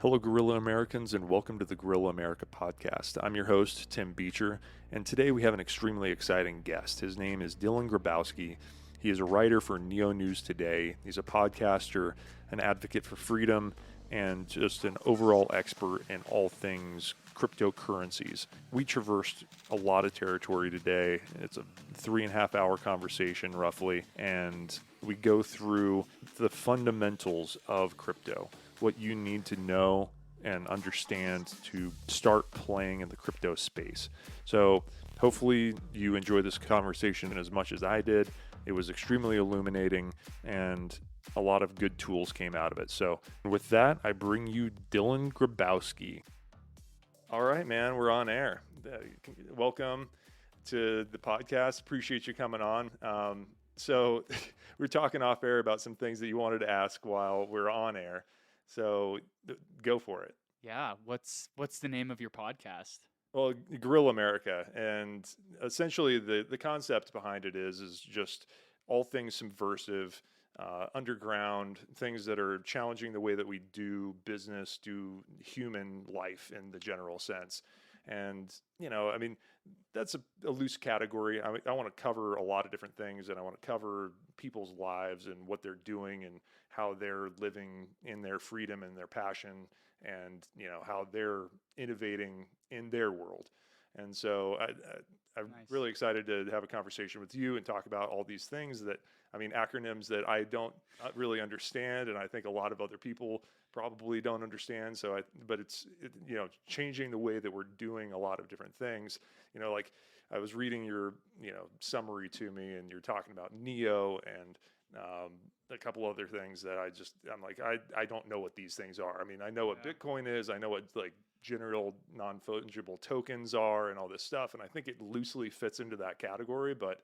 Hello, Guerrilla Americans, and welcome to the Guerrilla America podcast. I'm your host, Tim Beecher, and today we have an extremely exciting guest. His name is Dylan Grabowski. He is a writer for Neo News Today. He's a podcaster, an advocate for freedom, and just an overall expert in all things cryptocurrencies. We traversed a lot of territory today. It's a 3.5 hour conversation roughly, and we go through the fundamentals of crypto, what you need to know and understand to start playing in the crypto space. So hopefully you enjoy this conversation as much as I did. It was extremely illuminating and a lot of good tools came out of it. So with that, I bring you Dylan Grabowski. All right, man, we're on air. Welcome to the podcast. Appreciate you coming on. So we're talking off air about some things that you wanted to ask while we're on air. So go for it. Yeah. What's the name of your podcast? Well, Guerrilla America, and essentially the concept behind it is just all things subversive, underground, things that are challenging the way that we do business, do human life in the general sense. And, you know, I mean, that's a loose category. I want to cover a lot of different things, and I want to cover people's lives and what they're doing and how they're living in their freedom and their passion, and, you know, how they're innovating in their world. And so I'm Nice. really excited to have a conversation with you and talk about all these things that, I mean, acronyms that I don't really understand, and I think a lot of other people probably don't understand. So, but it's you know, changing the way that we're doing a lot of different things. You know, like I was reading your, you know, summary to me, and you're talking about Neo and a couple other things that I'm like, I don't know what these things are. I mean, I know what Bitcoin is. I know what like general non-fungible tokens are and all this stuff. And I think it loosely fits into that category, but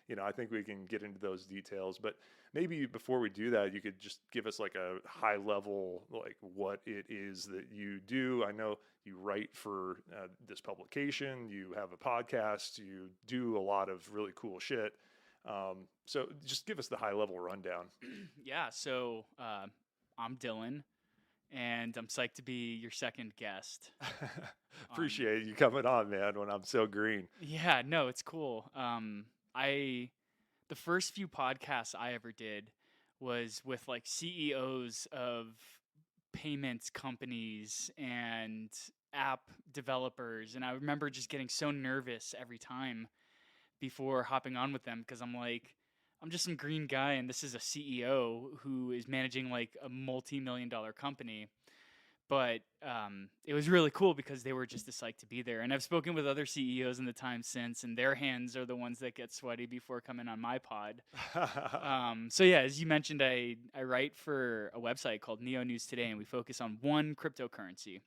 you know, I think we can get into those details. But maybe before we do that, you could just give us like a high level, like what it is that you do. I know you write for this publication, you have a podcast, you do a lot of really cool shit. So just give us the high level rundown. Yeah. So I'm Dylan, and I'm psyched to be your second guest. Appreciate you coming on, man, when I'm so green. Yeah. No, it's cool. The first few podcasts I ever did was with like CEOs of payments companies and app developers, and I remember just getting so nervous every time before hopping on with them, because I'm like, I'm just some green guy, and this is a CEO who is managing like a multi-million-dollar company. But it was really cool because they were just psyched to be there. And I've spoken with other CEOs in the time since, and their hands are the ones that get sweaty before coming on my pod. So yeah, as you mentioned, I write for a website called Neo News Today, and we focus on one cryptocurrency.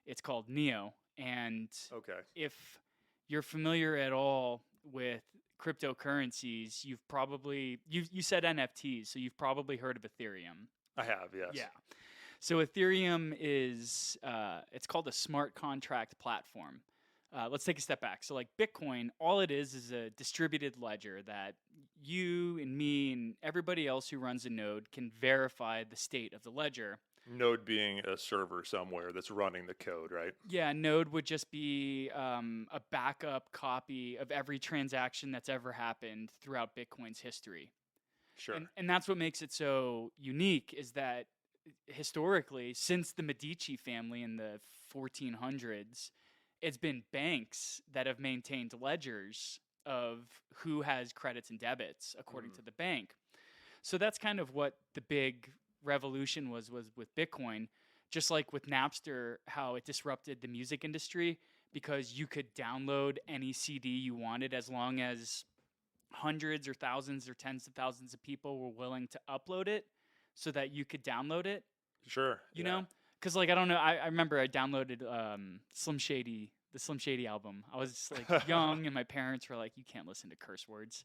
It's called Neo. And Okay. if you're familiar at all with cryptocurrencies, you've probably you said NFTs, so you've probably heard of Ethereum. I have, yes. Yeah. So Ethereum is it's called a smart contract platform. Let's take a step back. So like Bitcoin, all it is a distributed ledger that you and me and everybody else who runs a node can verify the state of the ledger. Node being a server somewhere that's running the code, right? Yeah, node would just be a backup copy of every transaction that's ever happened throughout Bitcoin's history. Sure. And that's what makes it so unique, is that historically, since the Medici family in the 1400s, it's been banks that have maintained ledgers of who has credits and debits according to the bank. So that's kind of what the big revolution was with Bitcoin. Just like with Napster, how it disrupted the music industry because you could download any CD you wanted as long as hundreds or thousands or tens of thousands of people were willing to upload it so that you could download it. Sure. You know? Because, like, I don't know. I remember I downloaded the Slim Shady album. I was, like, young, and my parents were like, you can't listen to curse words.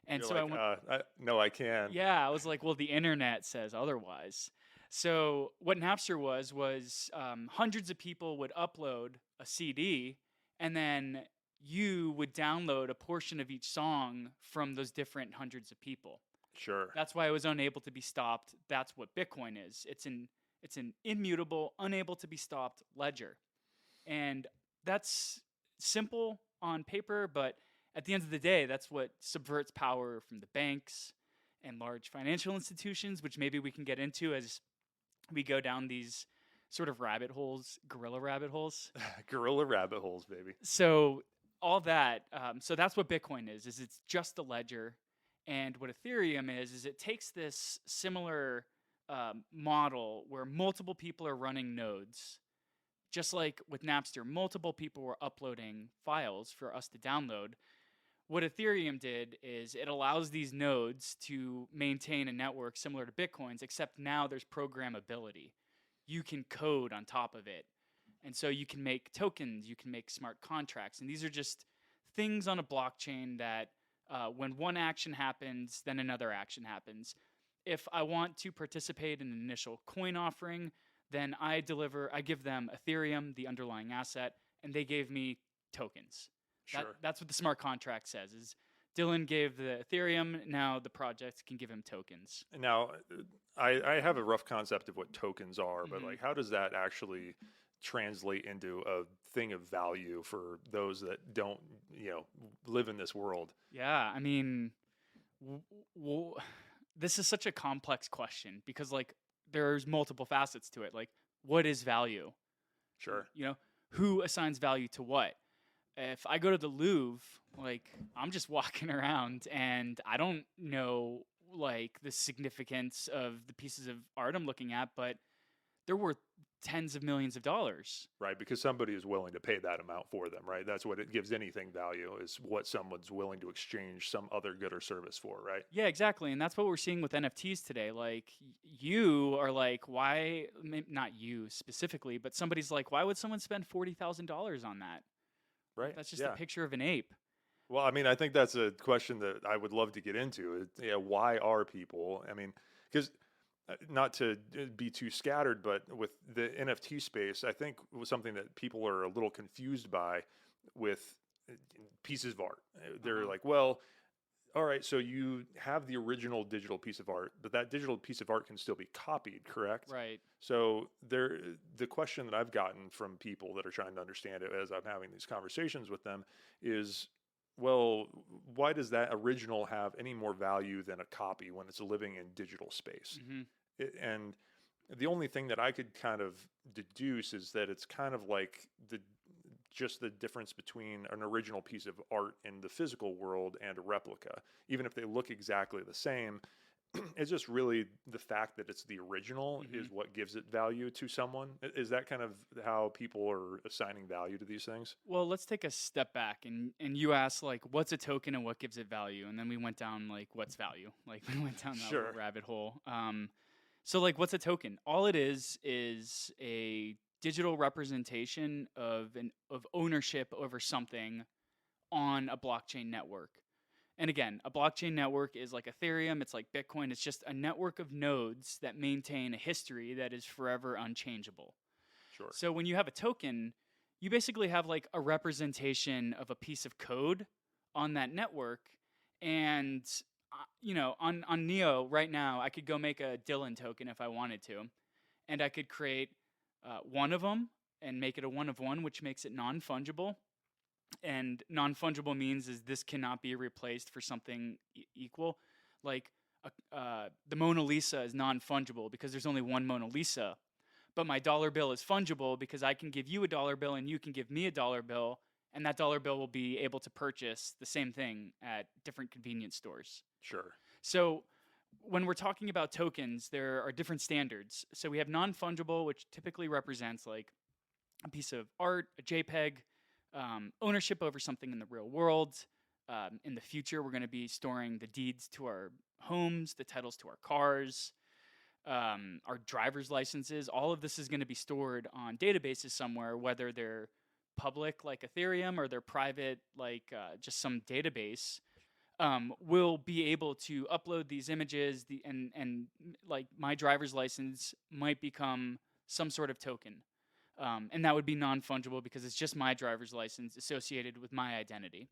And You're so like, I went, no, I can. yeah, I was like, well, the internet says otherwise. So what Napster was hundreds of people would upload a CD, and then you would download a portion of each song from those different hundreds of people. Sure. That's why it was unable to be stopped. That's what Bitcoin is. It's an immutable, unable to be stopped ledger. And that's simple on paper, but at the end of the day, that's what subverts power from the banks and large financial institutions, which maybe we can get into as we go down these sort of rabbit holes, gorilla rabbit holes. Gorilla rabbit holes, baby. So all that, so that's what Bitcoin is it's just a ledger. And what Ethereum is it takes this similar model where multiple people are running nodes. Just like with Napster, multiple people were uploading files for us to download. What Ethereum did is it allows these nodes to maintain a network similar to Bitcoin's, except now there's programmability. You can code on top of it. And so you can make tokens, you can make smart contracts. And these are just things on a blockchain that when one action happens, then another action happens. If I want to participate in an initial coin offering, then I give them Ethereum, the underlying asset, and they gave me tokens. Sure. That's what the smart contract says is Dylan gave the Ethereum, now the project can give him tokens. Now, I have a rough concept of what tokens are, but like, how does that actually translate into a thing of value for those that don't, live in this world? Yeah, I mean, this is such a complex question because like there's multiple facets to it. Like, what is value? Sure. Who assigns value to what? If I go to the Louvre, like I'm just walking around and I don't know like the significance of the pieces of art I'm looking at, but they're worth tens of millions of dollars. Right, because somebody is willing to pay that amount for them, right? That's what it gives anything value, is what someone's willing to exchange some other good or service for, right? Yeah, exactly. And that's what we're seeing with NFTs today. Like, you are like, why, not you specifically, but somebody's like, why would someone spend $40,000 on that? Right. That's just a picture of an ape. Well, I mean, I think that's a question that I would love to get into. Why are people, because not to be too scattered, but with the NFT space, I think was something that people are a little confused by with pieces of art. They're like, well, all right, so you have the original digital piece of art, but that digital piece of art can still be copied, correct? Right. So the question that I've gotten from people that are trying to understand it as I'm having these conversations with them is, well, why does that original have any more value than a copy when it's living in digital space? And the only thing that I could kind of deduce is that it's kind of like just the difference between an original piece of art in the physical world and a replica. Even if they look exactly the same, it's just really the fact that it's the original is what gives it value to someone. Is that kind of how people are assigning value to these things? Well, let's take a step back and you asked like, what's a token and what gives it value? And then we went down like, what's value? Like we went down that little rabbit hole. So like, what's a token? All it is a digital representation of ownership over something on a blockchain network. And again, a blockchain network is like Ethereum, it's like Bitcoin, it's just a network of nodes that maintain a history that is forever unchangeable. Sure. So when you have a token, you basically have like a representation of a piece of code on that network. And on Neo right now, I could go make a Dylan token if I wanted to, and I could create one of them and make it a one of one, which makes it non-fungible. And non-fungible means is this cannot be replaced for something equal. Like the Mona Lisa is non-fungible because there's only one Mona Lisa, but my dollar bill is fungible because I can give you a dollar bill and you can give me a dollar bill, and that dollar bill will be able to purchase the same thing at different convenience stores. Sure. So when we're talking about tokens, there are different standards. So we have non-fungible, which typically represents like a piece of art, a JPEG, ownership over something in the real world. In the future, we're going to be storing the deeds to our homes, the titles to our cars, our driver's licenses. All of this is going to be stored on databases somewhere, whether they're public like Ethereum or they're private like just some database. Will be able to upload these images and like my driver's license might become some sort of token. And that would be non-fungible because it's just my driver's license associated with my identity.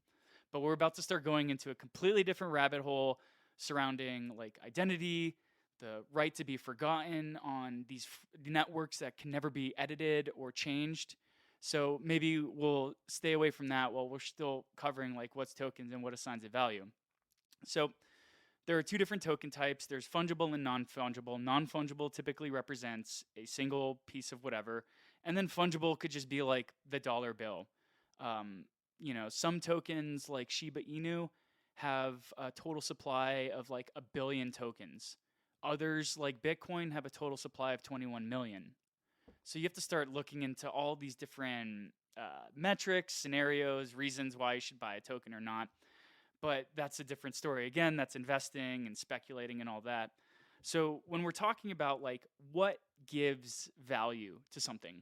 But we're about to start going into a completely different rabbit hole surrounding like identity, the right to be forgotten on these networks that can never be edited or changed. So maybe we'll stay away from that while we're still covering like what's tokens and what assigns a value. So there are two different token types. There's fungible and non-fungible. Non-fungible typically represents a single piece of whatever, and then fungible could just be like the dollar bill. Some tokens like Shiba Inu have a total supply of like a billion tokens. Others like Bitcoin have a total supply of 21 million. So you have to start looking into all these different metrics, scenarios, reasons why you should buy a token or not. But that's a different story. Again, that's investing and speculating and all that. So when we're talking about like what gives value to something,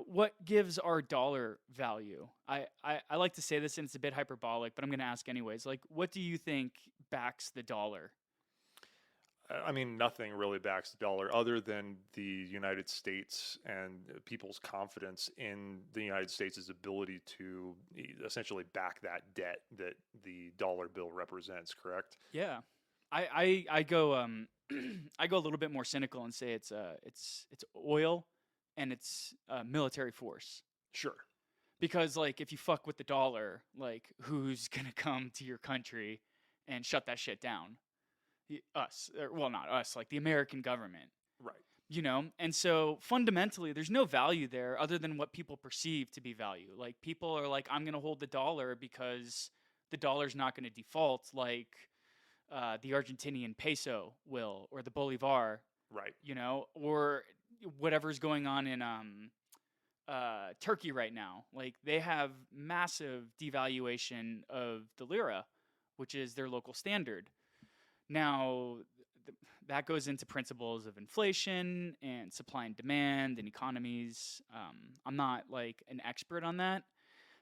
what gives our dollar value? I like to say this and it's a bit hyperbolic, but I'm going to ask anyways. Like, what do you think backs the dollar? I mean, nothing really backs the dollar other than the United States and people's confidence in the United States' ability to essentially back that debt that the dollar bill represents, correct? Yeah. I go I go a little bit more cynical and say it's oil and it's military force. Sure. Because like if you fuck with the dollar, like who's gonna come to your country and shut that shit down? Us, well, not us, like the American government. Right. And so fundamentally there's no value there other than what people perceive to be value. Like people are like, I'm going to hold the dollar because the dollar's not going to default like the Argentinian peso will, or the bolivar, Right. or whatever's going on in Turkey right now. Like they have massive devaluation of the lira, which is their local standard. Now, that goes into principles of inflation and supply and demand and economies. I'm not like an expert on that,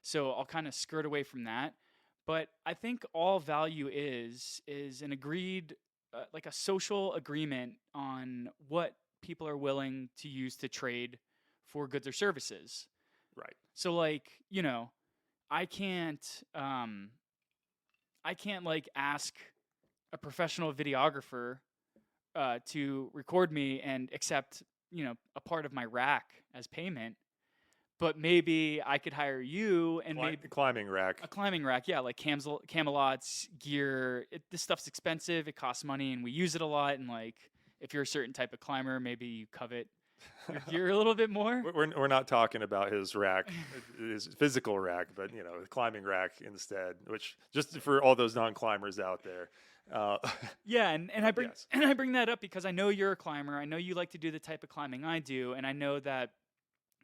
so I'll kind of skirt away from that. But I think all value is an agreed, like a social agreement on what people are willing to use to trade for goods or services. Right. So, like, I can't like ask a professional videographer to record me and accept, a part of my rack as payment. But maybe I could hire you and maybe climbing rack. A climbing rack, yeah, like Camelot's gear. This stuff's expensive. It costs money, and we use it a lot. And like, if you're a certain type of climber, maybe you covet your gear a little bit more. We're not talking about his rack, his physical rack, but climbing rack instead. Which, just for all those non-climbers out there. Yeah, and I bring yes. And I bring that up because I know you're a climber. I know you like to do the type of climbing I do, and I know that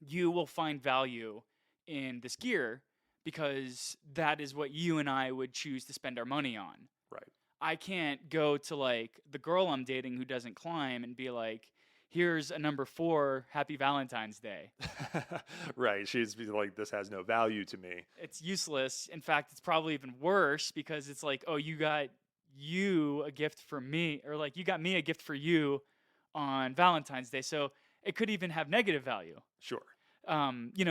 you will find value in this gear because that is what you and I would choose to spend our money on. Right. I can't go to like the girl I'm dating who doesn't climb and be like, here's a number 4, Happy Valentine's Day. Right. She's like, this has no value to me. It's useless. In fact, it's probably even worse because it's like, oh, you got you a gift for me, or like you got me a gift for you on Valentine's Day. So it could even have negative value. Sure.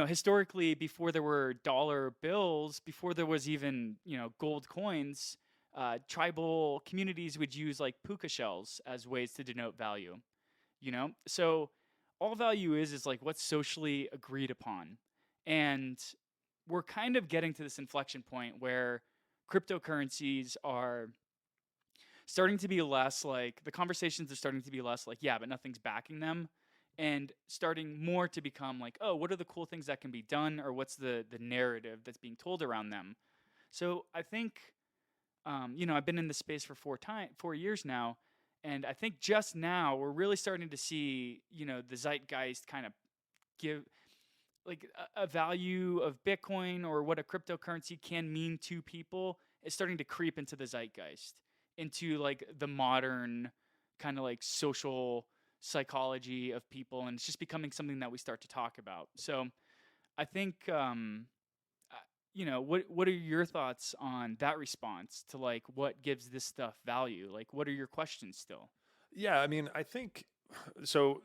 Historically, before there were dollar bills, before there was even, gold coins, tribal communities would use like puka shells as ways to denote value, So all value is like what's socially agreed upon. And we're kind of getting to this inflection point where cryptocurrencies are starting to be less like, the conversations are starting to be less like, yeah, but nothing's backing them. And starting more to become like, oh, what are the cool things that can be done, or what's the narrative that's being told around them? So I think, I've been in this space for 4 years now, and I think just now we're really starting to see, the zeitgeist kind of give like a value of Bitcoin or what a cryptocurrency can mean to people is starting to creep into the zeitgeist, into like the modern kind of like social psychology of people, and it's just becoming something that we start to talk about. So I think what are your thoughts on that response to like what gives this stuff value? Like, what are your questions still? Yeah, I mean, I think so.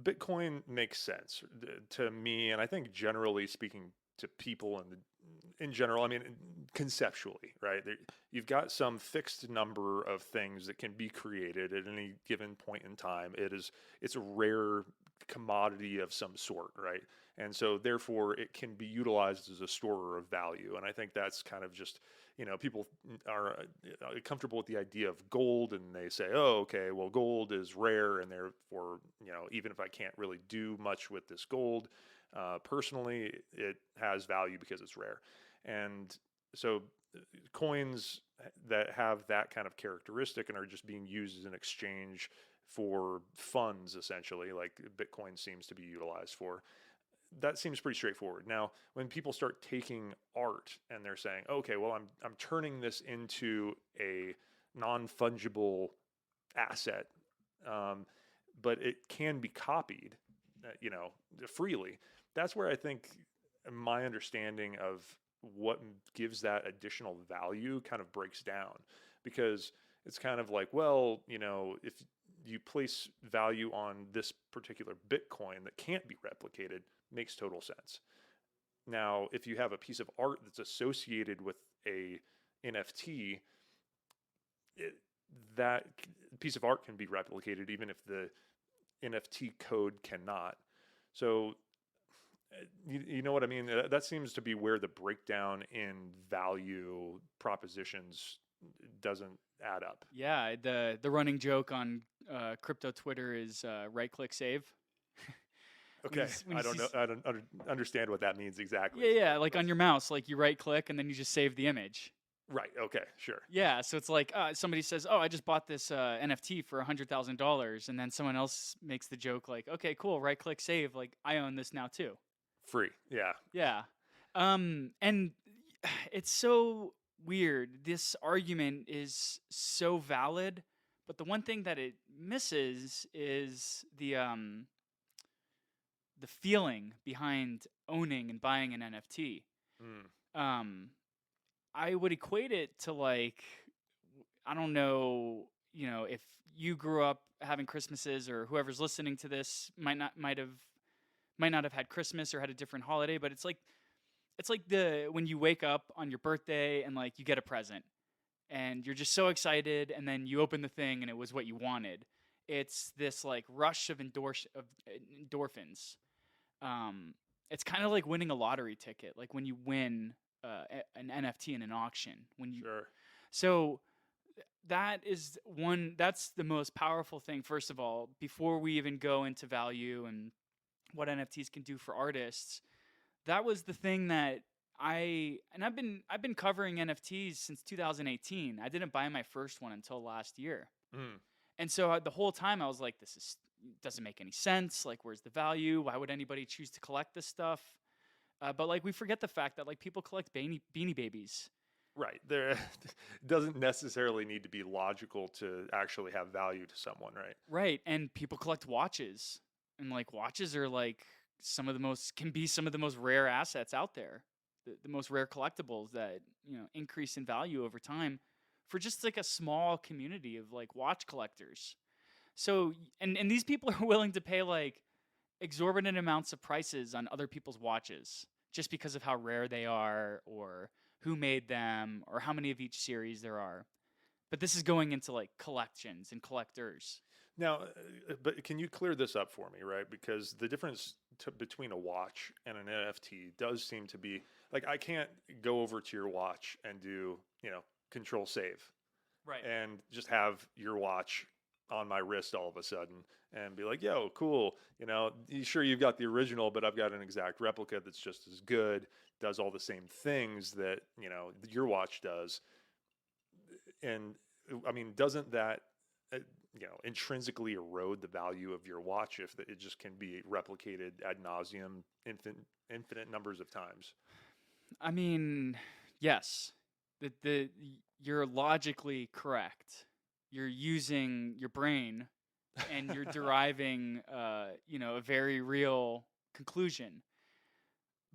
Bitcoin makes sense to me, and I think generally speaking to people in general. I mean, conceptually, right? You've got some fixed number of things that can be created at any given point in time. It's a rare commodity of some sort, right? And so therefore it can be utilized as a storer of value. And I think that's kind of just, people are comfortable with the idea of gold, and they say, oh, okay, well, gold is rare, and therefore, even if I can't really do much with this gold, personally, it has value because it's rare. And so coins that have that kind of characteristic and are just being used as an exchange for funds, essentially, like Bitcoin seems to be utilized for, that seems pretty straightforward. Now, when people start taking art and they're saying, okay, well, I'm turning this into a non-fungible asset, but it can be copied, freely. That's where I think my understanding of what gives that additional value kind of breaks down, because it's kind of like, well, if you place value on this particular Bitcoin that can't be replicated, makes total sense. Now, if you have a piece of art that's associated with a NFT, that piece of art can be replicated even if the NFT code cannot. So, you know what I mean? That seems to be where the breakdown in value propositions doesn't add up. Yeah, the running joke on crypto Twitter is right click save. Okay, I don't know. I don't understand what that means exactly. Yeah, like on your mouse, like you right click and then you just save the image. Right. Okay. Sure. Yeah, so it's like somebody says, "Oh, I just bought this NFT for $100,000," and then someone else makes the joke like, "Okay, cool, right click save, like I own this now too." Free. Yeah. Yeah. And it's so weird. This argument is so valid, but the one thing that it misses is the feeling behind owning and buying an NFT. Um, I would equate it to like, I don't know, if you grew up having Christmases, or whoever's listening to this might not have had Christmas or had a different holiday, but it's like the when you wake up on your birthday and like you get a present and you're just so excited, and then you open the thing and it was what you wanted. It's this like rush of endorphins. It's kind of like winning a lottery ticket, like when you win an NFT in an auction. Sure. So that's the most powerful thing. First of all, before we even go into value and what NFTs can do for artists, that was the thing that I've been covering NFTs since 2018. I didn't buy my first one until last year. And so the whole time I was like, this doesn't make any sense. Like, where's the value? Why would anybody choose to collect this stuff? But like, we forget the fact that like people collect Beanie Babies. Right. There doesn't necessarily need to be logical to actually have value to someone, right? Right. And people collect watches. And like watches are like some of the most rare assets out there. The most rare collectibles that, increase in value over time for just like a small community of like watch collectors. So and these people are willing to pay like exorbitant amounts of prices on other people's watches just because of how rare they are, or who made them, or how many of each series there are. But this is going into like collections and collectors. Now, but can you clear this up for me, right? Because the difference between a watch and an NFT does seem to be like, I can't go over to your watch and do, control save. Right. And just have your watch on my wrist all of a sudden and be like, yo, cool. Sure, you've got the original, but I've got an exact replica that's just as good, does all the same things that, your watch does. And I mean, doesn't that, intrinsically erode the value of your watch if it just can be replicated ad nauseum, infinite numbers of times? I mean, yes, you're logically correct. You're using your brain, and you're deriving, a very real conclusion.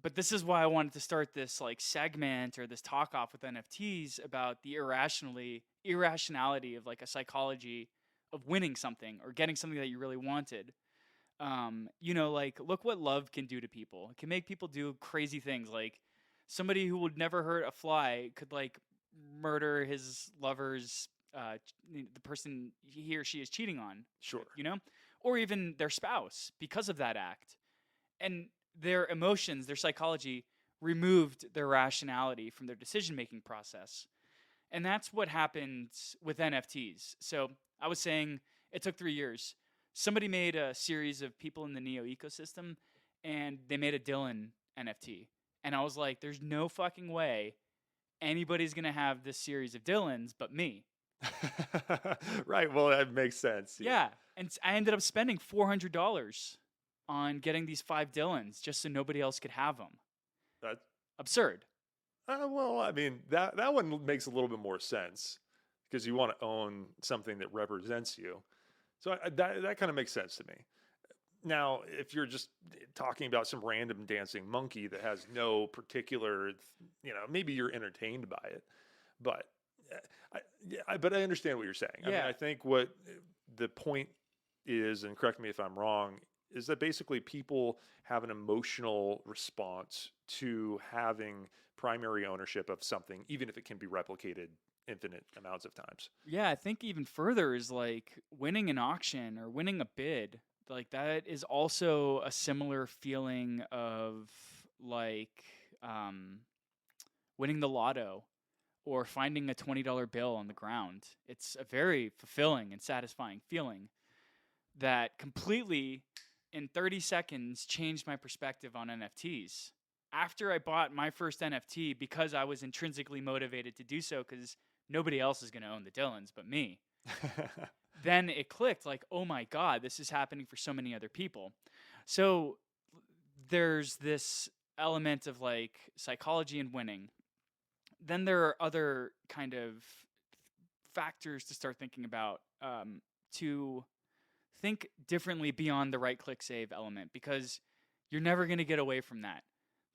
But this is why I wanted to start this like segment or this talk off with NFTs about the irrationality of like a psychology of winning something or getting something that you really wanted. Like look what love can do to people. It can make people do crazy things. Like somebody who would never hurt a fly could like murder his lover's the person he or she is cheating on, Sure. you know, or even their spouse because of that act. And their emotions, their psychology removed their rationality from their decision making process. And that's what happened with NFTs. So I was saying it took 3 years. Somebody made a series of people in the Neo ecosystem and they made a Dylan NFT. And I was like, there's no fucking way anybody's going to have this series of Dylans but me. Right. Well, that makes sense. Yeah. And I ended up spending $400 on getting these 5 Dylans just so nobody else could have them. That, Absurd. well, I mean, that one makes a little bit more sense because you want to own something that represents you. So that kind of makes sense to me. Now, if you're just talking about some random dancing monkey that has no particular, maybe you're entertained by it, but but I understand what you're saying. I mean, Yeah. I think what the point is, and correct me if I'm wrong, is that basically people have an emotional response to having primary ownership of something, even if it can be replicated infinite amounts of times. Yeah, I think even further is like winning an auction or winning a bid. Like that is also a similar feeling of like winning the lotto or finding a $20 bill on the ground. It's a very fulfilling and satisfying feeling that completely in 30 seconds changed my perspective on NFTs. After I bought my first NFT, because I was intrinsically motivated to do so, because nobody else is going to own the Dylans but me, then it clicked like, oh my God, this is happening for so many other people. So there's this element of like psychology and winning. Then there are other kind of factors to start thinking about, to think differently beyond the right click save element, because you're never going to get away from that.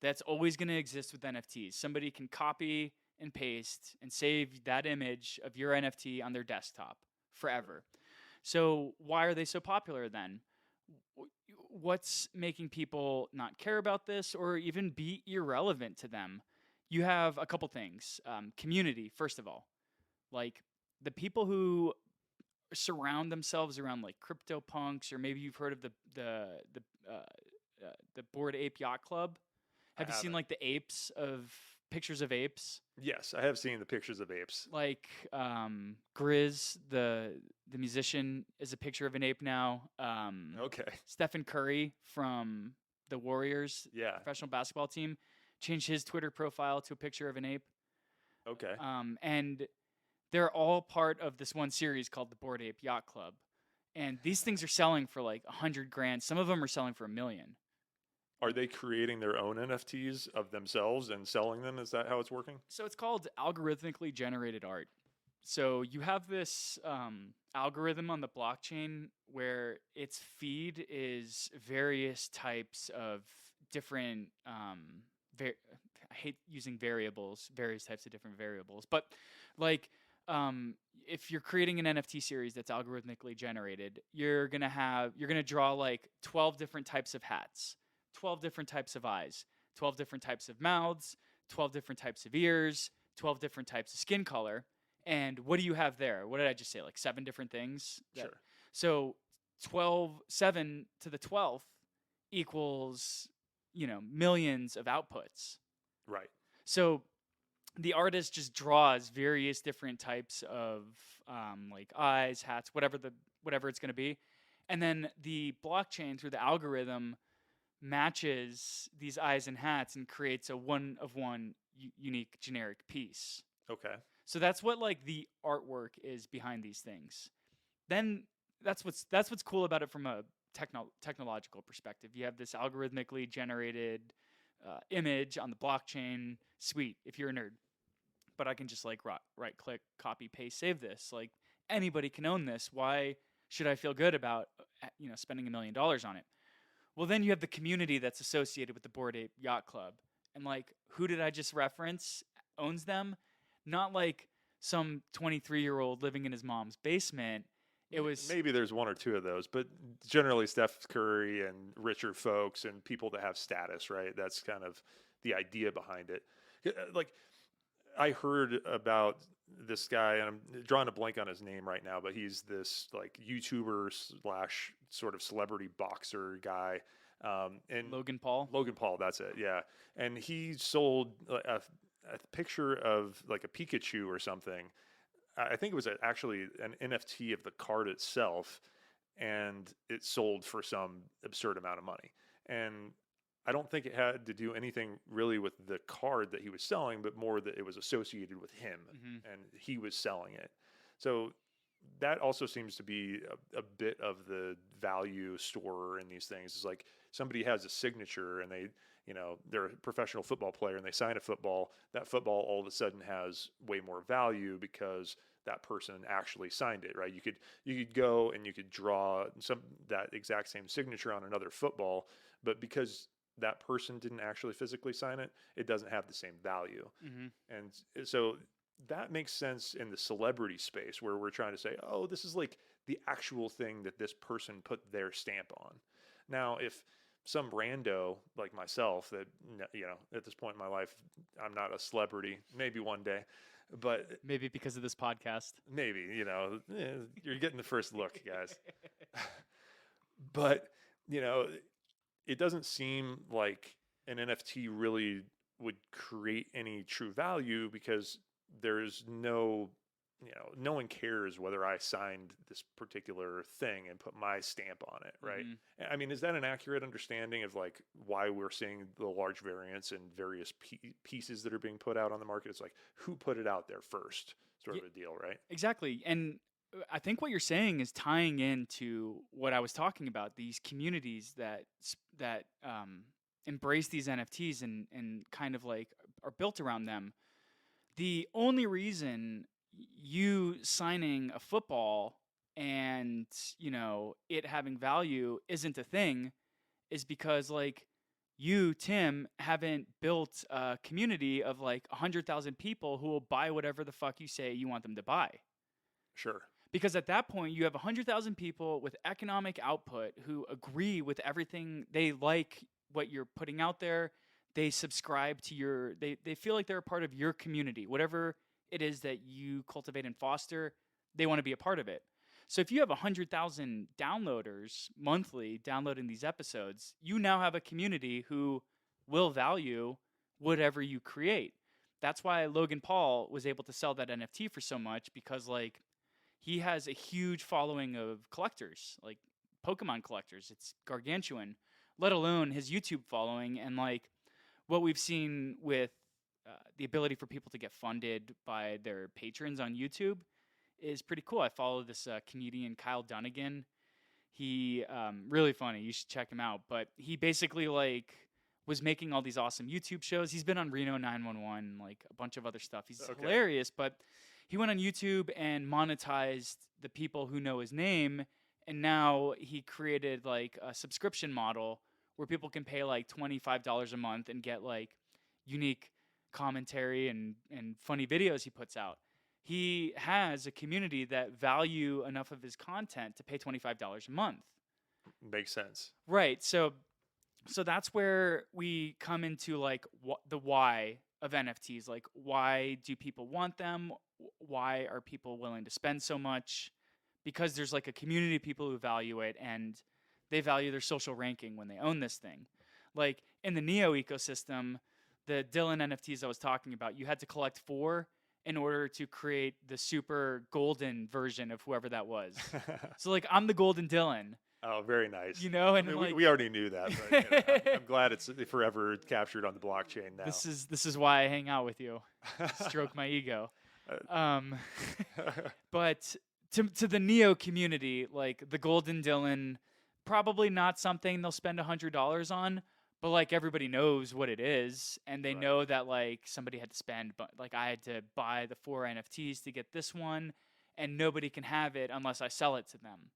That's always going to exist with NFTs. Somebody can copy and paste and save that image of your NFT on their desktop forever. So why are they so popular then? What's making people not care about this or even be irrelevant to them? You have a couple things. Community, first of all. Like the people who surround themselves around like crypto punks, or maybe you've heard of the Bored Ape Yacht Club. Have you seen like the apes of pictures of apes? Yes, I have seen the pictures of apes. Like Grizz, the musician, is a picture of an ape now. Okay. Stephen Curry from the Warriors, Yeah. professional basketball team, changed his Twitter profile to a picture of an ape. Okay. And they're all part of this one series called the Bored Ape Yacht Club. And these things are selling for like $100,000. Some of them are selling for $1 million. Are they creating their own NFTs of themselves and selling them? Is that how it's working? So it's called algorithmically generated art. So you have this algorithm on the blockchain where its feed is various types of different, I hate using variables, various types of different variables. But like if you're creating an NFT series that's algorithmically generated, you're gonna draw like 12 different types of hats, 12 different types of eyes, 12 different types of mouths, 12 different types of ears, 12 different types of skin color. And what do you have there? What did I just say? Like 7 different things? Sure. So 7 to the 12th equals, millions of outputs. Right. So the artist just draws various different types of like eyes, hats, whatever it's going to be. And then the blockchain through the algorithm matches these eyes and hats and creates a one of one unique generic piece. Okay. So that's what like the artwork is behind these things. Then that's what's cool about it from a technological perspective. You have this algorithmically generated image on the blockchain. Sweet, if you're a nerd. But I can just like right click, copy, paste, save this. Like anybody can own this. Why should I feel good about spending $1 million on it? Well, then you have the community that's associated with the Bored Ape Yacht Club. And like, who did I just reference owns them? Not like some 23-year-old living in his mom's basement. It was maybe there's one or two of those, but generally Steph Curry and richer folks and people that have status, right? That's kind of the idea behind it. Like, I heard about this guy, and I'm drawing a blank on his name right now, but he's this like YouTuber slash sort of celebrity boxer guy. And Logan Paul. Logan Paul, that's it, yeah. And he sold a picture of like a Pikachu or something. I think it was actually an NFT of the card itself, and it sold for some absurd amount of money. And I don't think it had to do anything really with the card that he was selling, but more that it was associated with him and he was selling it. So that also seems to be a bit of the value store in these things. It's like somebody has a signature and they're a professional football player and they sign a football. That football all of a sudden has way more value because that person actually signed it, right? You could go and you could draw that exact same signature on another football, but because that person didn't actually physically sign it, it doesn't have the same value. And so that makes sense in the celebrity space where we're trying to say, oh, this is like the actual thing that this person put their stamp on. Now, if some rando like myself that, at this point in my life, I'm not a celebrity, maybe one day, but maybe because of this podcast, maybe, you're getting the first look, guys. But, it doesn't seem like an NFT really would create any true value because there's no one cares whether I signed this particular thing and put my stamp on it, right? I mean, is that an accurate understanding of like why we're seeing the large variance in various pieces that are being put out on the market? It's like, who put it out there first, sort of a deal, right? Exactly. And I think what you're saying is tying into what I was talking about, these communities that embrace these NFTs and kind of like are built around them. The only reason you signing a football and, it having value isn't a thing is because like you, Tim, haven't built a community of like 100,000 people who will buy whatever the fuck you say you want them to buy. Sure. Because at that point, you have 100,000 people with economic output who agree with everything. They like what you're putting out there. They subscribe to they feel like they're a part of your community. Whatever it is that you cultivate and foster, they want to be a part of it. So if you have 100,000 downloaders monthly downloading these episodes, you now have a community who will value whatever you create. That's why Logan Paul was able to sell that NFT for so much, because like he has a huge following of collectors, like Pokemon collectors. It's gargantuan, let alone his YouTube following. And like what we've seen with the ability for people to get funded by their patrons on YouTube is pretty cool. I follow this comedian, Kyle Dunnigan. He really funny. You should check him out. But he basically like was making all these awesome YouTube shows. He's been on Reno 911, like a bunch of other stuff. He's hilarious, but he went on YouTube and monetized the people who know his name, and now he created like a subscription model where people can pay like $25 a month and get like unique commentary and funny videos he puts out. He has a community that value enough of his content to pay $25 a month. Makes sense. Right. So that's where we come into like the why of NFTs. Like, why do people want them? Why are people willing to spend so much? Because there's like a community of people who value it, and they value their social ranking when they own this thing. Like in the Neo ecosystem, the Dylan NFTs I was talking about, you had to collect 4 in order to create the super golden version of whoever that was. So like I'm the golden Dylan. Oh, very nice. And I mean, we already knew that, but I'm glad it's forever captured on the blockchain now. This is why I hang out with you. Stroke my ego. But to the Neo community, like the golden Dylan, probably not something they'll spend $100 on, but like everybody knows what it is, and they know that like somebody had to spend, but like I had to buy the 4 NFTs to get this one, and nobody can have it unless I sell it to them.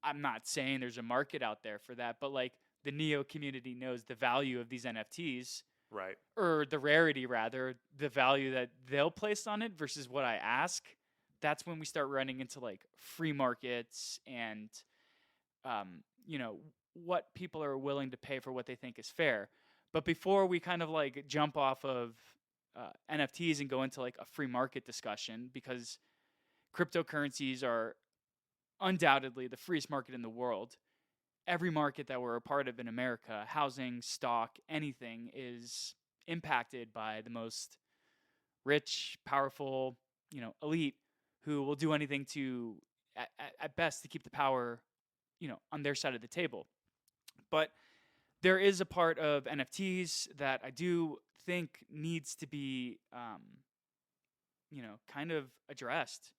I'm not saying there's a market out there for that, but like the Neo community knows the value of these NFTs, right? Or the rarity, rather, the value that they'll place on it versus what I ask. That's when we start running into like free markets and, what people are willing to pay for what they think is fair. But before we kind of like jump off of NFTs and go into like a free market discussion, because cryptocurrencies are undoubtedly the freest market in the world. Every market that we're a part of in America, housing, stock, anything, is impacted by the most rich, powerful, elite, who will do anything to, at best, to keep the power, on their side of the table. But there is a part of NFTs that I do think needs to be, kind of addressed.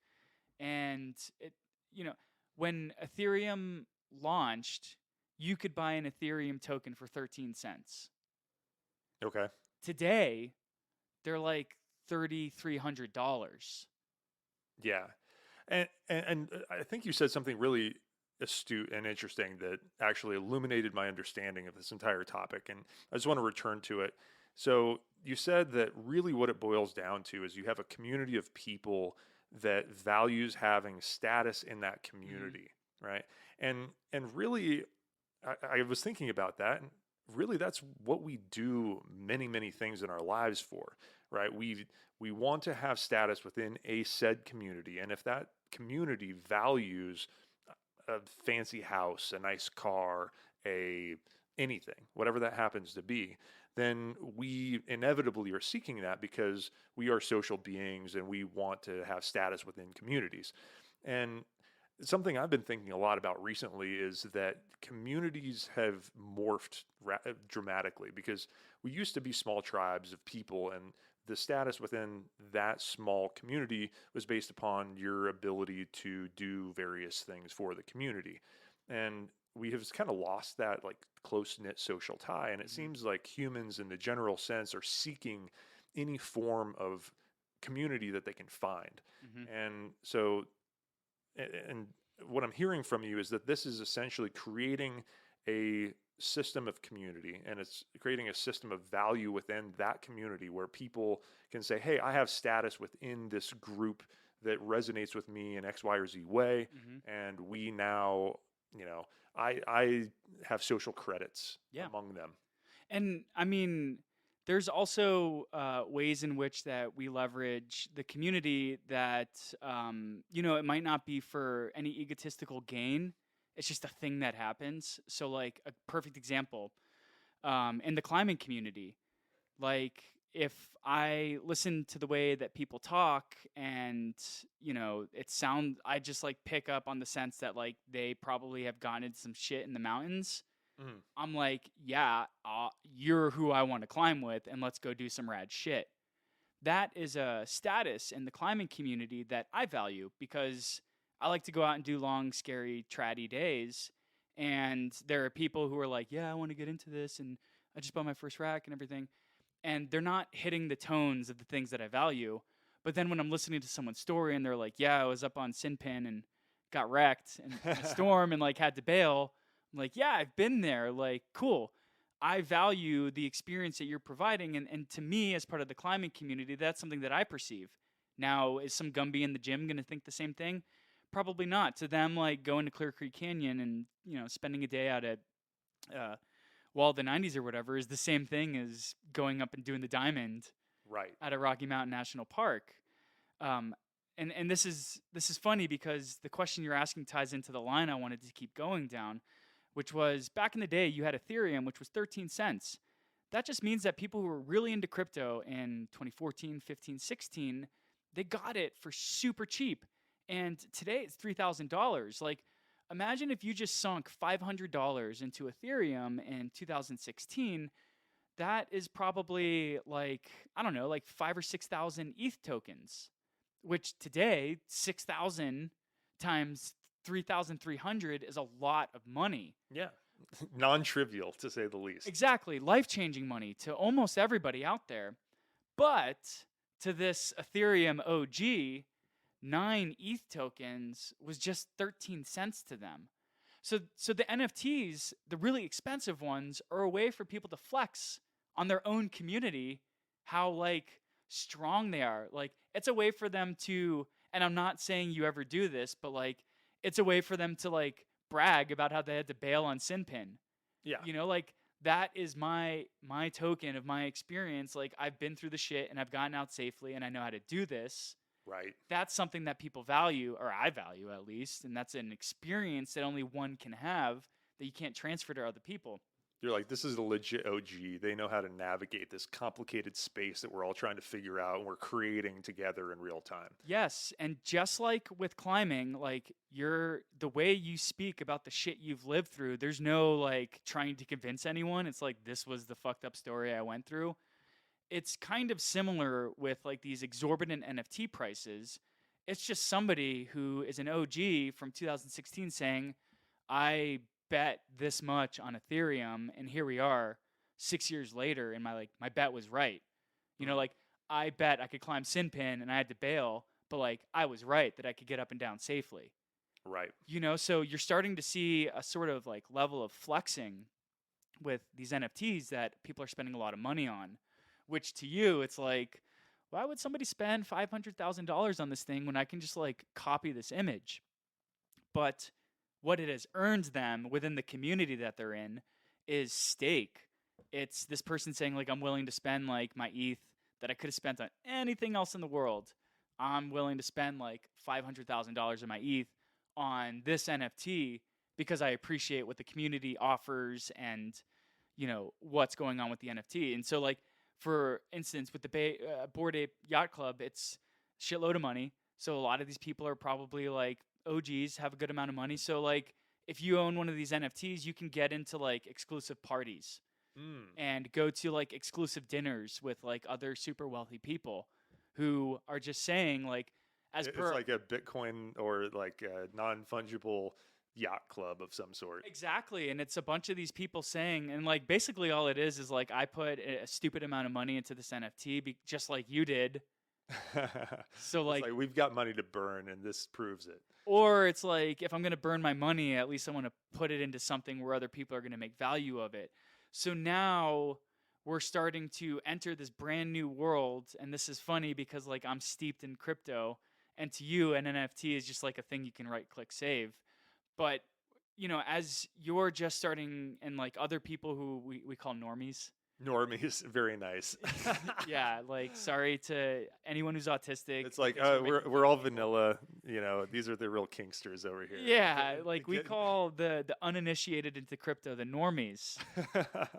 And when Ethereum launched, you could buy an Ethereum token for 13 cents. Okay. Today, they're like $3,300. Yeah. And I think you said something really astute and interesting that actually illuminated my understanding of this entire topic. And I just want to return to it. So you said that really what it boils down to is you have a community of people that values having status in that community, right? And really, I was thinking about that, and really that's what we do many things in our lives for, right? We want to have status within a said community, and if that community values a fancy house, a nice car, anything, whatever that happens to be, then we inevitably are seeking that because we are social beings and we want to have status within communities. And something I've been thinking a lot about recently is that communities have morphed dramatically, because we used to be small tribes of people, and the status within that small community was based upon your ability to do various things for the community. And we have kind of lost that like close-knit social tie, and it seems like humans in the general sense are seeking any form of community that they can find. And so, and what I'm hearing from you is that this is essentially creating a system of community, and it's creating a system of value within that community where people can say, hey, I have status within this group that resonates with me in X, Y, or Z way. And we now, I have social credits among them. And I mean, there's also ways in which that we leverage the community that, it might not be for any egotistical gain. It's just a thing that happens. So like a perfect example, in the climbing community, like if I listen to the way that people talk and, I just like pick up on the sense that like they probably have gotten into some shit in the mountains. I'm like, yeah, you're who I want to climb with, and let's go do some rad shit. That is a status in the climbing community that I value, because I like to go out and do long, scary, tratty days. And there are people who are like, yeah, I want to get into this, and I just bought my first rack and everything. And they're not hitting the tones of the things that I value. But then when I'm listening to someone's story and they're like, yeah, I was up on Sinpin and got wrecked in a storm and like had to bail, I'm like, yeah, I've been there. Like, cool. I value the experience that you're providing. And to me, as part of the climbing community, that's something that I perceive. Now, is some Gumby in the gym going to think the same thing? Probably not. To them, like going to Clear Creek Canyon and, spending a day out at Wall of the 90s or whatever is the same thing as going up and doing the diamond at a Rocky Mountain National Park. And this is funny, because the question you're asking ties into the line I wanted to keep going down, which was back in the day you had Ethereum, which was 13 cents. That just means that people who were really into crypto in 2014, 15, 16, they got it for super cheap. And today it's $3,000. Like, imagine if you just sunk $500 into Ethereum in 2016. That is probably like, I don't know, like 5,000 or 6,000 ETH tokens, which today, 6,000 times 3,300 is a lot of money. Yeah. Non-trivial, to say the least. Exactly. Life-changing money to almost everybody out there. But to this Ethereum OG, 9 ETH tokens was just 13 cents to them. So the NFTs, the really expensive ones, are a way for people to flex on their own community how like strong they are. Like, it's a way for them to, and I'm not saying you ever do this, but like it's a way for them to like brag about how they had to bail on Sinpin. Yeah. Like that is my token of my experience. Like, I've been through the shit and I've gotten out safely and I know how to do this. Right. That's something that people value, or I value at least, and that's an experience that only one can have that you can't transfer to other people. You're like, this is a legit OG. They know how to navigate this complicated space that we're all trying to figure out and we're creating together in real time. Yes, and just like with climbing, like the way you speak about the shit you've lived through, there's no like trying to convince anyone. It's like, this was the fucked up story I went through. It's kind of similar with like these exorbitant NFT prices. It's just somebody who is an OG from 2016 saying, I bet this much on Ethereum, and here we are 6 years later, and my bet was right. You know, Mm. like, I bet I could climb Sinpin and I had to bail, but like, I was right that I could get up and down safely. Right. You know, so you're starting to see a sort of like level of flexing with these NFTs that people are spending a lot of money on, which to you, it's like, why would somebody spend $500,000 on this thing when I can just like copy this image? But what it has earned them within the community that they're in is stake. It's this person saying, like, I'm willing to spend like my ETH that I could have spent on anything else in the world. I'm willing to spend like $500,000 of my ETH on this NFT because I appreciate what the community offers and, you know, what's going on with the NFT. And so, like, for instance, with the Bored Ape Yacht Club, it's shitload of money. So a lot of these people are probably like OGs, have a good amount of money. So like, if you own one of these NFTs, you can get into like exclusive parties Mm. and go to like exclusive dinners with like other super wealthy people who are just saying, like, as It's per like a Bitcoin or like a non-fungible yacht club of some sort. exactly. And it's a bunch of these people saying, and like basically all it is like, I put a stupid amount of money into this NFT just like you did. So It's like, like we've got money to burn and this proves it. or it's like, if I'm going to burn my money, at least I want to put it into something where other people are going to make value of it. So now we're starting to enter this brand new world. And this is funny because like, I'm steeped in crypto, and to you, an NFT is just like a thing you can right click save. But, you know, as you're just starting, and like other people who we call normies. Normies, very nice. Yeah, like, sorry to anyone who's autistic. It's like thanks for making we're fun all of people. vanilla, you know. These are the real kinksters over here. Yeah, like we call the uninitiated into crypto the normies.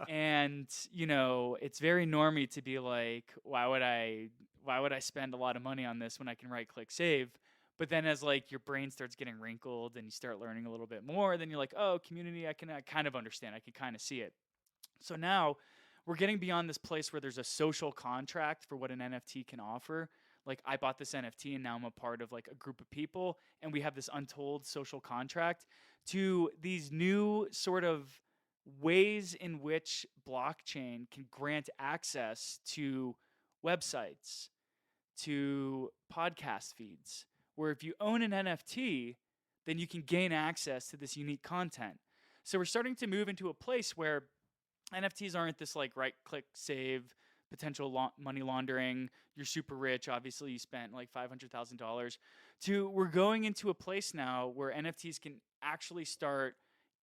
And, you know, it's very normy to be like, why would I spend a lot of money on this when I can right click save? But then as like your brain starts getting wrinkled and you start learning a little bit more, then you're like, oh, community, I kind of understand. I can kind of see it. So now we're getting beyond this place where there's a social contract for what an NFT can offer. Like, I bought this NFT and now I'm a part of like a group of people and we have this untold social contract, to these new sort of ways in which blockchain can grant access to websites, to podcast feeds, where if you own an NFT, then you can gain access to this unique content. So we're starting to move into a place where NFTs aren't this like right click save potential money laundering. You're super rich. Obviously, you spent like $500,000. To we're going into a place now where NFTs can actually start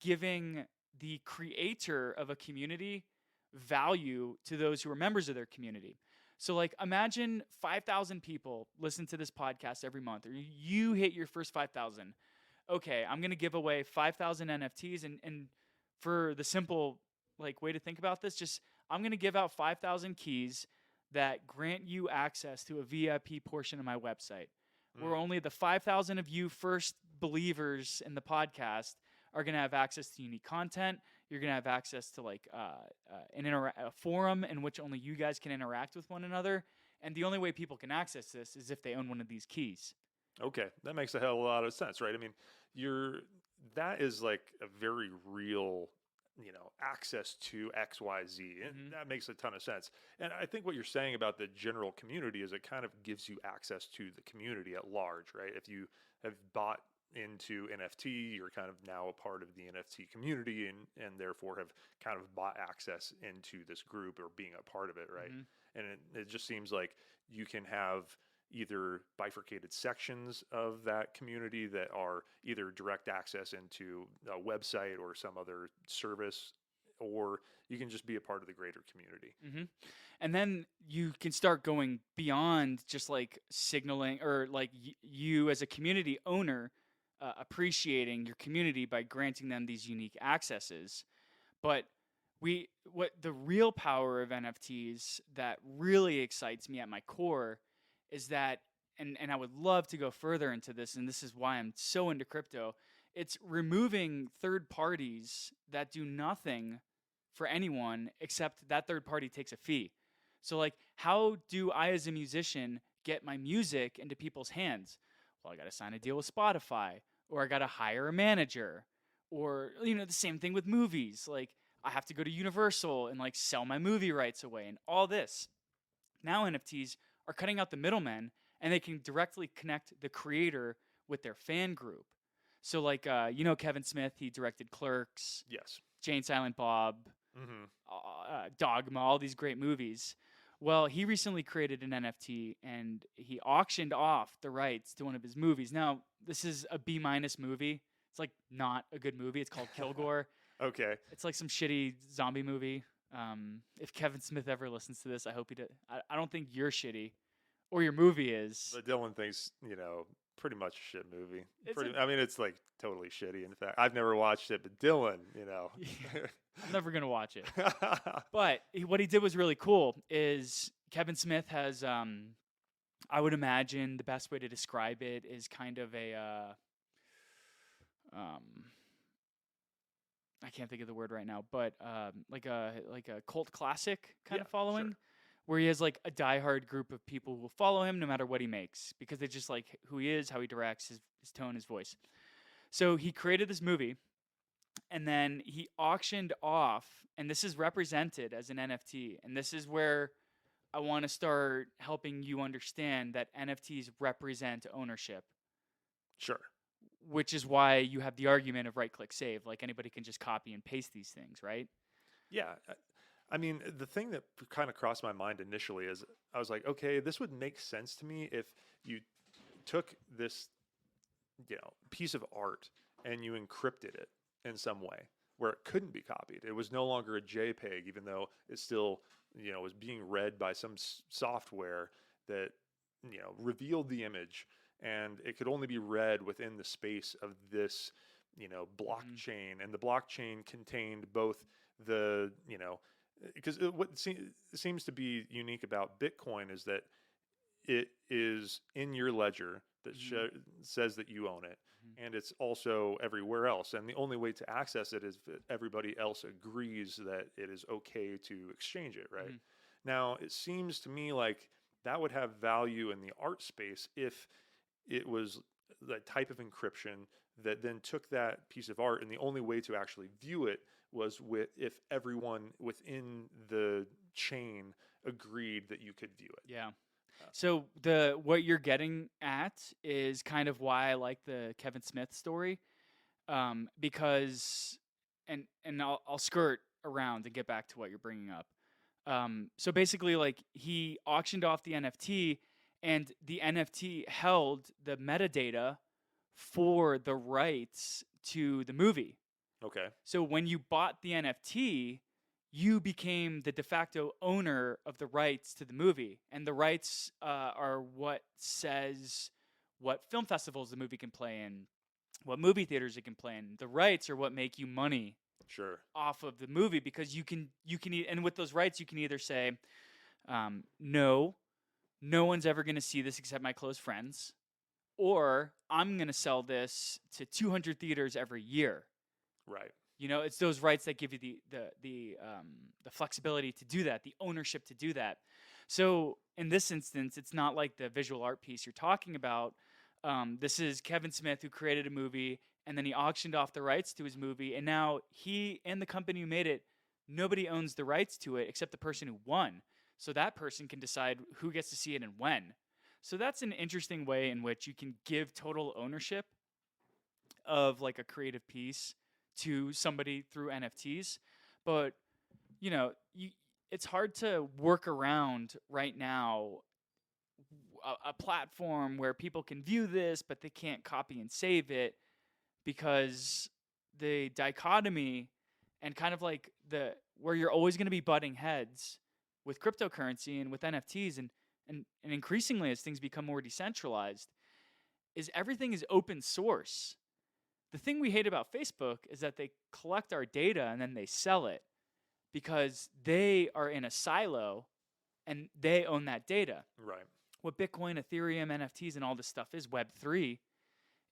giving the creator of a community value to those who are members of their community. So like, imagine 5,000 people listen to this podcast every month, or you hit your first 5,000. Okay, I'm going to give away 5,000 NFTs, and for the simple like way to think about this, just I'm going to give out 5,000 keys that grant you access to a VIP portion of my website, where only the 5,000 of you first believers in the podcast are going to have access to unique content. You're going to have access to like a forum in which only you guys can interact with one another. And the only way people can access this is if they own one of these keys. Okay, that makes a hell of a lot of sense, right? I mean, that is like a very real, you know, access to XYZ, and that makes a ton of sense. And I think what you're saying about the general community is it kind of gives you access to the community at large, right? If you have bought into NFT, you're kind of now a part of the NFT community, and therefore have kind of bought access into this group or being a part of it, right? And it just seems like you can have either bifurcated sections of that community that are either direct access into a website or some other service or you can just be a part of the greater community. Mm-hmm. And then you can start going beyond just like signaling or like you as a community owner appreciating your community by granting them these unique accesses. But what the real power of NFTs that really excites me at my core is that, and I would love to go further into this, and this is why I'm so into crypto. It's removing third parties that do nothing for anyone except that third party takes a fee. So like, how do I as a musician get my music into people's hands? Well, I got to sign a deal with Spotify, or I got to hire a manager, or the same thing with movies. Like, I have to go to Universal and like sell my movie rights away and all this. Now NFTs are cutting out the middlemen, and they can directly connect the creator with their fan group. So like Kevin Smith, he directed Clerks, Yes. Jane Silent Bob, Mm-hmm. Dogma, all these great movies. Well, he recently created an NFT and he auctioned off the rights to one of his movies. Now, this is a B- movie. It's like not a good movie. It's called Kilgore. Okay. It's like some shitty zombie movie. If Kevin Smith ever listens to this, I hope he did. I don't think you're shitty, or your movie is. But Dylan thinks, pretty much a shit movie. It's I mean, it's like totally shitty. In fact, I've never watched it, but Dylan, I'm never gonna watch it. But what he did was really cool. Is Kevin Smith has, I would imagine the best way to describe it is kind of a, I can't think of the word right now, but like a cult classic kind of following, sure. where he has like a diehard group of people who will follow him no matter what he makes because they just like who he is, how he directs, his tone, his voice. So he created this movie, and then he auctioned off, and this is represented as an NFT, and this is where I want to start helping you understand that NFTs represent ownership. Sure. Which is why you have the argument of right-click save. Like anybody can just copy and paste these things, right? Yeah. I mean, the thing that kind of crossed my mind initially is I was like, okay, this would make sense to me if you took this, piece of art and you encrypted it in some way where it couldn't be copied. It was no longer a JPEG, even though it still, was being read by some software that, revealed the image, and it could only be read within the space of this, blockchain. And the blockchain contained both the, because what seems to be unique about Bitcoin is that it is in your ledger that says that you own it, and it's also everywhere else. And the only way to access it is if everybody else agrees that it is okay to exchange it, right? Now, it seems to me like that would have value in the art space if it was the type of encryption that then took that piece of art, and the only way to actually view it was if everyone within the chain agreed that you could view it. Yeah. So what you're getting at is kind of why I like the Kevin Smith story, because, and I'll skirt around and get back to what you're bringing up. So basically, like he auctioned off the NFT, and the NFT held the metadata for the rights to the movie. Okay. So when you bought the NFT, you became the de facto owner of the rights to the movie. And the rights are what says what film festivals the movie can play in, what movie theaters it can play in. The rights are what make you money off of the movie, because you can and with those rights, you can either say, no one's ever going to see this except my close friends, or I'm going to sell this to 200 theaters every year. Right. It's those rights that give you the flexibility to do that, the ownership to do that. So in this instance, it's not like the visual art piece you're talking about. This is Kevin Smith, who created a movie, and then he auctioned off the rights to his movie, and now he and the company who made it, nobody owns the rights to it except the person who won. So that person can decide who gets to see it and when. So that's an interesting way in which you can give total ownership of like a creative piece to somebody through NFTs. But, it's hard to work around right now a platform where people can view this, but they can't copy and save it, because the dichotomy and kind of like where you're always going to be butting heads with cryptocurrency and with NFTs and increasingly as things become more decentralized is everything is open source. The thing we hate about Facebook is that they collect our data and then they sell it because they are in a silo and they own that data. Right. What Bitcoin, Ethereum, NFTs, and all this stuff is, Web3,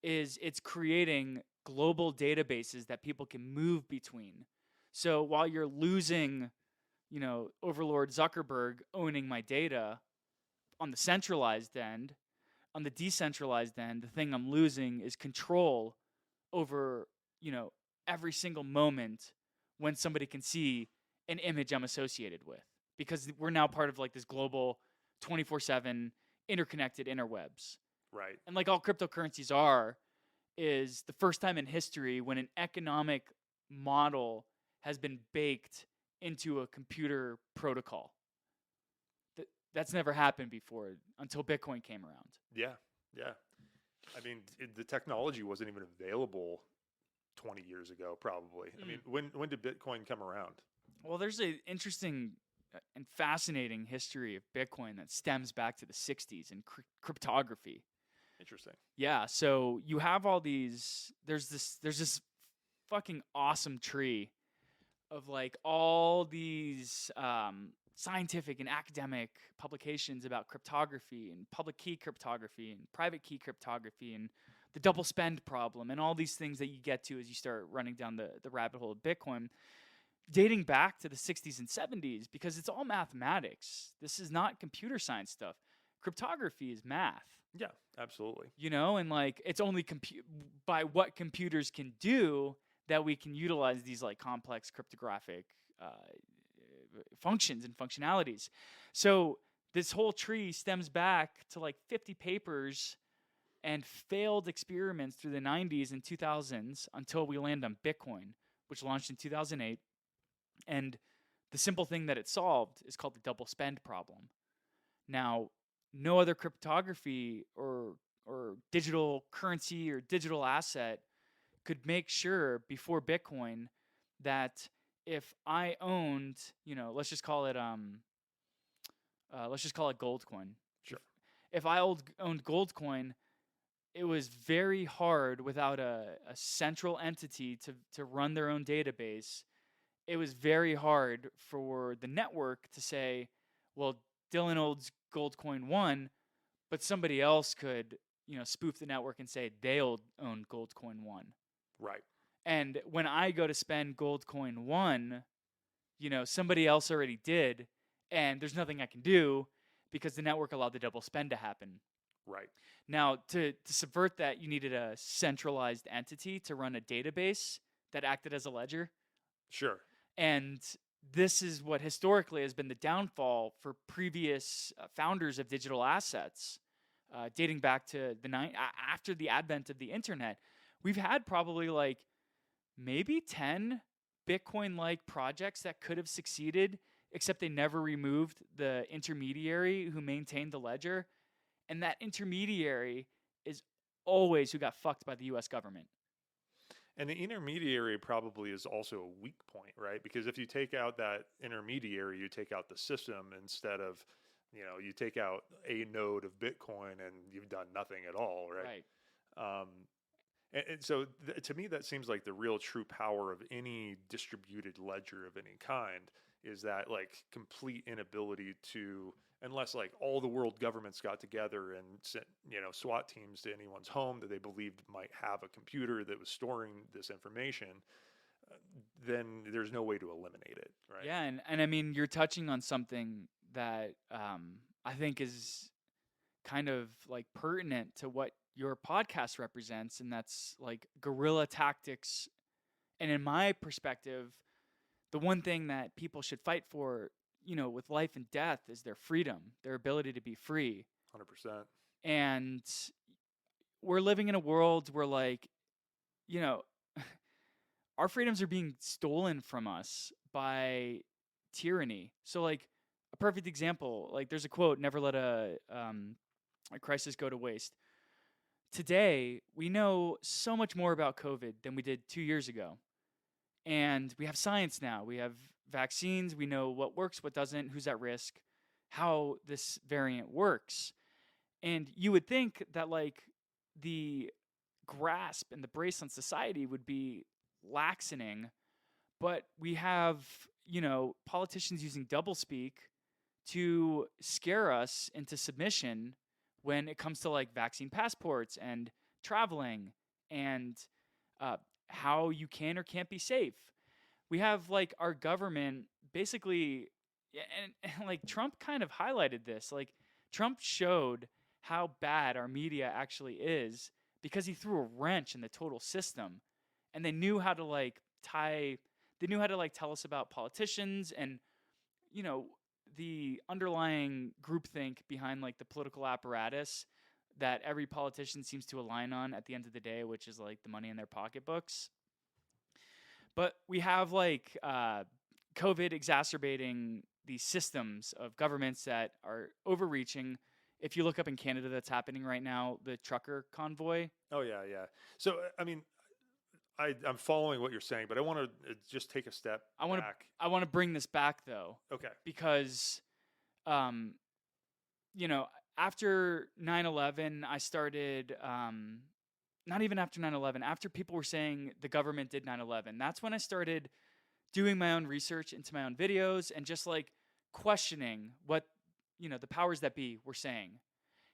is it's creating global databases that people can move between. So while you're losing, Overlord Zuckerberg owning my data on the centralized end, on the decentralized end, the thing I'm losing is control over, every single moment when somebody can see an image I'm associated with. Because we're now part of like this global 24/7 interconnected interwebs. Right. And like all cryptocurrencies is the first time in history when an economic model has been baked into a computer protocol. That's never happened before until Bitcoin came around. Yeah. Yeah. I mean, the technology wasn't even available 20 years ago, probably. I mean, when did Bitcoin come around? Well, there's an interesting and fascinating history of Bitcoin that stems back to the 60s and cryptography. Interesting. Yeah, so you have all these there's this fucking awesome tree of like all these scientific and academic publications about cryptography and public key cryptography and private key cryptography and the double spend problem and all these things that you get to as you start running down the rabbit hole of Bitcoin, dating back to the 60s and 70s, because it's all mathematics. This is not computer science stuff. Cryptography is math. Yeah, absolutely. And like it's only by what computers can do that we can utilize these like complex cryptographic functions and functionalities. So this whole tree stems back to like 50 papers and failed experiments through the 90s and 2000s until we land on Bitcoin, which launched in 2008. And the simple thing that it solved is called the double spend problem. Now, no other cryptography or digital currency or digital asset could make sure before Bitcoin that if I owned, let's just call it Goldcoin. Sure. If I owned Goldcoin, it was very hard without a central entity to run their own database. It was very hard for the network to say, well, Dylan owns Goldcoin 1, but somebody else could, spoof the network and say they own Goldcoin 1. Right. And when I go to spend Goldcoin 1, somebody else already did, and there's nothing I can do because the network allowed the double spend to happen. Right. Now, to subvert that, you needed a centralized entity to run a database that acted as a ledger. Sure. And this is what historically has been the downfall for previous founders of digital assets, dating back to after the advent of the internet. We've had probably like maybe 10 Bitcoin-like projects that could have succeeded, except they never removed the intermediary who maintained the ledger. And that intermediary is always who got fucked by the US government. And the intermediary probably is also a weak point, right? Because if you take out that intermediary, you take out the system instead of, you take out a node of Bitcoin and you've done nothing at all, right? Right. And so to me, that seems like the real true power of any distributed ledger of any kind is that like complete inability to, unless like all the world governments got together and sent, SWAT teams to anyone's home that they believed might have a computer that was storing this information, then there's no way to eliminate it, right? Yeah, and I mean, you're touching on something that I think is kind of like pertinent to what your podcast represents, and that's like guerrilla tactics. And in my perspective, the one thing that people should fight for, with life and death is their freedom, their ability to be free. 100%. And we're living in a world where like, our freedoms are being stolen from us by tyranny. So like a perfect example, like there's a quote, never let a crisis go to waste. Today, we know so much more about COVID than we did 2 years ago. And we have science now. We have vaccines. We know what works, what doesn't, who's at risk, how this variant works. And you would think that like the grasp and the brace on society would be laxening, but we have, politicians using doublespeak to scare us into submission when it comes to like vaccine passports and traveling and how you can or can't be safe. We have like our government basically, and like Trump kind of highlighted this. Like Trump showed how bad our media actually is because he threw a wrench in the total system, and they knew how to like tell us about politicians and you know the underlying groupthink behind like the political apparatus that every politician seems to align on at the end of the day, which is like the money in their pocketbooks. But we have like COVID exacerbating these systems of governments that are overreaching. If you look up in Canada, that's happening right now, the trucker convoy. Oh yeah, yeah. So I mean, I'm following what you're saying, but I want to just take a step back. I want to bring this back though, Okay. because, um, you know, after 9/11, I started. Not even after 9/11, after people were saying the government did 9/11, that's when I started doing my own research into my own videos and just like questioning what, the powers that be were saying.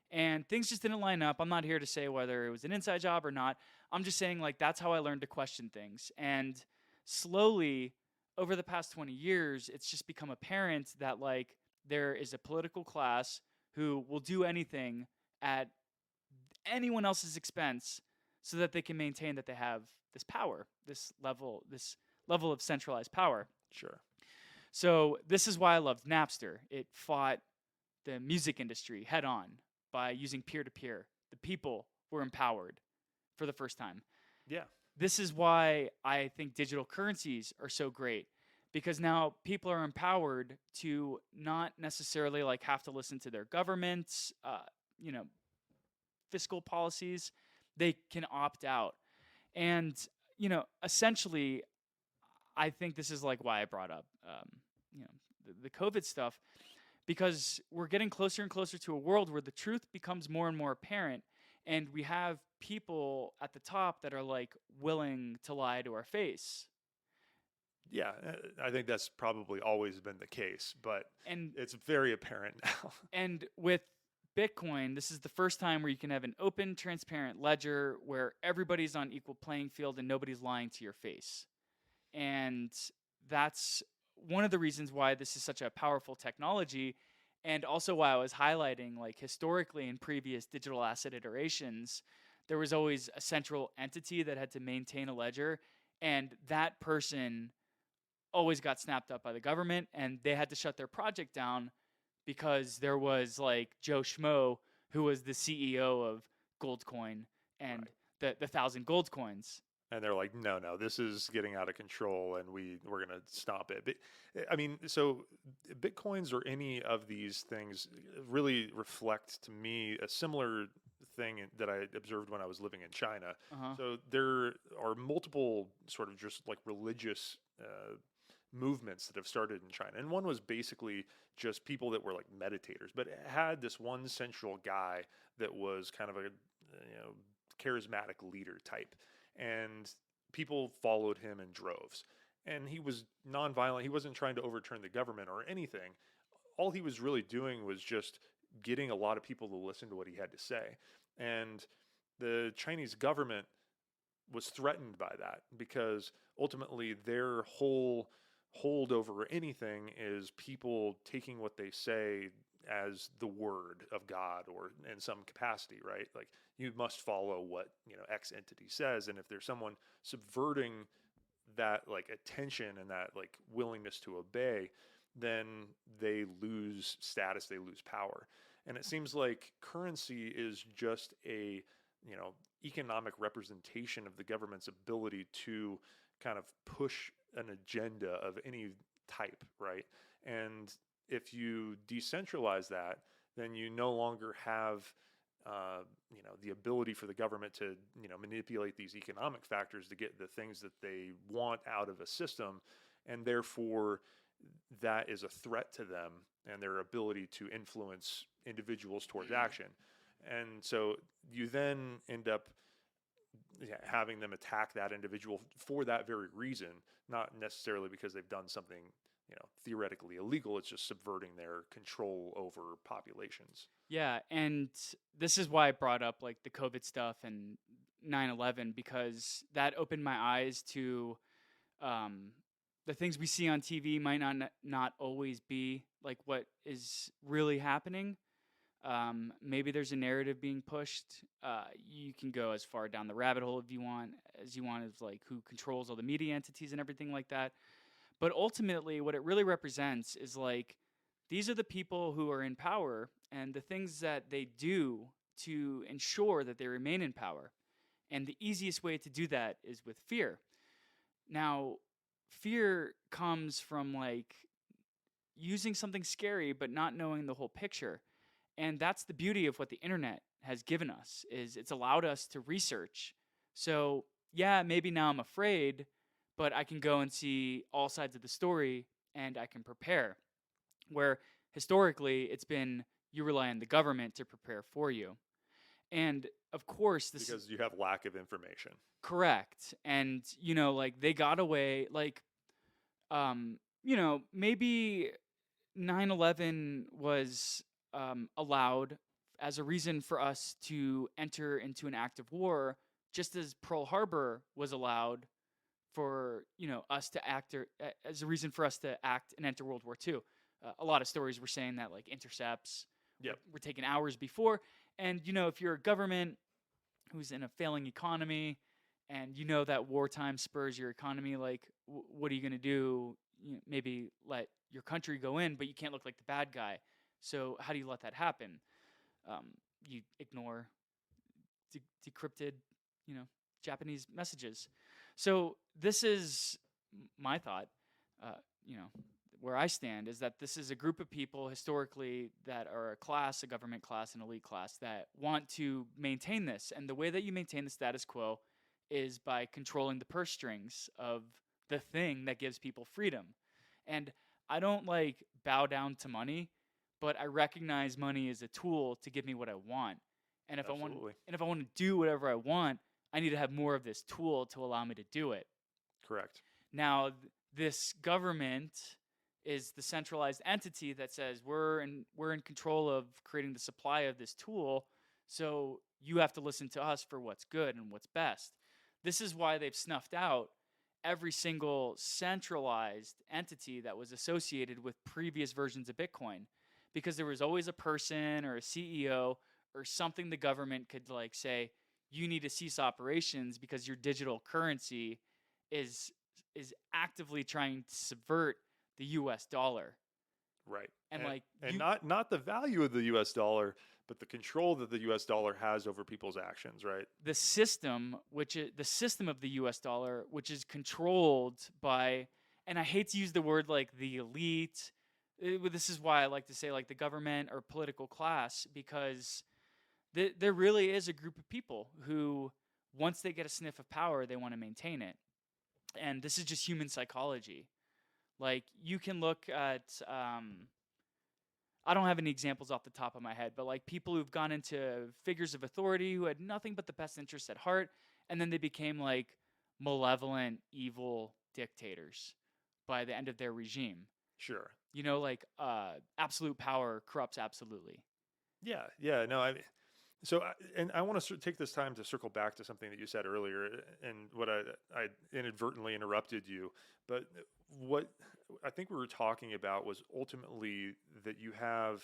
And things just didn't line up. I'm not here to say whether it was an inside job or not. I'm just saying like that's how I learned to question things. And slowly over the past 20 years, it's just become apparent that like there is a political class who will do anything at anyone else's expense so that they can maintain that they have this power, this level of centralized power. Sure. So this is why I loved Napster. It fought the music industry head on by using peer to peer. The people were empowered for the first time. Yeah. This is why I think digital currencies are so great, because now people are empowered to not necessarily like have to listen to their government's you know fiscal policies. They can opt out. And essentially I think this is like why I brought up the COVID stuff, because we're getting closer and closer to a world where the truth becomes more and more apparent, and we have people at the top that are like willing to lie to our face. Yeah, I think that's probably always been the case, but And it's very apparent now. and with Bitcoin, this is the first time where you can have an open, transparent ledger where everybody's on equal playing field and nobody's lying to your face. And that's one of the reasons why this is such a powerful technology, and also why I was highlighting like historically in previous digital asset iterations, there was always a central entity that had to maintain a ledger, and that person always got snapped up by the government and they had to shut their project down because there was like Joe Schmo who was the CEO of Goldcoin and Right. the 1,000 gold coins. And they're like, no, this is getting out of control, and we're going to stop it. But I mean, so Bitcoins or any of these things really reflect to me a similar thing that I observed when I was living in China. Uh-huh. So there are multiple sort of just like religious movements that have started in China, and one was basically just people that were like meditators, but it had this one central guy that was kind of a charismatic leader type, and people followed him in droves. And he was nonviolent. He wasn't trying to overturn the government or anything. All he was really doing was just getting a lot of people to listen to what he had to say. And the Chinese government was threatened by that because ultimately their whole hold over anything is people taking what they say as the word of God or in some capacity, right? Like you must follow what, X entity says. And if there's someone subverting that like attention and that like willingness to obey, then they lose status, they lose power. And it seems like currency is just a, economic representation of the government's ability to kind of push an agenda of any type, right? And if you decentralize that, then you no longer have the ability for the government to, manipulate these economic factors to get the things that they want out of a system, and therefore that is a threat to them and their ability to influence individuals towards action. And so you then end up having them attack that individual for that very reason, not necessarily because they've done something, theoretically illegal. It's just subverting their control over populations. Yeah, and this is why I brought up like the COVID stuff and 9/11, because that opened my eyes to the things we see on TV might not always be like what is really happening. Maybe there's a narrative being pushed. You can go as far down the rabbit hole if you want, as like who controls all the media entities and everything like that. But ultimately, what it really represents is like these are the people who are in power and the things that they do to ensure that they remain in power. And the easiest way to do that is with fear. Now, fear comes from like using something scary but not knowing the whole picture. And that's the beauty of what the internet has given us, is it's allowed us to research. So, yeah, maybe now I'm afraid, but I can go and see all sides of the story and I can prepare. Where historically it's been you rely on the government to prepare for you. And of course, this because you have lack of information. Correct. And like they got away, like maybe 9/11 was allowed as a reason for us to enter into an act of war, just as Pearl Harbor was allowed for us to act, or as a reason for us to act and enter World War II. A lot of stories were saying that like intercepts were taken hours before. And if you're a government who's in a failing economy, and that wartime spurs your economy, like what are you going to do? Maybe let your country go in, but you can't look like the bad guy. So how do you let that happen? You ignore decrypted, Japanese messages. So this is my thought. Where I stand is that this is a group of people historically that are a class, a government class, an elite class that want to maintain this. And the way that you maintain the status quo is by controlling the purse strings of the thing that gives people freedom. And I don't like bow down to money, but I recognize money as a tool to give me what I want. And if I want to do whatever I want, I need to have more of this tool to allow me to do it. Correct. Now, this government is the centralized entity that says we're in control of creating the supply of this tool, so you have to listen to us for what's good and what's best. This is why they've snuffed out every single centralized entity that was associated with previous versions of Bitcoin, because there was always a person or a CEO or something the government could like say, you need to cease operations because your digital currency is actively trying to subvert the US dollar. Right. And not the value of the US dollar, but the control that the US dollar has over people's actions, right? The system, which is the system of the US dollar, which is controlled by, and I hate to use the word like the elite. This is why I like to say like the government or political class, because there really is a group of people who, once they get a sniff of power, they want to maintain it. And this is just human psychology. Like you can look at, I don't have any examples off the top of my head, but like people who've gone into figures of authority who had nothing but the best interests at heart, and then they became like malevolent, evil dictators by the end of their regime. Sure. Like absolute power corrupts absolutely. Yeah. No, and I want to take this time to circle back to something that you said earlier, and what I inadvertently interrupted you. But what I think we were talking about was ultimately that you have,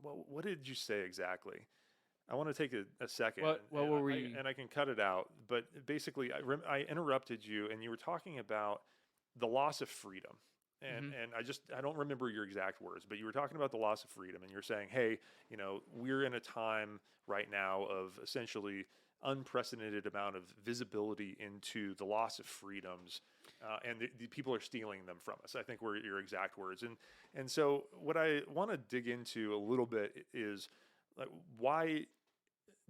well, what did you say exactly? I want to take a second. What were we? And I can cut it out. But basically, I interrupted you, and you were talking about the loss of freedom. And I don't remember your exact words, but you were talking about the loss of freedom, and you're saying, hey, we're in a time right now of essentially unprecedented amount of visibility into the loss of freedoms and the people are stealing them from us, I think were your exact words. And so what I want to dig into a little bit is, like, why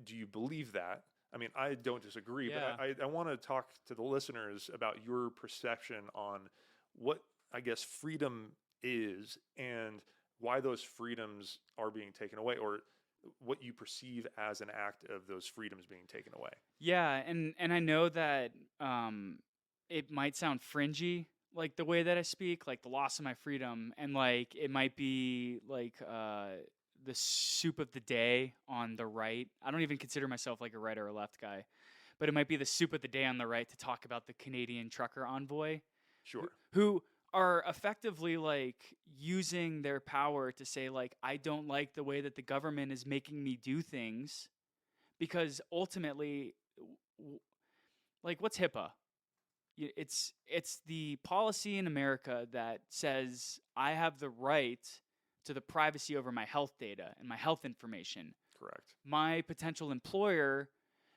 do you believe that? I mean, I don't disagree, Yeah. but I want to talk to the listeners about your perception on what, I guess, freedom is and why those freedoms are being taken away, or what you perceive as an act of those freedoms being taken away. Yeah, and I know that it might sound fringy, like the way that I speak, like the loss of my freedom, and like it might be like the soup of the day on the right. I don't even consider myself like a right or a left guy, but it might be the soup of the day on the right to talk about the Canadian trucker envoy, Sure. who are effectively like using their power to say like I don't like the way that the government is making me do things, because ultimately like what's HIPAA? It's the policy in America that says I have the right to the privacy over my health data and my health information. Correct. My potential employer,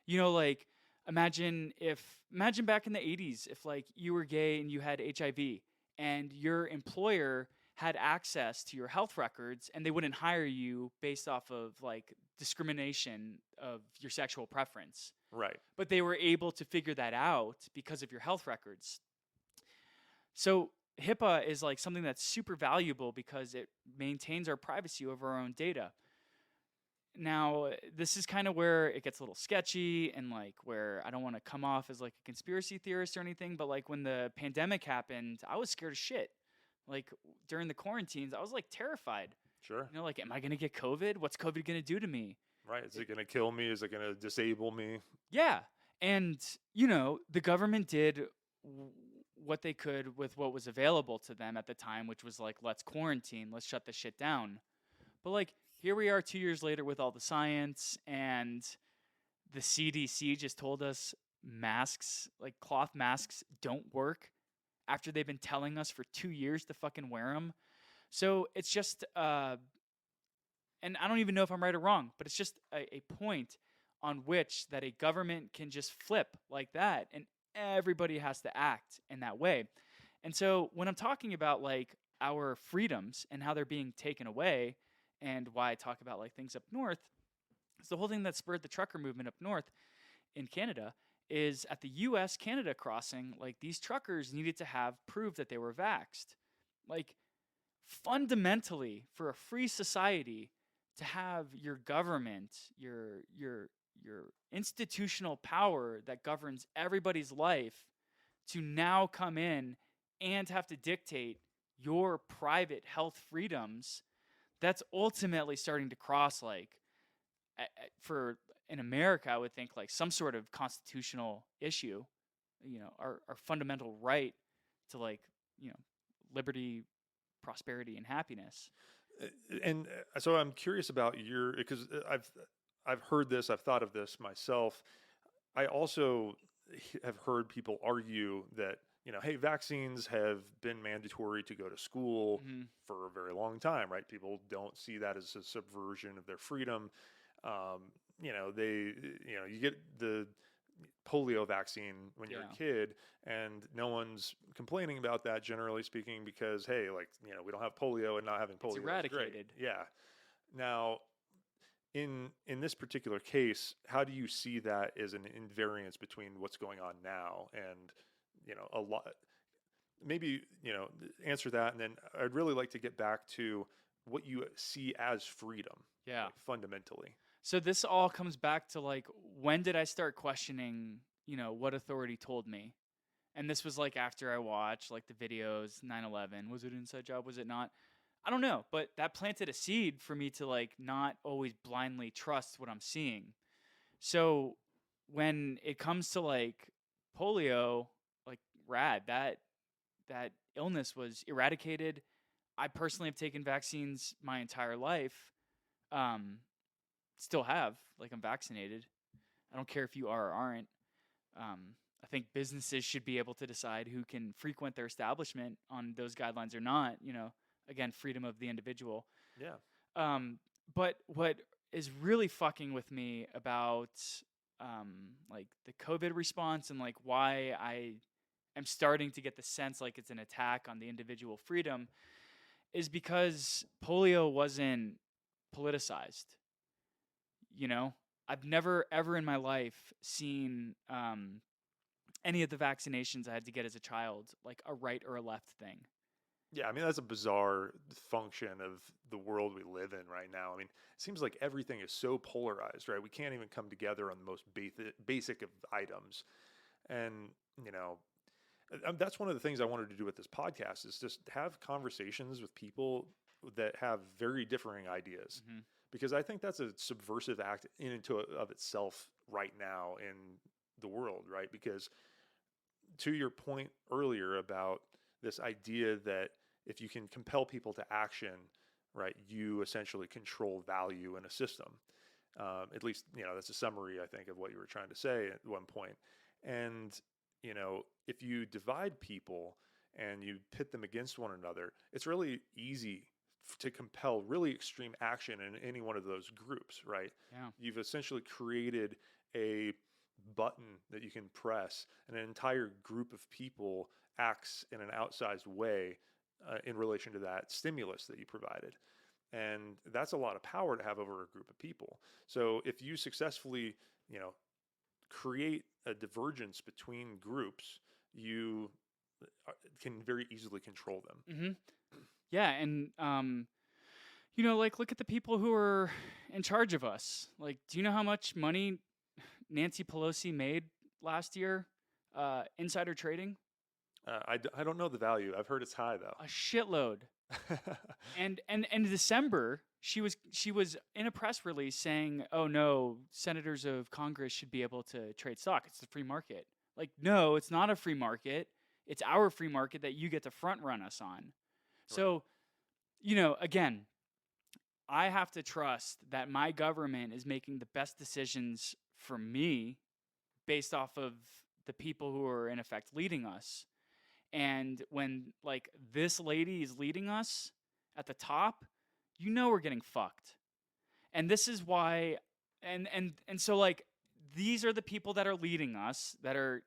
like imagine back in the 80s, if like you were gay and you had HIV and your employer had access to your health records and they wouldn't hire you based off of like discrimination of your sexual preference. Right. But they were able to figure that out because of your health records. So HIPAA is like something that's super valuable because it maintains our privacy over our own data. Now, this is kind of where it gets a little sketchy and like where I don't want to come off as like a conspiracy theorist or anything, but like when the pandemic happened, I was scared of shit. Like during the quarantines, I was like terrified. Sure. Like, am I going to get COVID? What's COVID going to do to me? Right. Is it going to kill me? Is it going to disable me? Yeah. And, the government did what they could with what was available to them at the time, which was like, let's quarantine, let's shut this shit down. But like, here we are 2 years later with all the science, and the CDC just told us masks, like cloth masks, don't work after they've been telling us for 2 years to fucking wear them. So it's just, and I don't even know if I'm right or wrong, but it's just a point on which that a government can just flip like that, and everybody has to act in that way. And so when I'm talking about like our freedoms and how they're being taken away, and why I talk about like things up north, it's the whole thing that spurred the trucker movement up north in Canada is at the US Canada crossing, like these truckers needed to have proof that they were vaxxed. Like fundamentally, for a free society, to have your government, your institutional power that governs everybody's life, to now come in and have to dictate your private health freedoms, that's ultimately starting to cross like for in America, I would think like some sort of constitutional issue, our fundamental right to like, liberty, prosperity, and happiness. And so I'm curious about because I've heard this, I've thought of this myself. I also have heard people argue that, hey, vaccines have been mandatory to go to school for a very long time, right? People don't see that as a subversion of their freedom. You get the polio vaccine when you're a kid, and no one's complaining about that, generally speaking, because, hey, like, we don't have polio, and not having polio it's eradicated. is great. Yeah. Now, in this particular case, how do you see that as an invariance between what's going on now and, a lot? Maybe, answer that, and then I'd really like to get back to what you see as freedom. Yeah. Like, fundamentally. So this all comes back to like, when did I start questioning, what authority told me? And this was like after I watched like the videos, 9/11. Was it an inside job? Was it not? I don't know, but that planted a seed for me to like not always blindly trust what I'm seeing. So when it comes to like polio, like that illness was eradicated. I personally have taken vaccines my entire life. Still have, like, I'm vaccinated. I don't care if you are or aren't. I think businesses should be able to decide who can frequent their establishment on those guidelines or not. Again, freedom of the individual. Yeah. But what is really fucking with me about like the COVID response and like why I am starting to get the sense like it's an attack on the individual freedom is because polio wasn't politicized. You know, I've never ever in my life seen any of the vaccinations I had to get as a child like a right or a left thing. Yeah, I mean, that's a bizarre function of the world we live in right now. I mean, it seems like everything is so polarized, right? We can't even come together on the most basic of items. And, you know, that's one of the things I wanted to do with this podcast is just have conversations with people that have very differing ideas. Mm-hmm. Because I think that's a subversive act in and of itself right now in the world, right? Because to your point earlier about this idea that if you can compel people to action, right, you essentially control value in a system. At least, that's a summary, I think, of what you were trying to say at one point. And, if you divide people and you pit them against one another, it's really easy to compel really extreme action in any one of those groups, right? Yeah. You've essentially created a button that you can press, and an entire group of people acts in an outsized way in relation to that stimulus that you provided. And that's a lot of power to have over a group of people. So if you successfully, create a divergence between groups, you can very easily control them. Mm-hmm. Yeah, and like look at the people who are in charge of us. Like, do you know how much money Nancy Pelosi made last year? Insider trading? I don't know the value. I've heard it's high though. A shitload. And in December, she was in a press release saying, "Oh no, senators of Congress should be able to trade stock. It's the free market." Like, no, it's not a free market. It's our free market that you get to front run us on. Right. So, again, I have to trust that my government is making the best decisions for me based off of the people who are in effect leading us. And when like this lady is leading us at the top, we're getting fucked. And this is why and so like these are the people that are leading us that are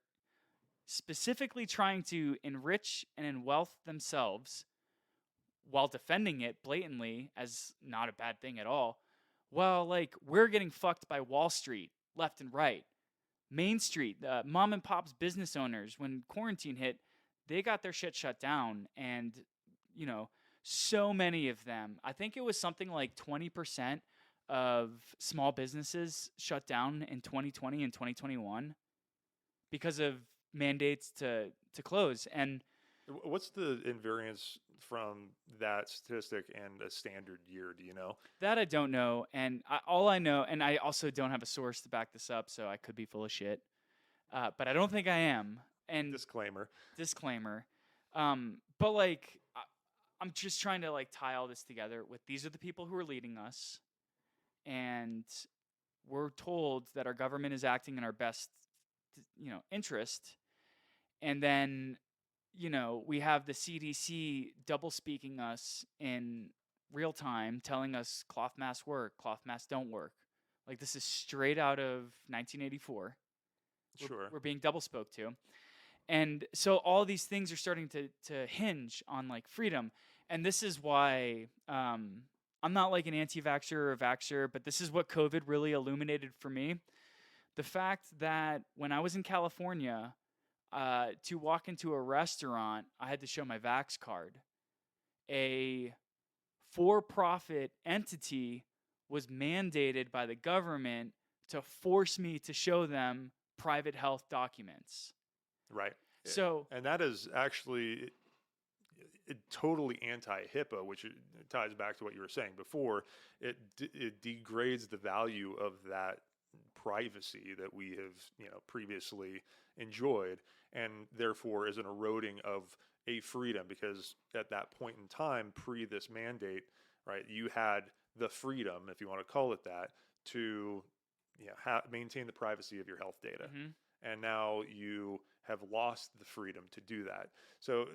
specifically trying to enrich and enwealth themselves while defending it blatantly as not a bad thing at all. Well, like we're getting fucked by Wall Street left and right. Main Street, mom and pop's business owners, when quarantine hit, they got their shit shut down. And, so many of them, I think it was something like 20% of small businesses shut down in 2020 and 2021 because of mandates to close. And what's the invariance from that statistic and a standard year? Do you know? That I don't know. And all I know, and I also don't have a source to back this up, so I could be full of shit. But I don't think I am. And disclaimer. But like, I'm just trying to like tie all this together with these are the people who are leading us. And we're told that our government is acting in our best, interest. And then, we have the CDC double speaking us in real time, telling us cloth masks work, cloth masks don't work. Like this is straight out of 1984. Sure. We're being double spoke to. And so all these things are starting to hinge on like freedom. And this is why I'm not like an anti-vaxxer or a vaxxer, but this is what COVID really illuminated for me. The fact that when I was in California, to walk into a restaurant, I had to show my Vax card. A for-profit entity was mandated by the government to force me to show them private health documents. Right. So, and that is actually totally anti-HIPAA, which ties back to what you were saying before. It degrades the value of that privacy that we have previously enjoyed, and therefore is an eroding of a freedom, because at that point in time, pre this mandate, right, you had the freedom, if you want to call it that, to maintain the privacy of your health data. Mm-hmm. And now you have lost the freedom to do that. So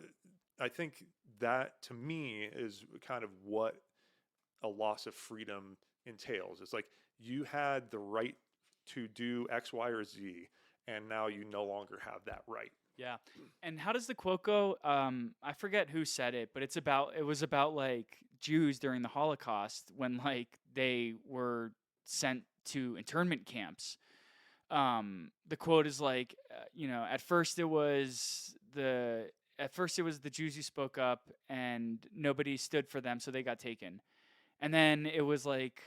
I think that, to me, is kind of what a loss of freedom entails. It's like you had the right to do X, Y, or Z, and now you no longer have that right. Yeah. And how does the quote go? I forget who said it, but it was about like Jews during the Holocaust when like they were sent to internment camps. The quote is like, at first it was the Jews who spoke up and nobody stood for them, so they got taken. And then it was like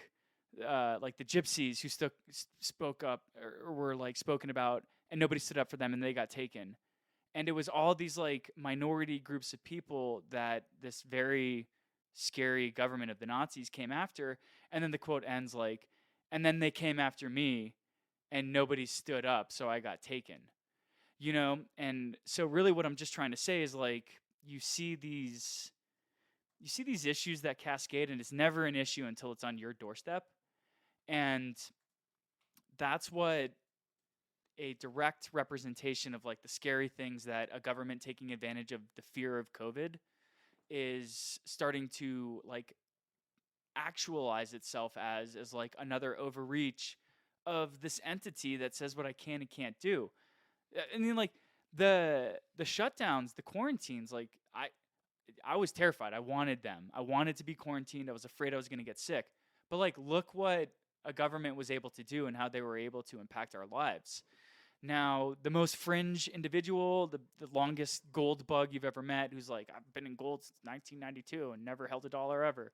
the gypsies who spoke up or were like spoken about, and nobody stood up for them, and they got taken. And it was all these like minority groups of people that this very scary government of the Nazis came after. And then the quote ends like, and then they came after me, and nobody stood up, so I got taken. And so really what I'm just trying to say is like you see these issues that cascade, and it's never an issue until it's on your doorstep. And that's what a direct representation of like the scary things that a government taking advantage of the fear of COVID is starting to like actualize itself as like another overreach of this entity that says what I can and can't do. I mean, like the shutdowns, the quarantines, like I was terrified. I wanted them. I wanted to be quarantined. I was afraid I was going to get sick. But like look what a government was able to do and how they were able to impact our lives. Now, the most fringe individual, the longest gold bug you've ever met, who's like, I've been in gold since 1992 and never held a dollar ever.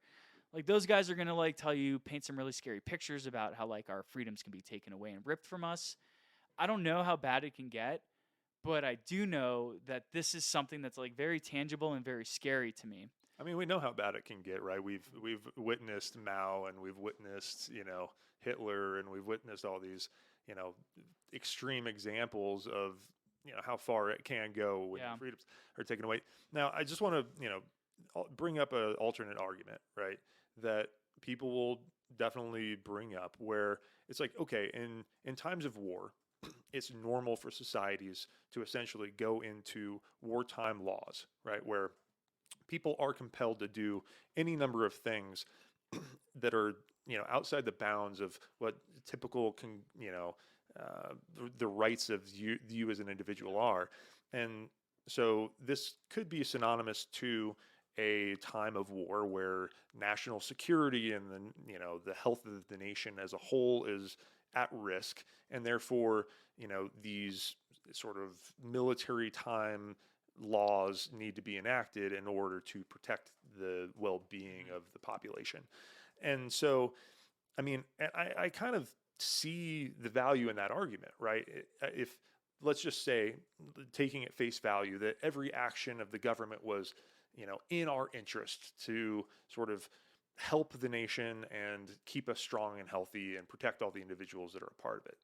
Like those guys are gonna like tell you, paint some really scary pictures about how like our freedoms can be taken away and ripped from us. I don't know how bad it can get, but I do know that this is something that's like very tangible and very scary to me. I mean, we know how bad it can get, right? We've witnessed Mao, and we've witnessed Hitler, and we've witnessed all these you know extreme examples of how far it can go when Yeah. freedoms are taken away. Now, I just want to bring up an alternate argument, right? That people will definitely bring up where it's like, okay, in times of war, it's normal for societies to essentially go into wartime laws, right? Where people are compelled to do any number of things that are outside the bounds of what typical the rights of you as an individual are. And so this could be synonymous to a time of war where national security and the health of the nation as a whole is at risk, and therefore these sort of military time laws need to be enacted in order to protect the well-being of the population. And so, I mean, I kind of see the value in that argument, right? If, let's just say, taking at face value, that every action of the government was, in our interest to sort of help the nation and keep us strong and healthy and protect all the individuals that are a part of it.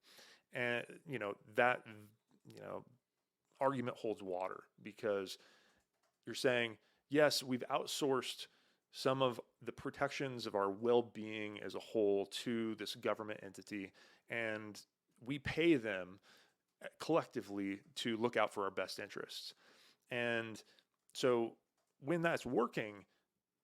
And, that, you know, argument holds water, because you're saying, yes, we've outsourced some of the protections of our well-being as a whole to this government entity, and we pay them collectively to look out for our best interests. And so when that's working,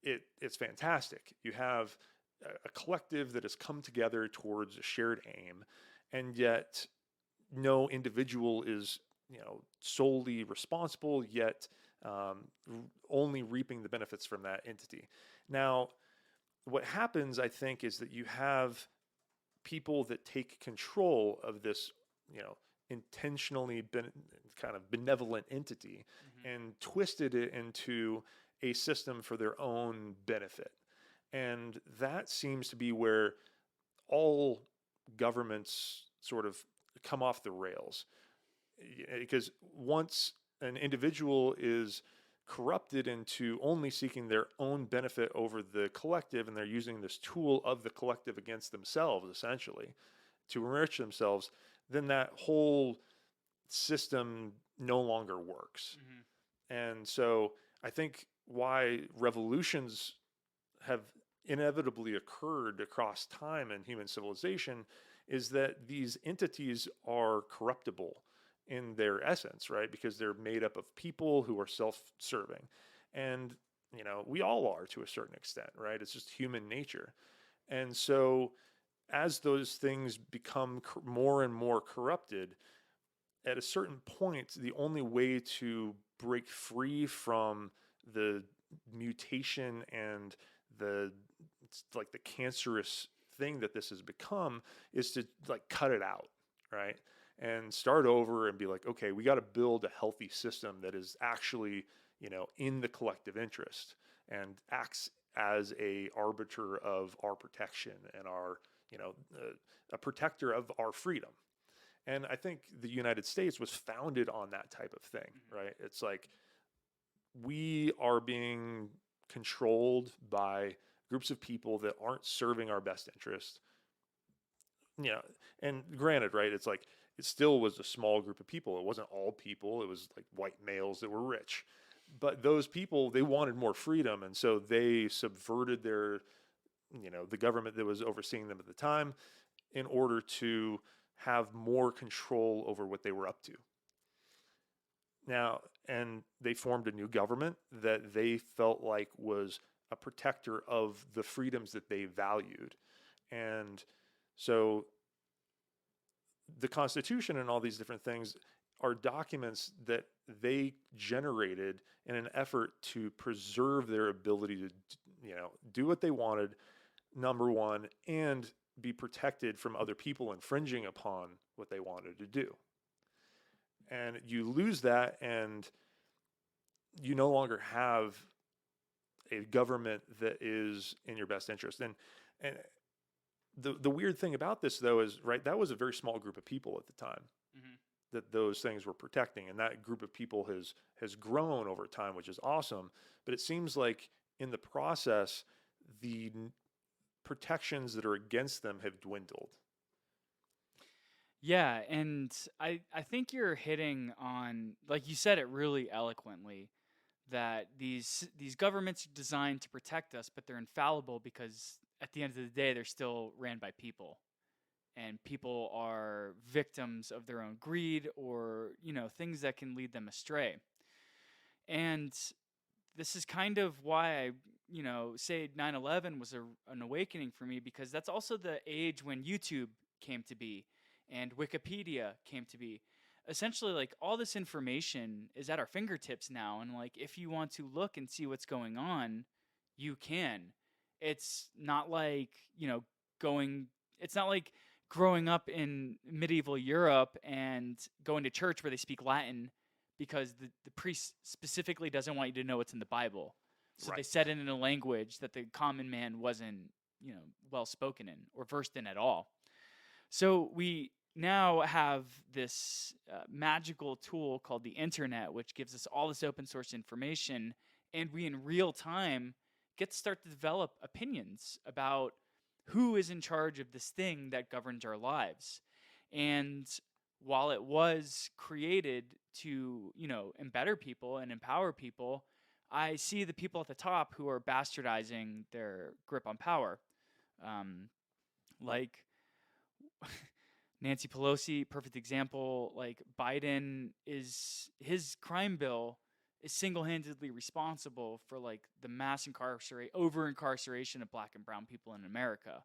it's fantastic. You have a collective that has come together towards a shared aim, and yet no individual is solely responsible, yet only reaping the benefits from that entity. Now, what happens, I think, is that you have people that take control of this, intentionally kind of benevolent entity, and twisted it into a system for their own benefit. And that seems to be where all governments sort of come off the rails. Because once an individual is corrupted into only seeking their own benefit over the collective, and they're using this tool of the collective against themselves, essentially, to enrich themselves, then that whole system no longer works. And so I think why revolutions have inevitably occurred across time in human civilization is that these entities are corruptible in their essence, right? Because they're made up of people who are self-serving. And, we all are to a certain extent, right? It's just human nature. And so as those things become more and more corrupted, at a certain point, the only way to break free from the mutation and the like the cancerous thing that this has become is to like cut it out, right? And start over and be like, okay, we got to build a healthy system that is actually, in the collective interest and acts as a arbiter of our protection and our, a protector of our freedom. And I think the United States was founded on that type of thing, right? It's like we are being controlled by groups of people that aren't serving our best interest. And granted, right, it's like it still was a small group of people. It wasn't all people. It was like white males that were rich. But those people, they wanted more freedom. And so they subverted the government that was overseeing them at the time in order to have more control over what they were up to. Now, and they formed a new government that they felt like was a protector of the freedoms that they valued. And so the Constitution and all these different things are documents that they generated in an effort to preserve their ability to, do what they wanted, number one, and be protected from other people infringing upon what they wanted to do. And you lose that, and you no longer have a government that is in your best interest. And the weird thing about this, though, is, right, that was a very small group of people at the time that those things were protecting. And that group of people has grown over time, which is awesome. But it seems like in the process, the protections that are against them have dwindled. Yeah, and I think you're hitting on, like you said it really eloquently, that these governments are designed to protect us, but they're infallible because at the end of the day they're still ran by people. And people are victims of their own greed or, things that can lead them astray. And this is kind of why I, say 9/11 was an awakening for me, because that's also the age when YouTube came to be and Wikipedia came to be. Essentially, like, all this information is at our fingertips now, and like if you want to look and see what's going on, you can. It's not like, it's not like growing up in medieval Europe and going to church where they speak Latin because the priest specifically doesn't want you to know what's in the Bible. So Right. they said it in a language that the common man wasn't, well spoken in or versed in at all. So we now have this magical tool called the internet, which gives us all this open source information, and we in real time get to start to develop opinions about who is in charge of this thing that governs our lives. And while it was created to, embetter people and empower people, I see the people at the top who are bastardizing their grip on power. Like Nancy Pelosi, perfect example. Like Biden, his crime bill is single-handedly responsible for like the mass over-incarceration of black and brown people in America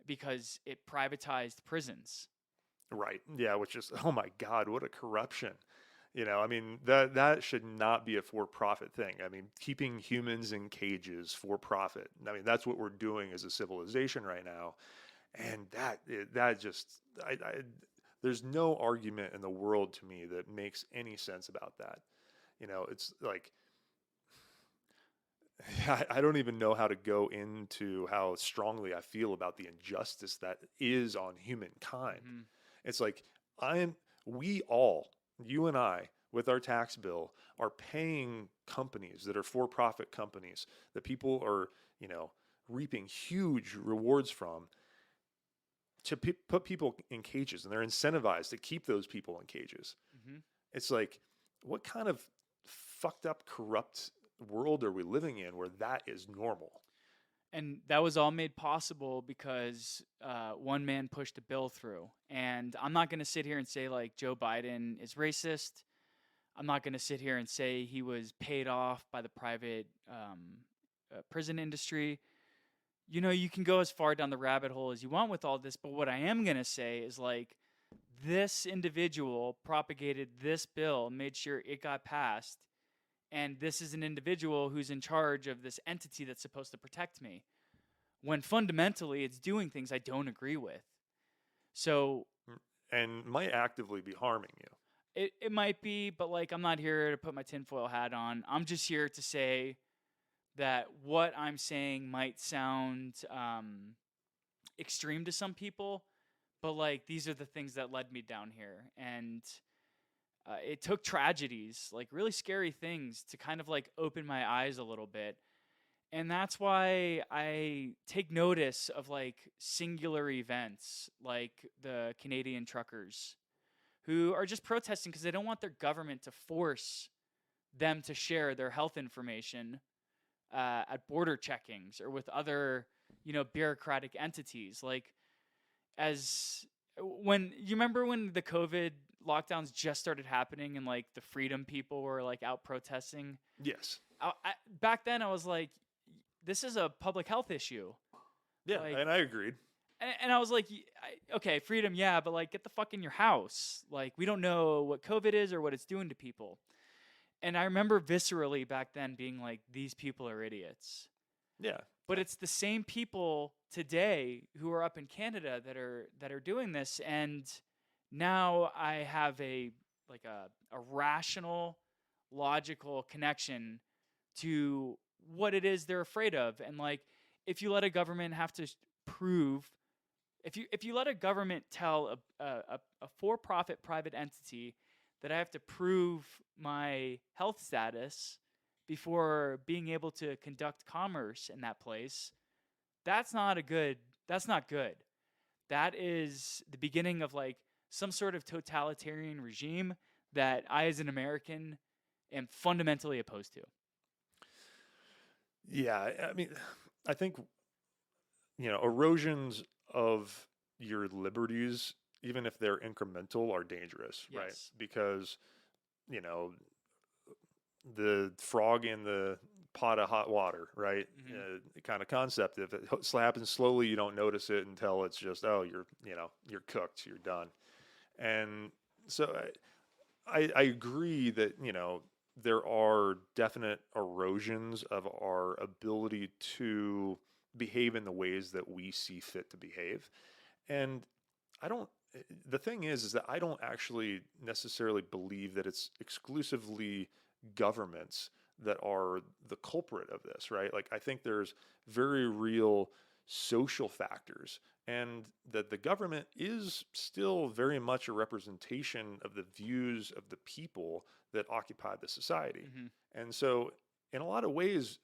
because it privatized prisons. Right. Yeah, which is, oh my God, what a corruption. I mean, that should not be a for-profit thing. I mean, keeping humans in cages for profit. I mean, that's what we're doing as a civilization right now. And that just, there's no argument in the world to me that makes any sense about that. It's like, I don't even know how to go into how strongly I feel about the injustice that is on humankind. Mm-hmm. It's like, we all, you and I, with our tax bill, are paying companies that are for-profit companies that people are, reaping huge rewards from, to put people in cages, and they're incentivized to keep those people in cages. Mm-hmm. It's like, what kind of fucked up, corrupt world are we living in where that is normal? And that was all made possible because one man pushed a bill through. And I'm not going to sit here and say like Joe Biden is racist. I'm not going to sit here and say he was paid off by the private prison industry. You can go as far down the rabbit hole as you want with all this. But what I am going to say is like this individual propagated this bill, made sure it got passed, and this is an individual who's in charge of this entity that's supposed to protect me, when fundamentally it's doing things I don't agree with. So And might actively be harming you. it might be, but like, I'm not here to put my tinfoil hat on. I'm just here to say that what I'm saying might sound extreme to some people, but like, these are the things that led me down here. And it took tragedies, like really scary things, to kind of like open my eyes a little bit. And that's why I take notice of like singular events like the Canadian truckers who are just protesting because they don't want their government to force them to share their health information at border checkings or with other, bureaucratic entities. Like, as when you remember when the COVID lockdowns just started happening and like the freedom people were like out protesting. Yes. Back then I was like, this is a public health issue. Yeah, Like, and I agreed. and I was like, okay, freedom, yeah, but like, get the fuck in your house. Like, we don't know what COVID is or what it's doing to people. And I remember viscerally back then being like, these people are idiots. Yeah. But it's the same people today who are up in Canada that are doing this. And now I have a rational, logical connection to what it is they're afraid of. And like, if you let a government have to prove, if you let a government tell a for-profit private entity that I have to prove my health status before being able to conduct commerce in that place, that's not good. That is the beginning of like some sort of totalitarian regime that I, as an American, am fundamentally opposed to. Yeah, I mean, I think, erosions of your liberties, even if they're incremental, are dangerous, right? Yes. Because, the frog in the pot of hot water, right? Kind of concept. If it happens slowly, you don't notice it until it's just, oh, you're cooked, you're done. And so I agree that, there are definite erosions of our ability to behave in the ways that we see fit to behave. And the thing is that I don't actually necessarily believe that it's exclusively governments that are the culprit of this, right? Like, I think there's very real social factors, and that the government is still very much a representation of the views of the people that occupy the society. And so, in a lot of ways,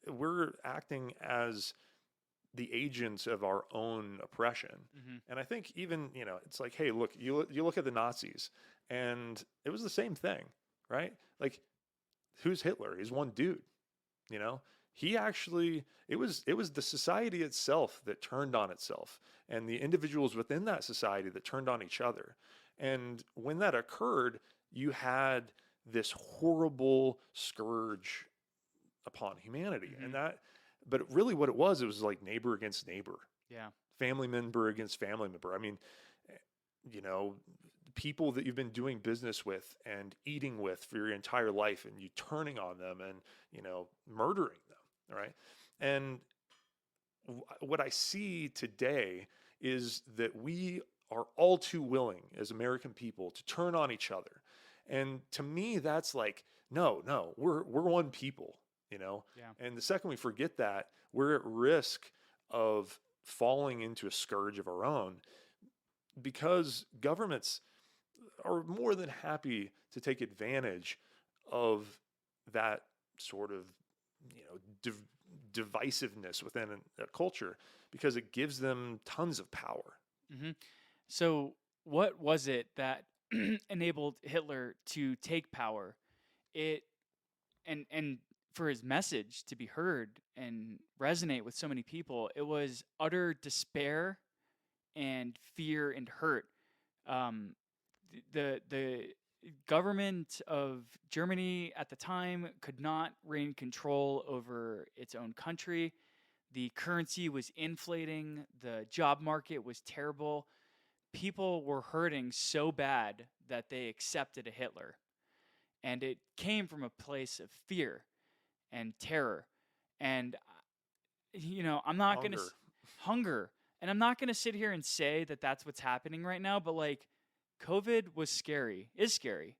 we're acting as the agents of our own oppression. And I think even, it's like, hey, look, you look at the Nazis, and it was the same thing, right? Like, who's Hitler? He's one dude, he actually, it was the society itself that turned on itself, and the individuals within that society that turned on each other. And when that occurred, you had this horrible scourge upon humanity. But really what it was like neighbor against neighbor. Yeah. Family member against family member. I mean, people that you've been doing business with and eating with for your entire life, and you turning on them and, murdering them, right? And what I see today is that we are all too willing as American people to turn on each other. And to me, that's like, no, we're one people, Yeah. And the second we forget that, we're at risk of falling into a scourge of our own, because governments are more than happy to take advantage of that sort of, divisiveness within a culture, because it gives them tons of power. So what was it that enabled Hitler to take power? And for his message to be heard and resonate with so many people, it was utter despair and fear and hurt. The government of Germany at the time could not reign control over its own country. The currency was inflating. The job market was terrible. people were hurting so bad that they accepted a Hitler. And it came from a place of fear and terror. And, I'm not going to Hunger. hunger. And I'm not going to sit here and say that that's what's happening right now, but like COVID was scary, is scary.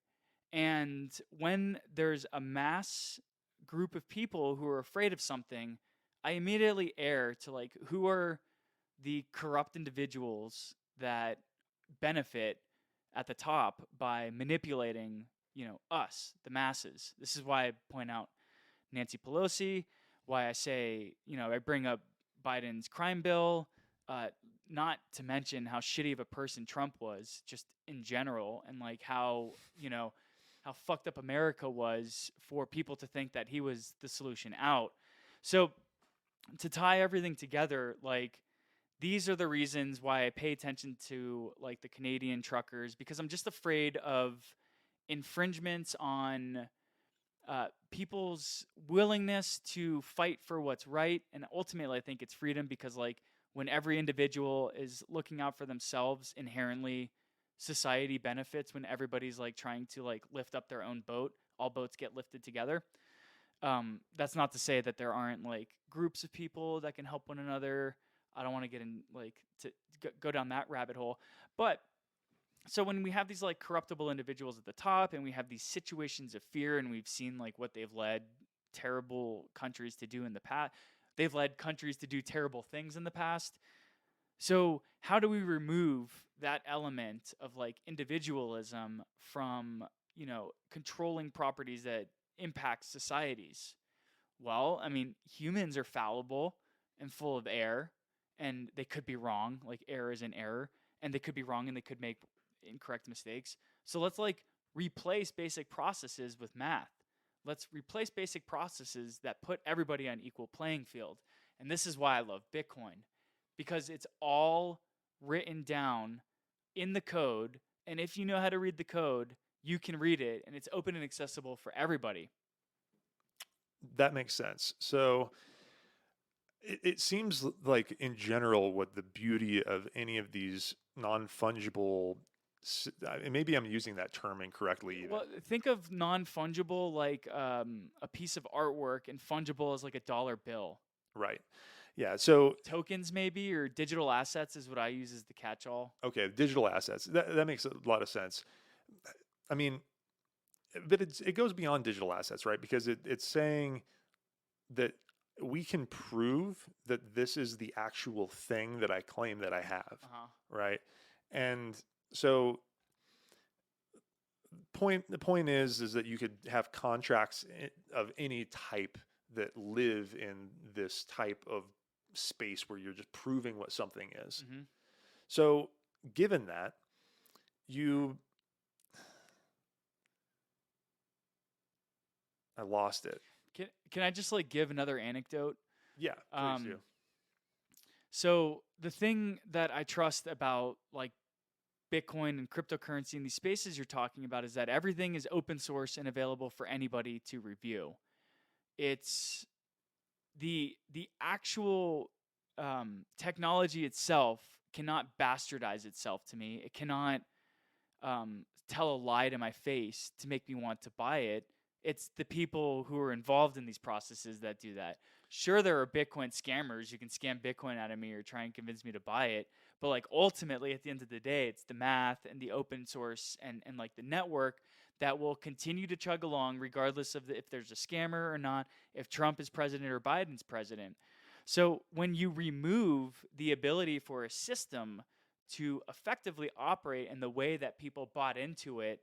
And when there's a mass group of people who are afraid of something, I immediately err to like, who are the corrupt individuals that benefit at the top by manipulating, us, the masses. This is why I point out Nancy Pelosi, why I say, I bring up Biden's crime bill, not to mention how shitty of a person Trump was just in general, and like how fucked up America was for people to think that he was the solution out. So to tie everything together, like these are the reasons why I pay attention to like the Canadian truckers, because I'm just afraid of infringements on people's willingness to fight for what's right. And ultimately, I think it's freedom, because like when every individual is looking out for themselves, inherently society benefits. When everybody's like trying to like lift up their own boat, all boats get lifted together. That's not to say that there aren't like groups of people that can help one another. I don't want to get in like to go down that rabbit hole. But so when we have these like corruptible individuals at the top, and we have these situations of fear, and we've seen like what they've led terrible countries to do in the past, they've led countries to do terrible things in the past. So how do we remove that element of like individualism from, controlling properties that impact societies? Well, I mean, humans are fallible and full of error, and they could be wrong. Like error is an error, and they could be wrong, and they could make incorrect mistakes. So let's like replace basic processes with math. Let's replace basic processes that put everybody on equal playing field. And this is why I love Bitcoin, because it's all written down in the code. And if you know how to read the code, you can read it, and it's open and accessible for everybody. That makes sense. So it seems like in general, what the beauty of any of these non-fungible, maybe I'm using that term incorrectly even. Well, think of non-fungible like a piece of artwork, and fungible as like a dollar bill. Right. Yeah. So, Tokens maybe, or digital assets is what I use as the catch-all. okay, digital assets. That makes a lot of sense. I mean, but it goes beyond digital assets, right? Because it's saying that we can prove that this is the actual thing that I claim that I have, right? And so the point is that you could have contracts of any type that live in this type of space where you're just proving what something is. Mm-hmm. So given that, I lost it. Can I just like give another anecdote? Yeah, please do. So the thing that I trust about like Bitcoin and cryptocurrency in these spaces you're talking about is that everything is open source and available for anybody to review. It's the actual technology itself cannot bastardize itself to me. It cannot tell a lie to my face to make me want to buy it. It's the people who are involved in these processes that do that. Sure, there are Bitcoin scammers who can scam Bitcoin out of me or try and convince me to buy it. But like ultimately, at the end of the day, it's the math and the open source and like the network that will continue to chug along regardless of if there's a scammer or not, if Trump is president or Biden's president. So when you remove the ability for a system to effectively operate in the way that people bought into it,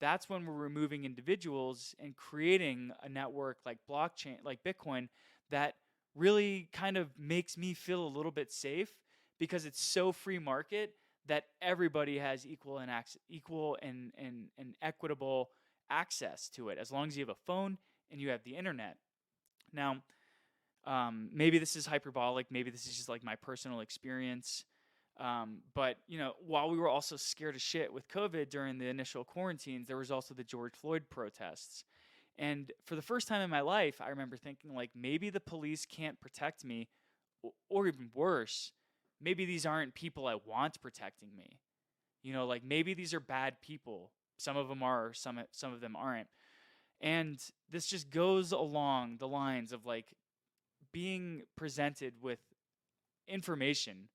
that's when we're removing individuals and creating a network like blockchain, like Bitcoin, that really kind of makes me feel a little bit safe, because it's so free market that everybody has equal and equitable access to it, as long as you have a phone and you have the internet. Now, maybe this is hyperbolic, maybe this is just like my personal experience. But while we were also scared as shit with COVID during the initial quarantines, there was also the George Floyd protests. And for the first time in my life, I remember thinking like, maybe the police can't protect me, or even worse, maybe these aren't people I want protecting me. Like maybe these are bad people. Some of them are, some of them aren't. And this just goes along the lines of like being presented with information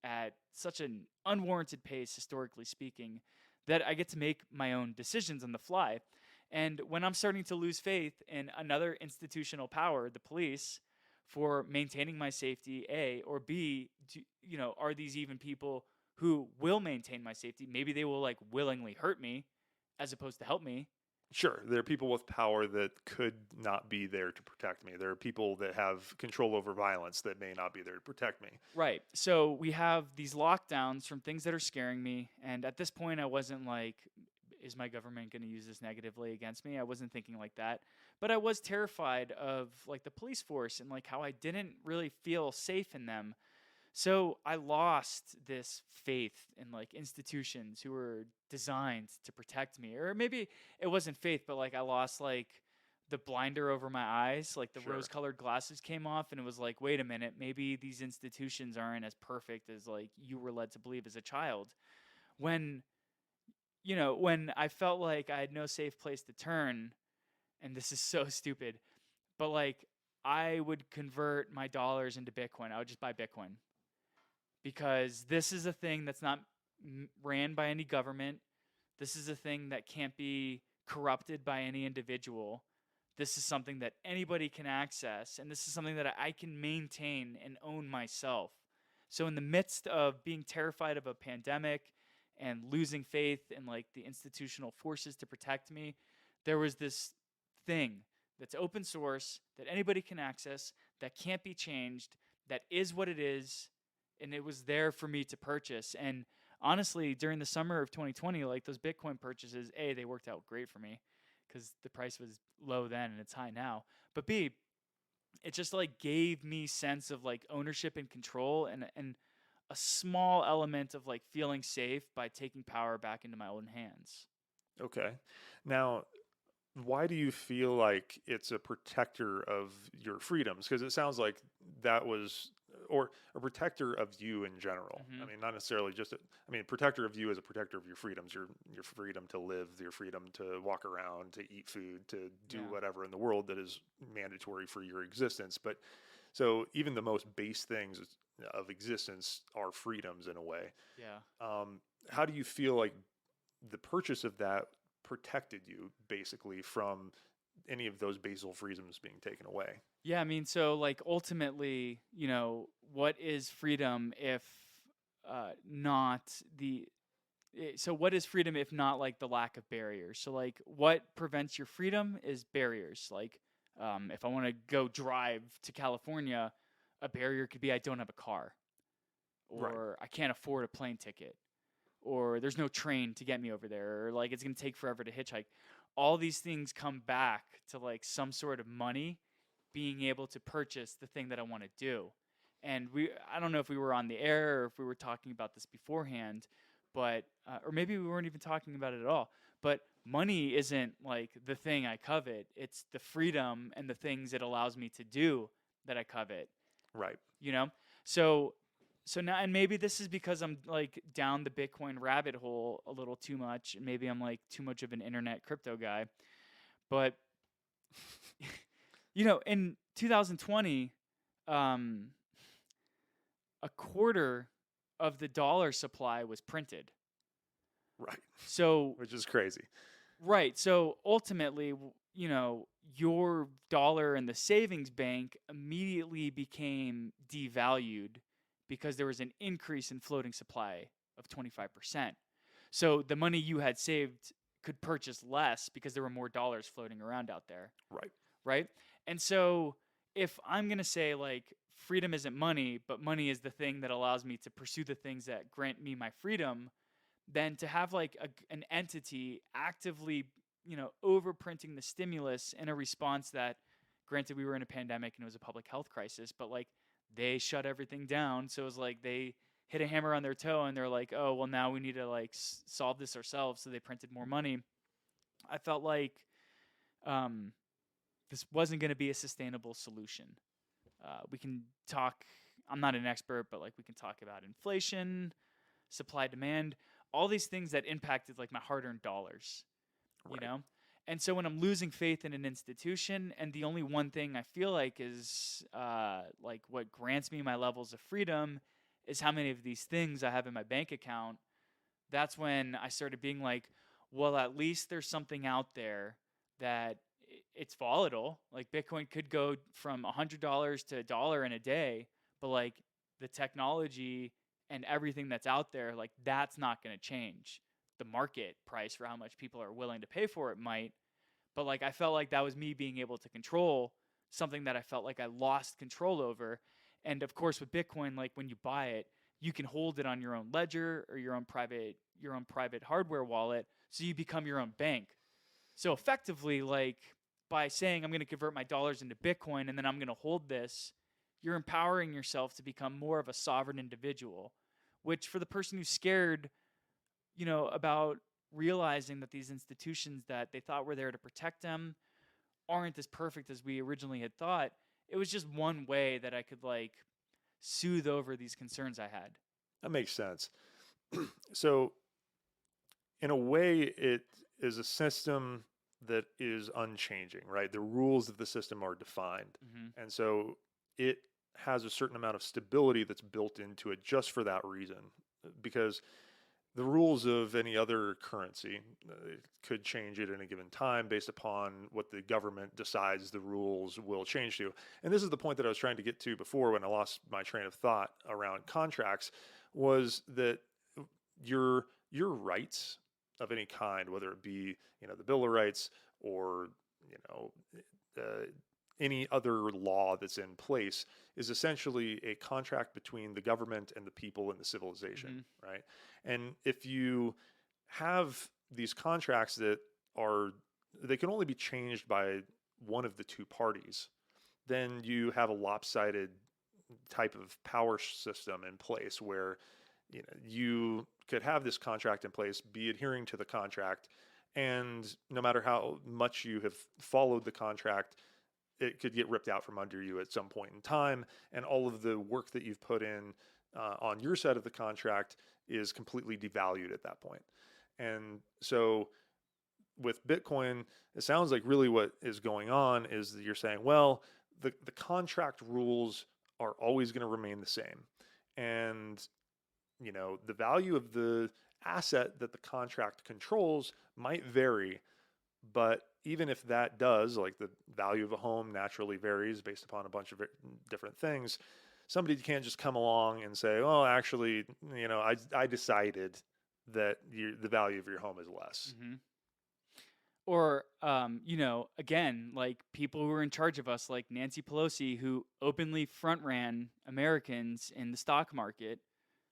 at such an unwarranted pace, historically speaking, that I get to make my own decisions on the fly. And when I'm starting to lose faith in another institutional power, the police, for maintaining my safety, A, or B, are these even people who will maintain my safety? Maybe they will like willingly hurt me as opposed to help me. Sure, there are people with power that could not be there to protect me. There are people that have control over violence that may not be there to protect me. Right. So we have these lockdowns from things that are scaring me. And at this point, I wasn't like, is my government going to use this negatively against me? I wasn't thinking like that. But I was terrified of like the police force and like how I didn't really feel safe in them. So I lost this faith in like institutions who were designed to protect me. Or maybe it wasn't faith, but like I lost like the blinder over my eyes, like the Sure. rose-colored glasses came off, and it was like, wait a minute, maybe these institutions aren't as perfect as like you were led to believe as a child. When when I felt like I had no safe place to turn, and this is so stupid, but like I would convert my dollars into Bitcoin. I would just buy Bitcoin because this is a thing that's not ran by any government. This is a thing that can't be corrupted by any individual. This is something that anybody can access, and this is something that I can maintain and own myself. So in the midst of being terrified of a pandemic and losing faith in like the institutional forces to protect me, there was this thing that's open source that anybody can access, that can't be changed, that is what it is, and it was there for me to purchase. And honestly, during the summer of 2020, like those Bitcoin purchases, A, they worked out great for me because the price was low then and it's high now. But B, it just like gave me sense of like ownership and control, and a small element of like feeling safe by taking power back into my own hands. Okay. Now, why do you feel like it's a protector of your freedoms? Because it sounds like that was, or a protector of you in general. I mean, not necessarily just, protector of you as a protector of your freedoms, your freedom to live, your freedom to walk around, to eat food, to do whatever in the world that is mandatory for your existence. But so even the most base things of existence are freedoms in a way. Yeah. How do you feel like the purchase of that protected you basically from any of those basal freedoms being taken away? Yeah, I mean, so like ultimately, what is freedom if not the so what is freedom if not like the lack of barriers? So like what prevents your freedom is barriers. Like if I want to go drive to California, a barrier could be I don't have a car, or I can't afford a plane ticket, or there's no train to get me over there, or like it's going to take forever to hitchhike. All these things come back to like some sort of money being able to purchase the thing that I want to do. And I don't know if we were on the air or if we were talking about this beforehand, but or maybe we weren't even talking about it at all. But money isn't like the thing I covet. It's the freedom and the things it allows me to do that I covet. Right. So now, and maybe this is because I'm like down the Bitcoin rabbit hole a little too much. Maybe I'm like too much of an internet crypto guy. But in 2020, a quarter of the dollar supply was printed. Right. So, which is crazy. Right. So ultimately, your dollar in the savings bank immediately became devalued because there was an increase in floating supply of 25%. So the money you had saved could purchase less because there were more dollars floating around out there. Right. Right? And so if I'm going to say like freedom isn't money, but money is the thing that allows me to pursue the things that grant me my freedom, then to have like an entity actively, overprinting the stimulus in a response that, granted, we were in a pandemic and it was a public health crisis, but like they shut everything down. So it was like they hit a hammer on their toe and they're like, oh, well, now we need to like solve this ourselves. So they printed more money. I felt like this wasn't going to be a sustainable solution. We can talk, I'm not an expert, but like we can talk about inflation, supply demand. all these things that impacted like my hard-earned dollars, you Right. know? And so when I'm losing faith in an institution, and the only one thing I feel like is like what grants me my levels of freedom is how many of these things I have in my bank account, that's when I started being like, well, at least there's something out there that it's volatile. Like Bitcoin could go from $100 to $1 in a day, but like the technology and everything that's out there, like that's not going to change. The market price for how much people are willing to pay for it might, but like I felt like that was me being able to control something that I felt like I lost control over. And of course with Bitcoin, like when you buy it, you can hold it on your own ledger or your own private hardware wallet, so you become your own bank. So effectively, like by saying I'm going to convert my dollars into Bitcoin and then I'm going to hold this, you're empowering yourself to become more of a sovereign individual, which for the person who's scared, about realizing that these institutions that they thought were there to protect them aren't as perfect as we originally had thought, it was just one way that I could like soothe over these concerns I had. That makes sense. So, in a way, it is a system that is unchanging, right? The rules of the system are defined. Mm-hmm. And so it has a certain amount of stability that's built into it just for that reason. Because the rules of any other currency could change at any given time based upon what the government decides the rules will change to. And this is the point that I was trying to get to before when I lost my train of thought around contracts, was that your rights of any kind, whether it be the Bill of Rights or uh, any other law that's in place, is essentially a contract between the government and the people and the civilization, Mm-hmm. right? And if you have these contracts they can only be changed by one of the two parties, then you have a lopsided type of power system in place where you could have this contract in place, be adhering to the contract, and no matter how much you have followed the contract, it could get ripped out from under you at some point in time, and all of the work that you've put in on your side of the contract is completely devalued at that point. And so with Bitcoin, it sounds like really what is going on is that you're saying, well, the contract rules are always going to remain the same. And the value of the asset that the contract controls might vary, but even if that does, like the value of a home naturally varies based upon a bunch of different things, somebody can't just come along and say, "Oh, actually, I decided that the value of your home is less." Mm-hmm. Or, again, like people who are in charge of us, like Nancy Pelosi, who openly front ran Americans in the stock market.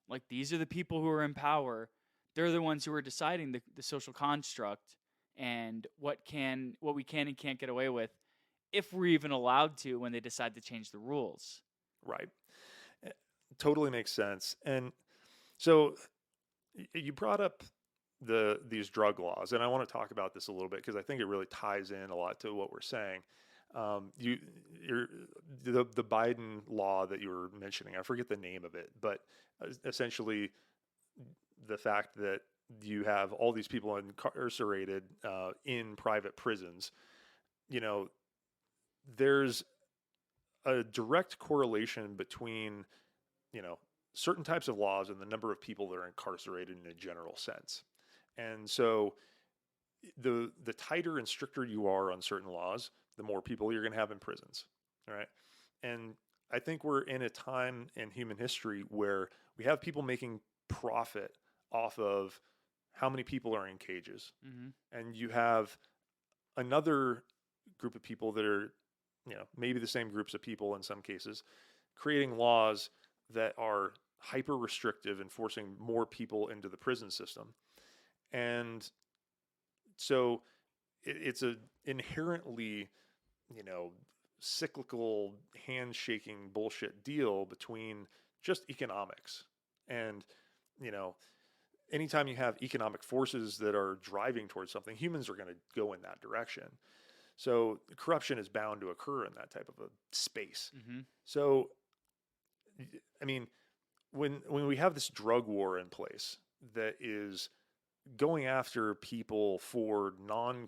Like these are the people who are in power. They're the ones who are deciding the social construct and what we can and can't get away with, if we're even allowed to when they decide to change the rules. Right. Totally makes sense. And so you brought up these drug laws, and I want to talk about this a little bit because I think it really ties in a lot to what we're saying. The Biden law that you were mentioning, I forget the name of it, but essentially the fact that you have all these people incarcerated in private prisons, there's a direct correlation between, certain types of laws and the number of people that are incarcerated in a general sense. And so the tighter and stricter you are on certain laws, the more people you're going to have in prisons. All right. And I think we're in a time in human history where we have people making profit off of how many people are in cages. Mm-hmm. And you have another group of people that are, maybe the same groups of people in some cases, creating laws that are hyper restrictive and forcing more people into the prison system. And so it's a inherently, cyclical handshaking bullshit deal between just economics. And, anytime you have economic forces that are driving towards something, humans are going to go in that direction. So corruption is bound to occur in that type of a space. Mm-hmm. So, I mean, when we have this drug war in place, that is going after people for non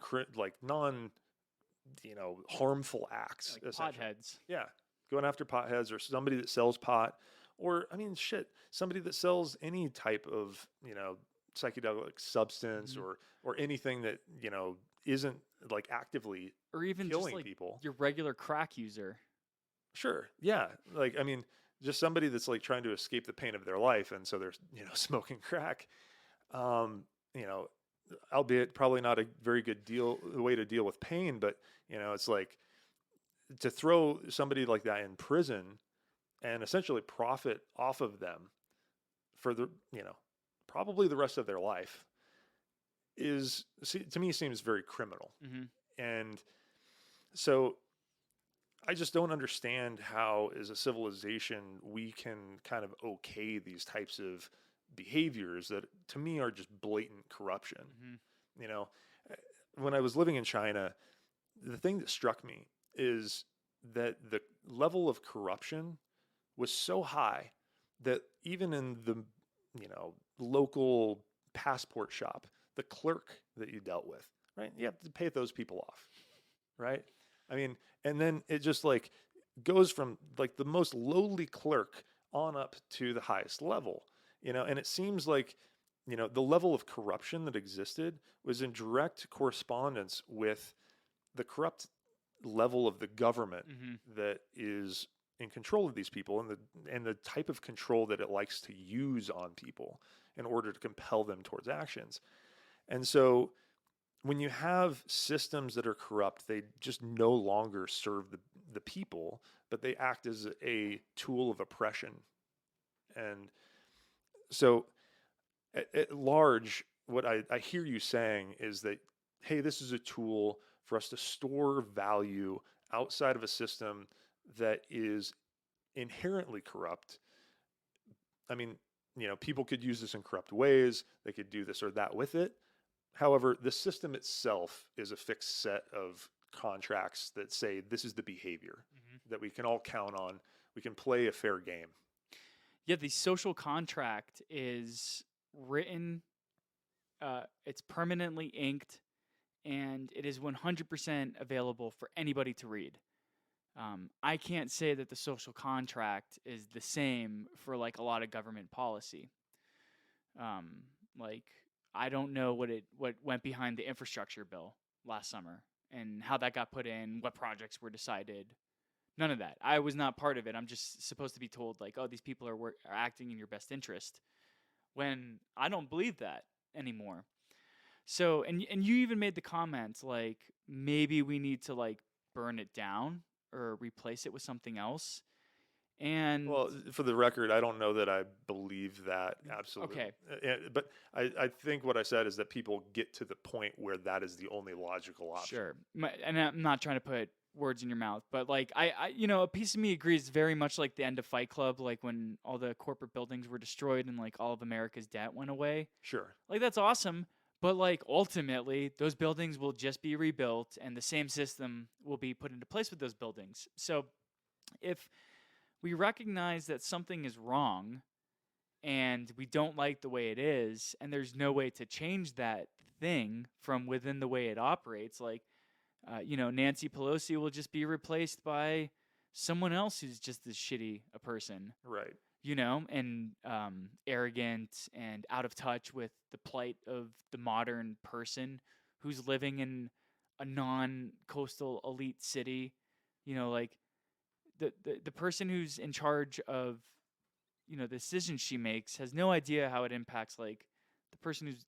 harmful acts, Like essentially. potheads. Yeah, going after potheads or somebody that sells pot, or I mean, shit, somebody that sells any type of psychedelic substance Mhm. or anything that isn't like actively Or even just killing like people. your regular crack user. Sure, yeah, like I mean, just somebody that's like trying to escape the pain of their life, and so they're smoking crack. Um, you know, albeit probably not a very good way to deal with pain, but it's like to throw somebody like that in prison and essentially profit off of them for the probably the rest of their life to me seems very criminal. Hmm. And so I just don't understand how, as a civilization, we can kind of okay these types of behaviors that to me are just blatant corruption. Hmm. You know, Uh, when I was living in China, the thing that struck me is that the level of corruption was so high that even in the local passport shop, the clerk that you dealt with, right? You have to pay those people off, right? I mean, and then it just like goes from like the most lowly clerk on up to the highest level, and it seems like the level of corruption that existed was in direct correspondence with the corrupt level of the government Hmm. that is in control of these people, and the type of control that it likes to use on people in order to compel them towards actions. And so when you have systems that are corrupt, they just no longer serve the people, but they act as a tool of oppression. And so at large, what I hear you saying is that, hey, this is a tool for us to store value outside of a system that is inherently corrupt. I mean, people could use this in corrupt ways. They could do this or that with it. However, the system itself is a fixed set of contracts that say this is the behavior Hmm. that we can all count on. We can play a fair game. Yeah, the social contract is written, it's permanently inked, and it is 100% available for anybody to read. I can't say that the social contract is the same for like a lot of government policy. Um, like I don't know what went behind the infrastructure bill last summer and how that got put in, what projects were decided. None of that. I was not part of it. I'm just supposed to be told like, oh, these people are acting in your best interest. When I don't believe that anymore. So, and you even made the comment like maybe we need to like burn it down or replace it with something else. And Well, for the record, I don't know that I believe that absolutely. okay, But I think what I said is that people get to the point where that is the only logical option. sure. And I'm not trying to put words in your mouth, but like a piece of me agrees very much like the end of Fight Club, like when all the corporate buildings were destroyed and like all of America's debt went away. Sure. Like that's awesome, but like ultimately those buildings will just be rebuilt and the same system will be put into place with those buildings. So if we recognize that something is wrong and we don't like the way it is and there's no way to change that thing from within the way it operates, like Nancy Pelosi will just be replaced by someone else who's just as shitty a person, Right. and arrogant and out of touch with the plight of the modern person who's living in a non-coastal elite city. Like the person who's in charge of the decisions she makes has no idea how it impacts like the person who's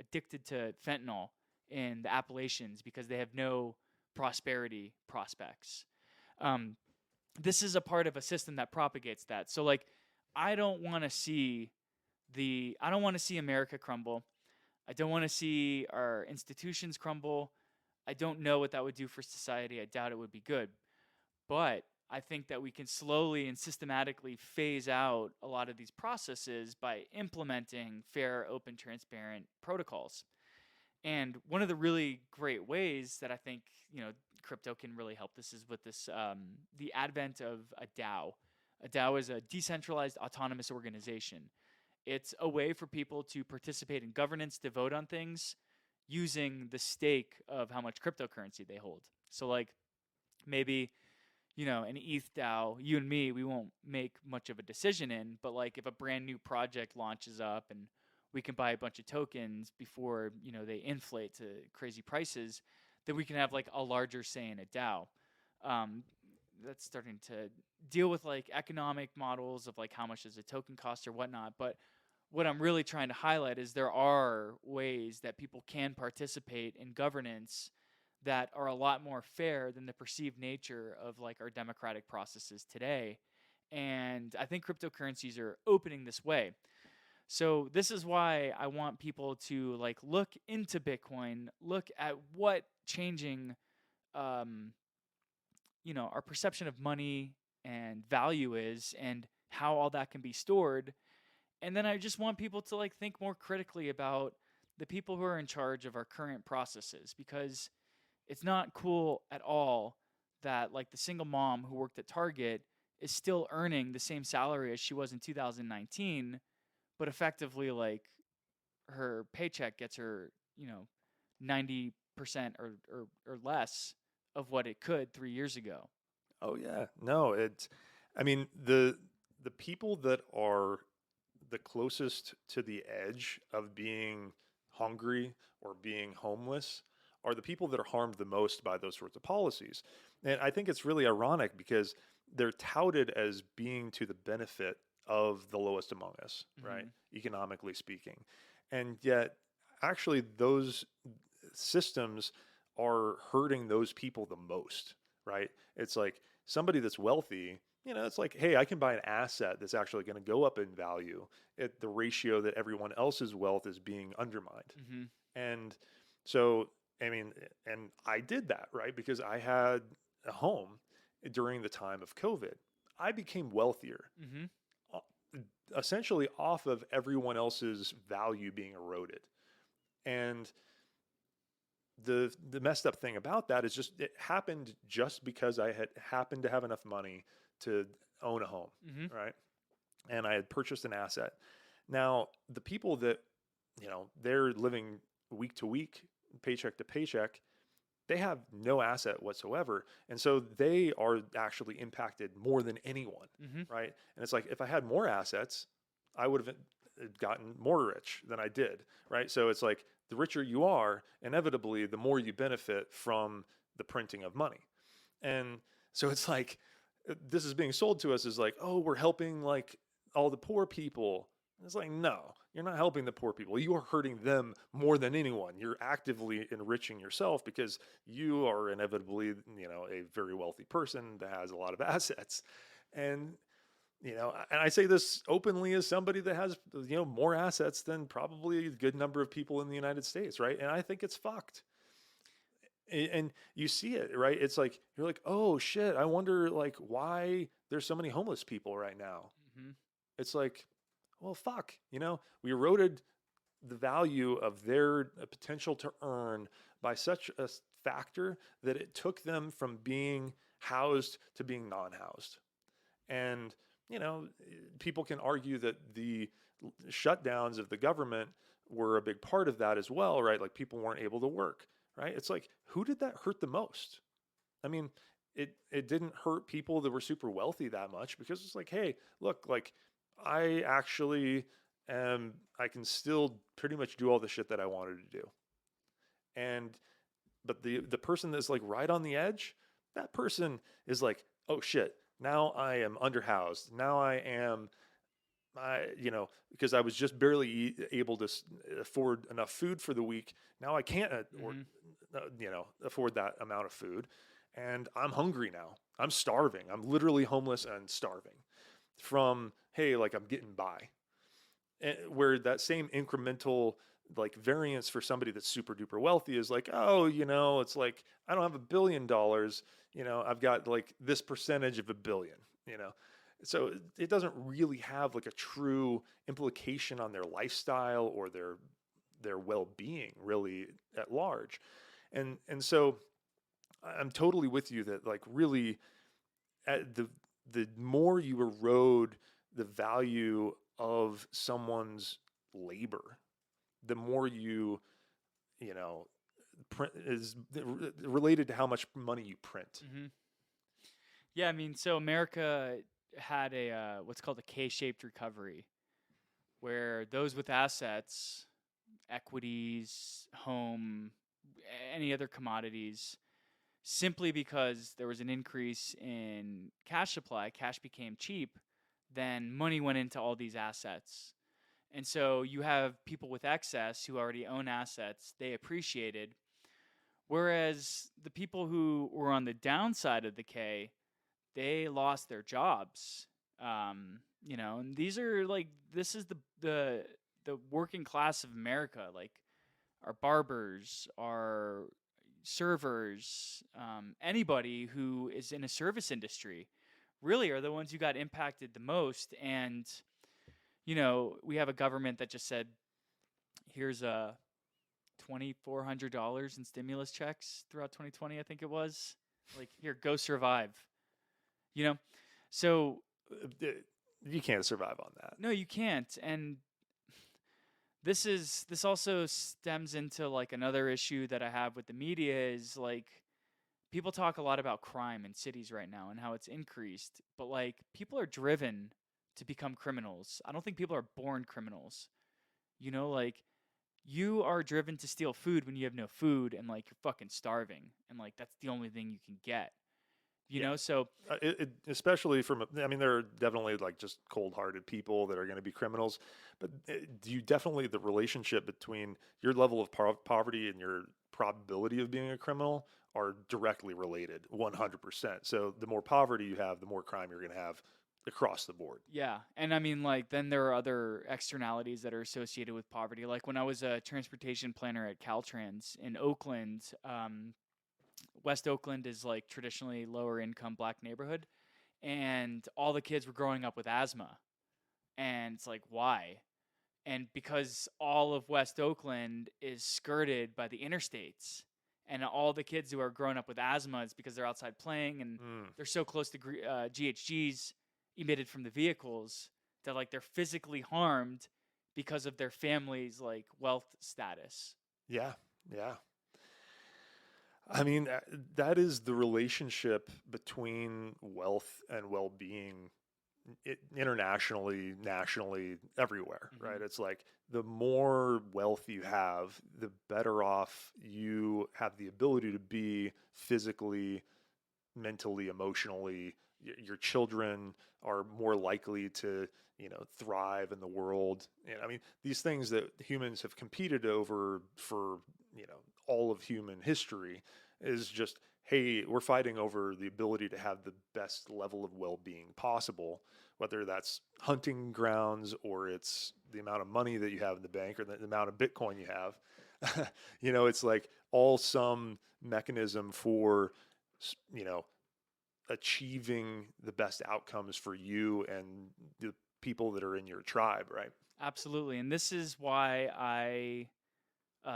addicted to fentanyl in the Appalachians because they have no prosperity prospects. Um, this is a part of a system that propagates that. So like, I don't want to see America crumble. I don't want to see our institutions crumble. I don't know what that would do for society. I doubt it would be good. But I think that we can slowly and systematically phase out a lot of these processes by implementing fair, open, transparent protocols. And one of the really great ways that I think crypto can really help this is with this the advent of a DAO. A DAO is a decentralized autonomous organization, It's a way for people to participate in governance, to vote on things using the stake of how much cryptocurrency they hold. So like maybe, an ETH DAO, you and me, we won't make much of a decision in, but like if a brand new project launches up and we can buy a bunch of tokens before, they inflate to crazy prices, then we can have like a larger say in a DAO. Um, that's starting to deal with like economic models of like how much does a token cost or whatnot. But what I'm really trying to highlight is there are ways that people can participate in governance that are a lot more fair than the perceived nature of like our democratic processes today. And I think cryptocurrencies are opening this way. So this is why I want people to like look into Bitcoin, look at what changing um, our perception of money and value is and how all that can be stored. And then I just want people to like think more critically about the people who are in charge of our current processes, because it's not cool at all that like the single mom who worked at Target is still earning the same salary as she was in 2019, but effectively like her paycheck gets her, 90% or less of what it could 3 years ago. Oh yeah. No, I mean the people that are the closest to the edge of being hungry or being homeless are the people that are harmed the most by those sorts of policies. And I think it's really ironic because they're touted as being to the benefit of the lowest among us, right? Economically speaking. And yet actually those systems are hurting those people the most, right? It's like somebody that's wealthy, it's like, hey, I can buy an asset that's actually going to go up in value at the ratio that everyone else's wealth is being undermined. Mm-hmm. And so, I mean, and I did that, right? Because I had a home during the time of COVID. I became wealthier, Mm-hmm. essentially off of everyone else's value being eroded. And the messed up thing about that is just it happened just because I had happened to have enough money to own a home, Mm-hmm. right? And I had purchased an asset. Now, the people that, they're living week to week, paycheck to paycheck, they have no asset whatsoever. And so they are actually impacted more than anyone, Mm-hmm. right? And it's like, if I had more assets, I would have gotten more rich than I did, right? So it's like the richer you are, inevitably, the more you benefit from the printing of money. And so it's like, this is being sold to us as like, oh, we're helping like all the poor people. It's like, no, you're not helping the poor people. You are hurting them more than anyone. You're actively enriching yourself because you are inevitably, a very wealthy person that has a lot of assets. And, and I say this openly as somebody that has, more assets than probably a good number of people in the United States, right? And I think it's fucked. And you see it, right? It's like, you're like, oh shit, I wonder like why there's so many homeless people right now. Mm-hmm. It's like, well, fuck, we eroded the value of their potential to earn by such a factor that it took them from being housed to being non-housed. And, people can argue that the shutdowns of the government were a big part of that as well, right? Like people weren't able to work, right? It's like, who did that hurt the most? I mean, it didn't hurt people that were super wealthy that much because it's like, hey, look, like I actually I can still pretty much do all the shit that I wanted to do. And but the person that's like right on the edge, that person is like, oh shit, now I am underhoused. Now because I was just barely able to afford enough food for the week. Now I can't afford that amount of food, and I'm hungry now. I'm starving. I'm literally homeless and starving from, hey, like I'm getting by. And where that same incremental like variance for somebody that's super duper wealthy is like, oh, it's like, I don't have $1 billion, I've got like this percentage of $1 billion. So it doesn't really have like a true implication on their lifestyle or their well-being really at large. And so I'm totally with you that like really the more you erode the value of someone's labor, the more you know, print is related to how much money you print. Hmm. Yeah, I mean, so America had a what's called a K-shaped recovery, where those with assets, equities, home, any other commodities, simply because there was an increase in cash supply, cash became cheap, then money went into all these assets. And so you have people with excess who already own assets, they appreciated. Whereas the people who were on the downside of the K, they lost their jobs. And these are like this is the working class of America, like our barbers, our servers, anybody who is in a service industry, really are the ones who got impacted the most. And we have a government that just said, here's a $2,400 in stimulus checks throughout 2020, I think it was. Like, here, go survive. You know, so You can't survive on that. no, you can't. And this also stems into like another issue that I have with the media is like people talk a lot about crime in cities right now and how it's increased, but like people are driven to become criminals. I don't think people are born criminals. Like you are driven to steal food when you have no food and like you're fucking starving and like that's the only thing you can get. So Especially I mean, there are definitely like just cold-hearted people that are going to be criminals, but do you definitely the relationship between your level of poverty and your probability of being a criminal are directly related 100%. So the more poverty you have, the more crime you're going to have across the board. yeah, and I mean like then there are other externalities that are associated with poverty. Like when I was a transportation planner at Caltrans in Oakland, West Oakland is like traditionally lower income black neighborhood, and all the kids were growing up with asthma. And it's like, why? And because all of West Oakland is skirted by the interstates, and all the kids who are growing up with asthma is because they're outside playing and they're so close to GHGs emitted from the vehicles that like they're physically harmed because of their family's like wealth status. Yeah, yeah. I mean, that is the relationship between wealth and well-being internationally, nationally, everywhere, right? It's like the more wealth you have, the better off you have the ability to be physically, mentally, emotionally. Your children are more likely to, thrive in the world. And I mean, these things that humans have competed over for, all of human history is just, hey, we're fighting over the ability to have the best level of well-being possible, whether that's hunting grounds or it's the amount of money that you have in the bank or the amount of Bitcoin you have. It's like all some mechanism for, achieving the best outcomes for you and the people that are in your tribe, right? Absolutely. And this is why I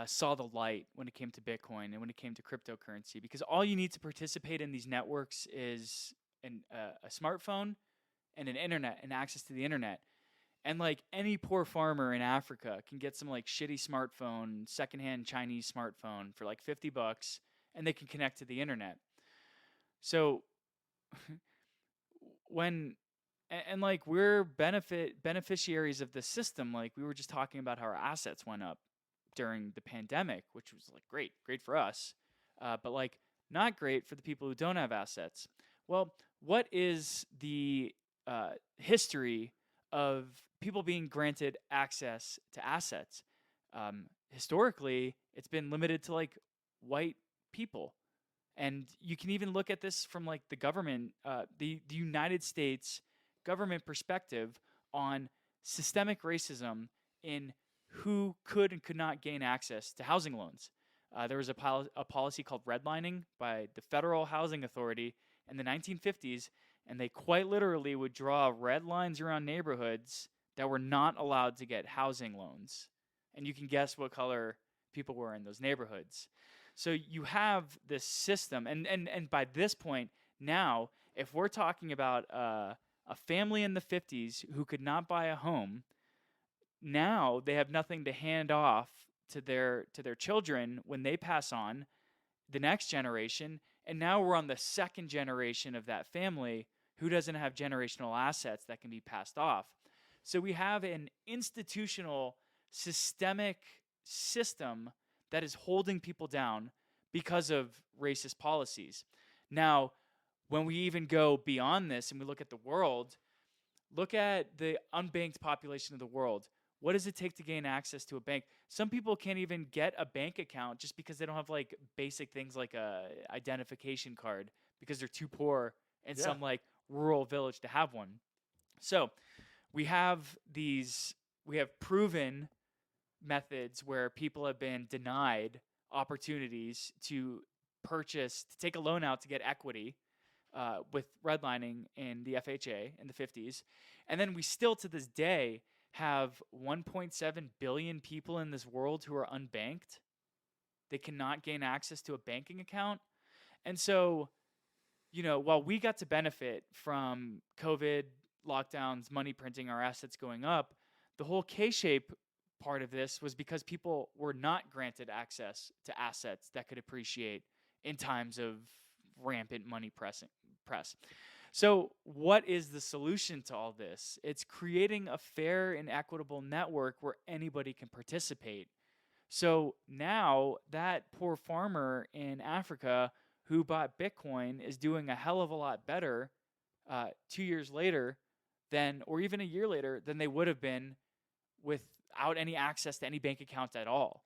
saw the light when it came to Bitcoin and when it came to cryptocurrency, because all you need to participate in these networks is a smartphone and an internet and access to the internet. And like any poor farmer in Africa can get some like shitty smartphone, secondhand Chinese smartphone for like $50 and they can connect to the internet. So when and like we're beneficiaries of the system, like we were just talking about how our assets went up during the pandemic, which was like great for us, but like not great for the people who don't have assets. Well, what is the history of people being granted access to assets? Historically, it's been limited to like white people. And you can even look at this from like the government, the United States government perspective on systemic racism in who could and could not gain access to housing loans. There was a policy called redlining by the Federal Housing Authority in the 1950s, and they quite literally would draw red lines around neighborhoods that were not allowed to get housing loans. And you can guess what color people were in those neighborhoods. So you have this system, and by this point now, if we're talking about A family in the 50s who could not buy a home, now they have nothing to hand off to their children when they pass on, the next generation, and now we're on the second generation of that family who doesn't have generational assets that can be passed off. So we have an institutional systemic system that is holding people down because of racist policies. Now, when we even go beyond this and we look at the world, look at the unbanked population of the world. What does it take to gain access to a bank? Some people can't even get a bank account just because they don't have like basic things like a identification card because they're too poor in some like rural village to have one. So we have proven methods where people have been denied opportunities to take a loan out to get equity with redlining in the FHA in the 50s. And then we still to this day have 1.7 billion people in this world who are unbanked. They cannot gain access to a banking account. And so, while we got to benefit from COVID lockdowns, money printing, our assets going up, the whole K-shape part of this was because people were not granted access to assets that could appreciate in times of rampant money press. So what is the solution to all this? It's creating a fair and equitable network where anybody can participate. So now that poor farmer in Africa who bought Bitcoin is doing a hell of a lot better 2 years later or even a year later than they would have been without any access to any bank account at all.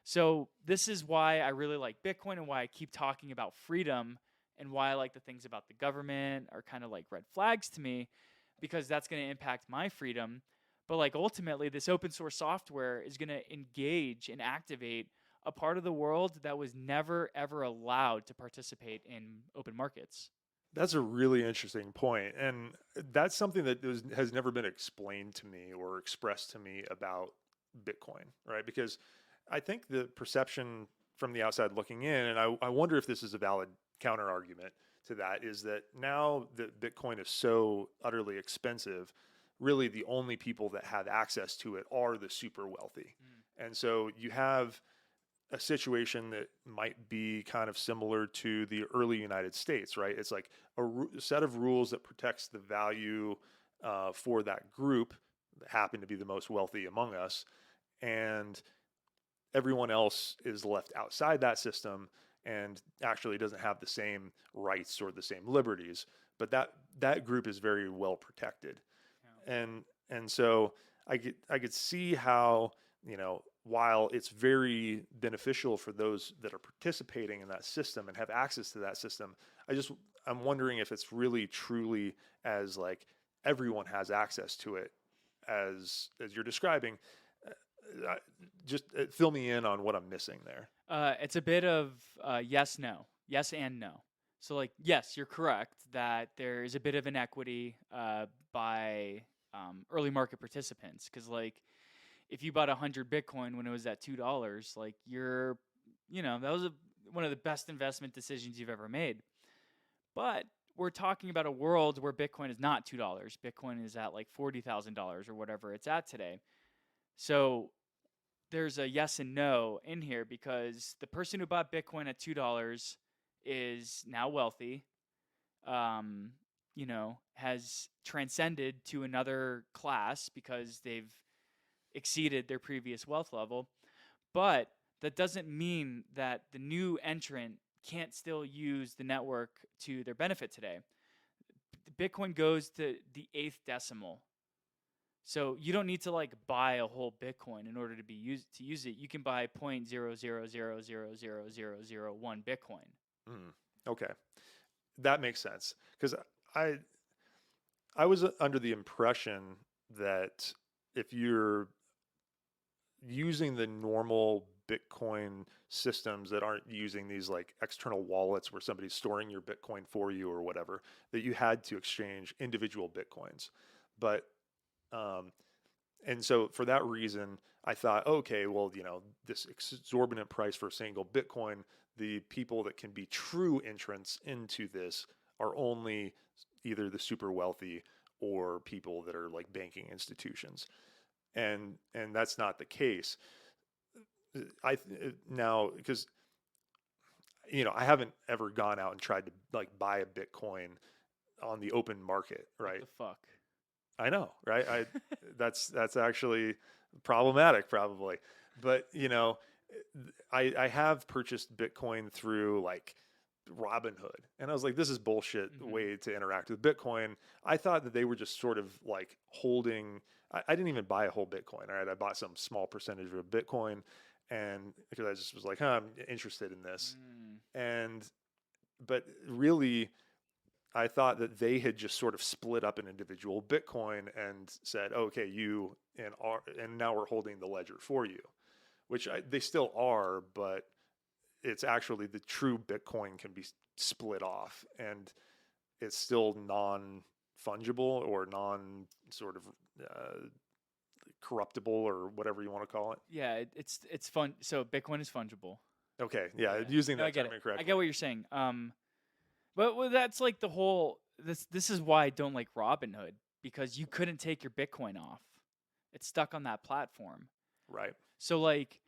So this is why I really like Bitcoin and why I keep talking about freedom and why I like the things about the government are kind of like red flags to me, because that's going to impact my freedom. But like ultimately, this open source software is going to engage and activate a part of the world that was never, ever allowed to participate in open markets. That's a really interesting point. And that's something that has never been explained to me or expressed to me about Bitcoin, right? Because I think the perception from the outside looking in, and I wonder if this is a valid counter argument to that, is that now that Bitcoin is so utterly expensive, really the only people that have access to it are the super wealthy. And so you have a situation that might be kind of similar to the early United States, right? It's like a set of rules that protects the value for that group that happen to be the most wealthy among us. And everyone else is left outside that system and actually doesn't have the same rights or the same liberties. But that group is very well protected. Yeah. And so I could see how, while it's very beneficial for those that are participating in that system and have access to that system, I'm wondering if it's really truly as like everyone has access to it as you're describing. Just fill me in on what I'm missing there. It's a bit of yes and no. So like, yes, you're correct that there is a bit of inequity by early market participants. Because like, if you bought 100 Bitcoin when it was at $2, like that was one of the best investment decisions you've ever made. But we're talking about a world where Bitcoin is not $2. Bitcoin is at like $40,000 or whatever it's at today. So there's a yes and no in here, because the person who bought Bitcoin at $2 is now wealthy, has transcended to another class because they've exceeded their previous wealth level. But that doesn't mean that the new entrant can't still use the network to their benefit today. Bitcoin goes to the 8th decimal. So you don't need to like buy a whole Bitcoin in order to use it. You can buy 0.000000001 Bitcoin. Okay, that makes sense, because I was under the impression that if you're using the normal Bitcoin systems that aren't using these like external wallets where somebody's storing your Bitcoin for you or whatever, that you had to exchange individual Bitcoins. But and so for that reason, I thought, okay, well, this exorbitant price for a single Bitcoin, the people that can be true entrants into this are only either the super wealthy or people that are like banking institutions. And that's not the case. Now, because I haven't ever gone out and tried to like buy a Bitcoin on the open market, right? What the fuck? I know, right? That's actually problematic, probably. But I have purchased Bitcoin through like Robinhood, and I was like, this is bullshit way to interact with Bitcoin. I thought that they were just sort of like holding. I didn't even buy a whole Bitcoin. All right, I bought some small percentage of a Bitcoin, and because I just was like, I'm interested in this, but really, I thought that they had just sort of split up an individual Bitcoin and said, okay, you and now we're holding the ledger for you, which they still are, but it's actually the true Bitcoin can be split off, and it's still non-fungible or non sort of corruptible or whatever you want to call it. Yeah, it's fun. So Bitcoin is fungible. Okay, yeah. Using that term incorrectly. I get what you're saying. But that's like the whole. This is why I don't like Robinhood, because you couldn't take your Bitcoin off. It's stuck on that platform. Right. So like,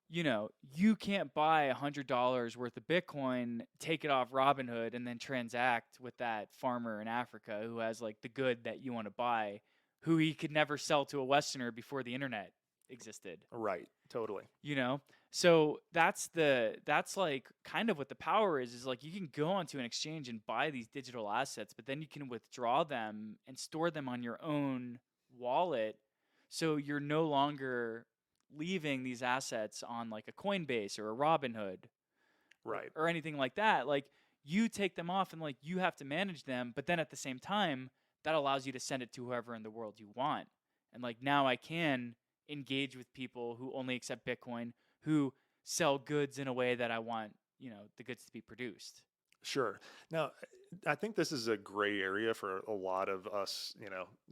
you can't buy $100 worth of Bitcoin, take it off Robinhood, and then transact with that farmer in Africa who has like the good that you want to buy, who he could never sell to a Westerner before the internet existed. Right. Totally. So that's like kind of what the power is like you can go onto an exchange and buy these digital assets, but then you can withdraw them and store them on your own wallet. So you're no longer leaving these assets on like a Coinbase or a Robinhood, right, or anything like that. Like you take them off and like you have to manage them, but then at the same time, that allows you to send it to whoever in the world you want. And like now I can engage with people who only accept Bitcoin, who sell goods in a way that I want, the goods to be produced. Sure. Now, I think this is a gray area for a lot of us,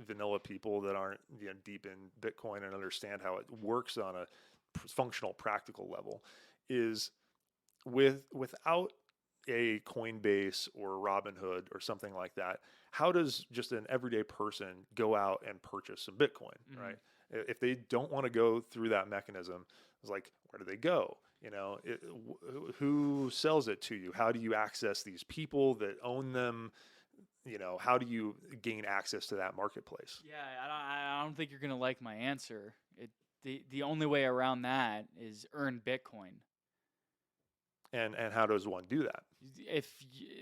vanilla people that aren't deep in Bitcoin and understand how it works on a functional, practical level. Is without a Coinbase or Robinhood or something like that, how does just an everyday person go out and purchase some Bitcoin, right? If they don't want to go through that mechanism, it's like, where do they go? Who sells it to you? How do you access these people that own them? How do you gain access to that marketplace? Yeah, I don't think you're gonna like my answer. The only way around that is earn Bitcoin. And how does one do that? If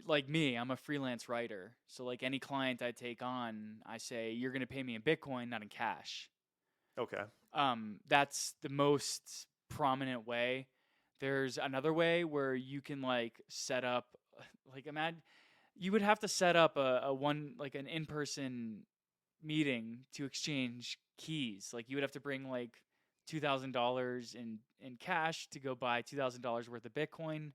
like me, I'm a freelance writer, so like any client I take on, I say you're gonna pay me in Bitcoin, not in cash. Okay. That's the most prominent way. There's another way where you can like set up, like imagine you would have to set up an in-person meeting to exchange keys. Like you would have to bring like $2,000 in cash to go buy $2,000 worth of Bitcoin.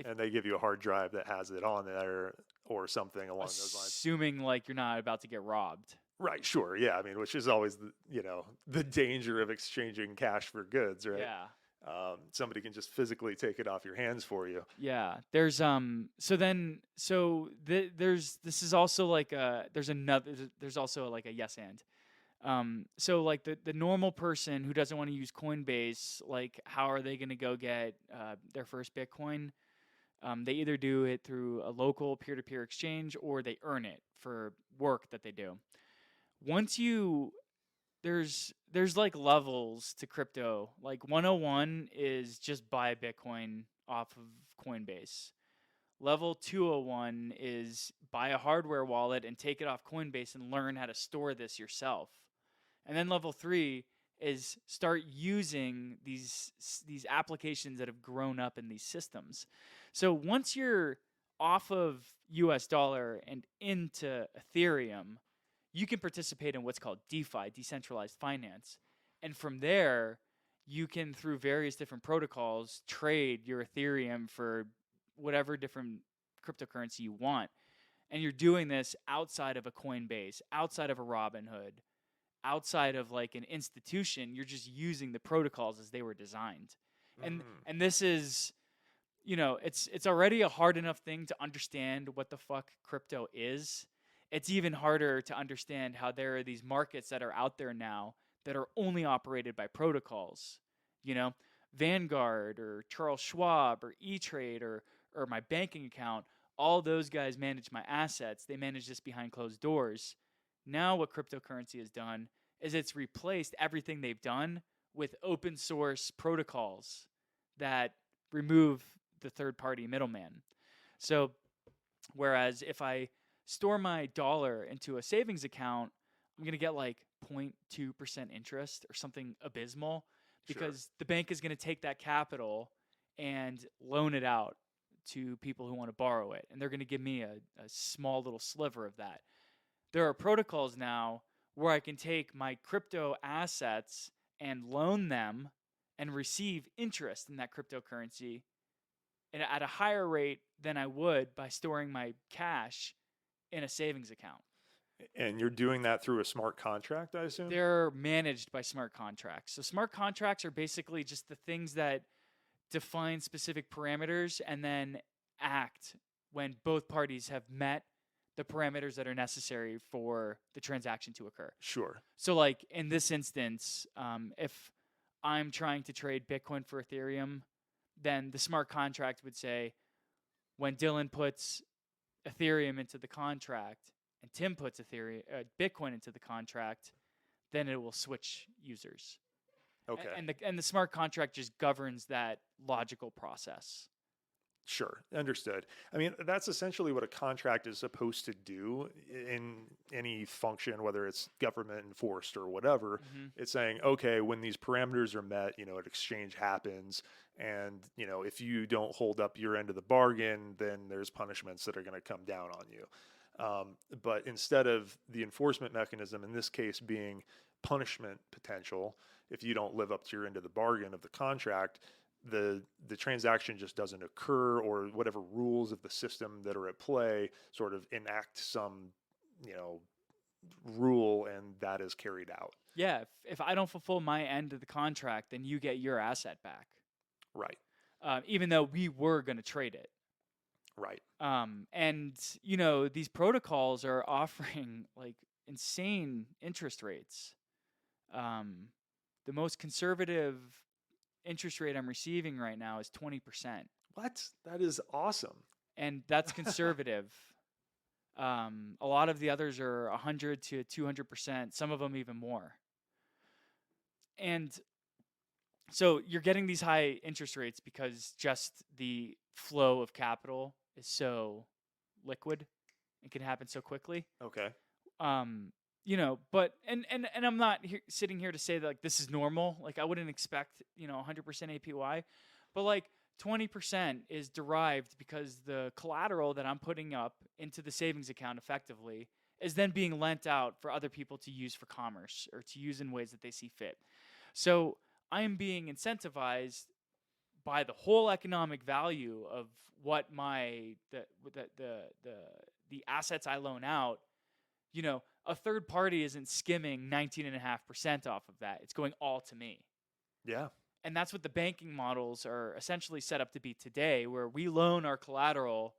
And they give you a hard drive that has it on there or something along those lines. Assuming like you're not about to get robbed. Right, sure. Yeah, I mean, which is always the danger of exchanging cash for goods, right? Yeah. Somebody can just physically take it off your hands for you. Yeah. There's this is also like there's also like a yes and. So like the normal person who doesn't want to use Coinbase, like how are they going to go get their first Bitcoin? They either do it through a local peer-to-peer exchange or they earn it for work that they do. There's like levels to crypto. Like 101 is just buy Bitcoin off of Coinbase. Level 201 is buy a hardware wallet and take it off Coinbase and learn how to store this yourself. And then level 3 is start using these applications that have grown up in these systems. So once you're off of US dollar and into Ethereum, you can participate in what's called DeFi, decentralized finance. And from there, you can, through various different protocols, trade your Ethereum for whatever different cryptocurrency you want. And you're doing this outside of a Coinbase, outside of a Robinhood, outside of like an institution. You're just using the protocols as they were designed. And this is, it's already a hard enough thing to understand what the fuck crypto is. it's even harder to understand how there are these markets that are out there now that are only operated by protocols. You know, Vanguard or Charles Schwab or E-Trade or my banking account, all those guys manage my assets. They manage this behind closed doors. Now what cryptocurrency has done is it's replaced everything they've done with open source protocols that remove the third party middleman. So whereas if I store my dollar into a savings account, I'm going to get like 0.2% interest or something abysmal because the bank is going to take that capital and loan it out to people who want to borrow it. And they're going to give me a small little sliver of that. There are protocols now where I can take my crypto assets and loan them and receive interest in that cryptocurrency at a higher rate than I would by storing my cash in a savings account. And you're doing that through a smart contract, I assume? They're managed by smart contracts. So smart contracts are basically just the things that define specific parameters and then act when both parties have met the parameters that are necessary for the transaction to occur. Sure. So like in this instance, if I'm trying to trade Bitcoin for Ethereum, then the smart contract would say when Dylan puts Ethereum into the contract and Tim puts Bitcoin into the contract, then it will switch users. Okay. And the smart contract just governs that logical process. Sure. Understood. I mean, that's essentially what a contract is supposed to do in any function, whether it's government enforced or whatever. Mm-hmm. It's saying, okay, when these parameters are met, an exchange happens. And, if you don't hold up your end of the bargain, then there's punishments that are going to come down on you. But instead of the enforcement mechanism, in this case being punishment potential, if you don't live up to your end of the bargain of the contract, the transaction just doesn't occur, or whatever rules of the system that are at play sort of enact some, rule, and that is carried out. Yeah, if I don't fulfill my end of the contract, then you get your asset back. Right. Even though we were going to trade it. Right. And, these protocols are offering like insane interest rates. The most conservative interest rate I'm receiving right now is 20%. What? That is awesome. And that's conservative. A lot of the others are 100 to 200%, some of them even more. And so you're getting these high interest rates because just the flow of capital is so liquid and can happen so quickly. Okay. But and I'm not sitting here to say that like this is normal. Like I wouldn't expect 100% APY, but like 20% is derived because the collateral that I'm putting up into the savings account effectively is then being lent out for other people to use for commerce or to use in ways that they see fit. So I am being incentivized by the whole economic value of what the assets I loan out. A third party isn't skimming 19.5% off of that. It's going all to me. Yeah. And that's what the banking models are essentially set up to be today, where we loan our collateral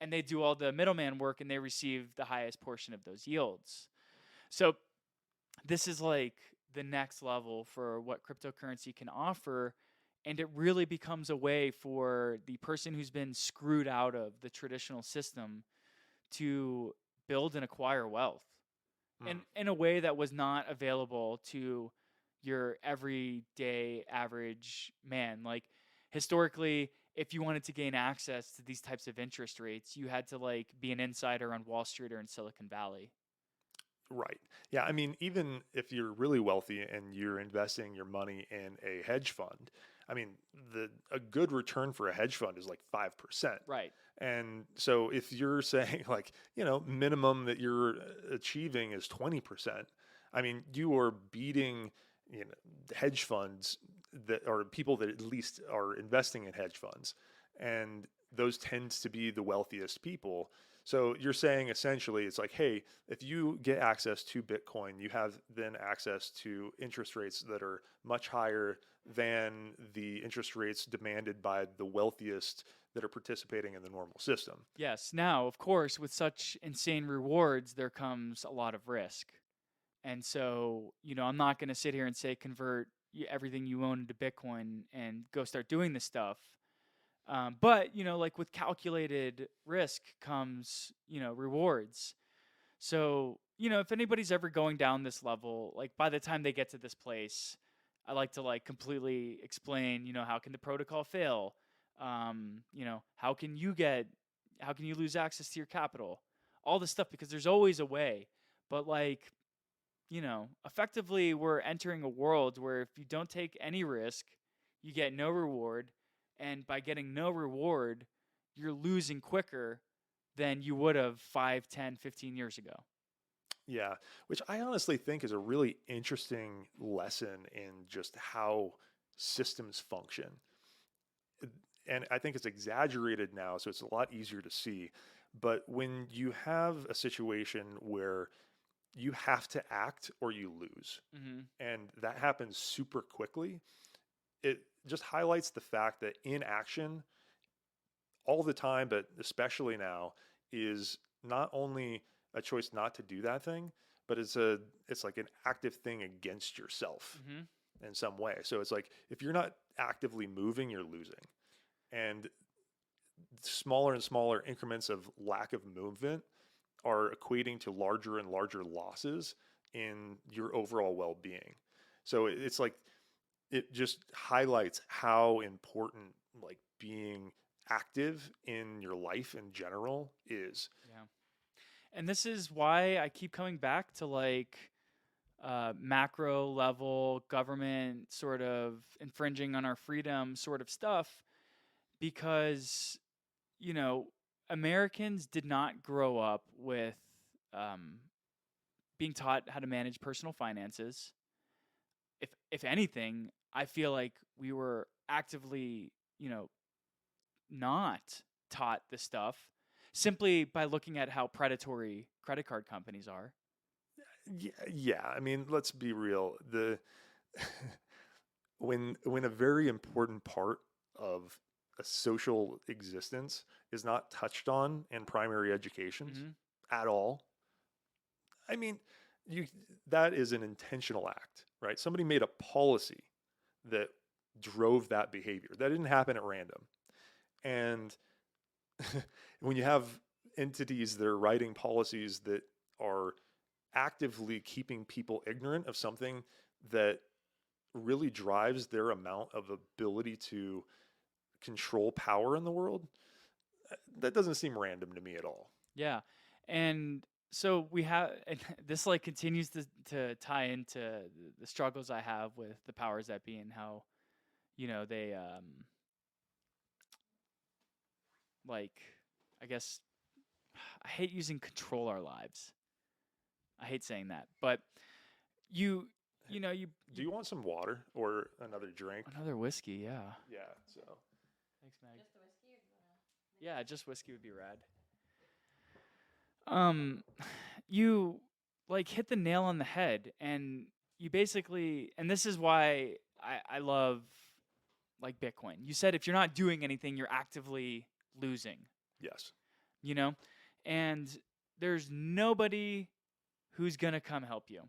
and they do all the middleman work and they receive the highest portion of those yields. So this is like the next level for what cryptocurrency can offer. And it really becomes a way for the person who's been screwed out of the traditional system to build and acquire wealth in a way that was not available to your everyday average man. Like historically, if you wanted to gain access to these types of interest rates, you had to like be an insider on Wall Street or in Silicon Valley. Right. Yeah. I mean, even if you're really wealthy and you're investing your money in a hedge fund, I mean, a good return for a hedge fund is like 5%. Right. And so if you're saying like, minimum that you're achieving is 20%, I mean, you are beating, hedge funds that are people that at least are investing in hedge funds. And those tend to be the wealthiest people. So you're saying essentially it's like, hey, if you get access to Bitcoin, you have then access to interest rates that are much higher than the interest rates demanded by the wealthiest that are participating in the normal system. Yes. Now, of course, with such insane rewards, there comes a lot of risk. And so, I'm not going to sit here and say convert everything you own into Bitcoin and go start doing this stuff. But, like with calculated risk comes, rewards. So, if anybody's ever going down this level, like by the time they get to this place, I like to like completely explain, how can the protocol fail? How can you lose access to your capital? All this stuff, because there's always a way. But like, effectively we're entering a world where if you don't take any risk, you get no reward. And by getting no reward, you're losing quicker than you would have 5, 10, 15 years ago. Yeah, which I honestly think is a really interesting lesson in just how systems function. And I think it's exaggerated now, so it's a lot easier to see. But when you have a situation where you have to act or you lose, Mm-hmm. and that happens super quickly, it just highlights the fact that inaction all the time, but especially now, is not only a choice not to do that thing, but it's like an active thing against yourself Mm-hmm. in some way. So it's like if you're not actively moving, you're losing. And smaller and smaller increments of lack of movement are equating to larger and larger losses in your overall well-being. So it's like it just highlights how important like being active in your life in general is. Yeah. And this is why I keep coming back to like macro level government sort of infringing on our freedom sort of stuff, because, you know, Americans did not grow up with um, being taught how to manage personal finances. If anything, I feel like we were actively, not taught this stuff simply by looking at how predatory credit card companies are. Yeah, I mean, let's be real. The when a very important part of a social existence is not touched on in primary educations Mm-hmm. at all, I mean, you that is an intentional act, right? Somebody made a policy that drove that behavior. That didn't happen at random. And when you have entities that are writing policies that are actively keeping people ignorant of something that really drives their amount of ability to control power in the world, that doesn't seem random to me at all. Yeah. And so we have, and this like continues to tie into the struggles I have with the powers that be and how, they, like, I guess, I hate using control our lives. I hate saying that, but you, Do you want some water or another drink? another whiskey. Yeah. Yeah, so Thanks, Meg. Yeah, just whiskey would be rad. Um, you like hit the nail on the head, and you basically, and this is why I love like Bitcoin. You said if you're not doing anything, you're actively losing, yes. you know? And there's nobody who's going to come help you.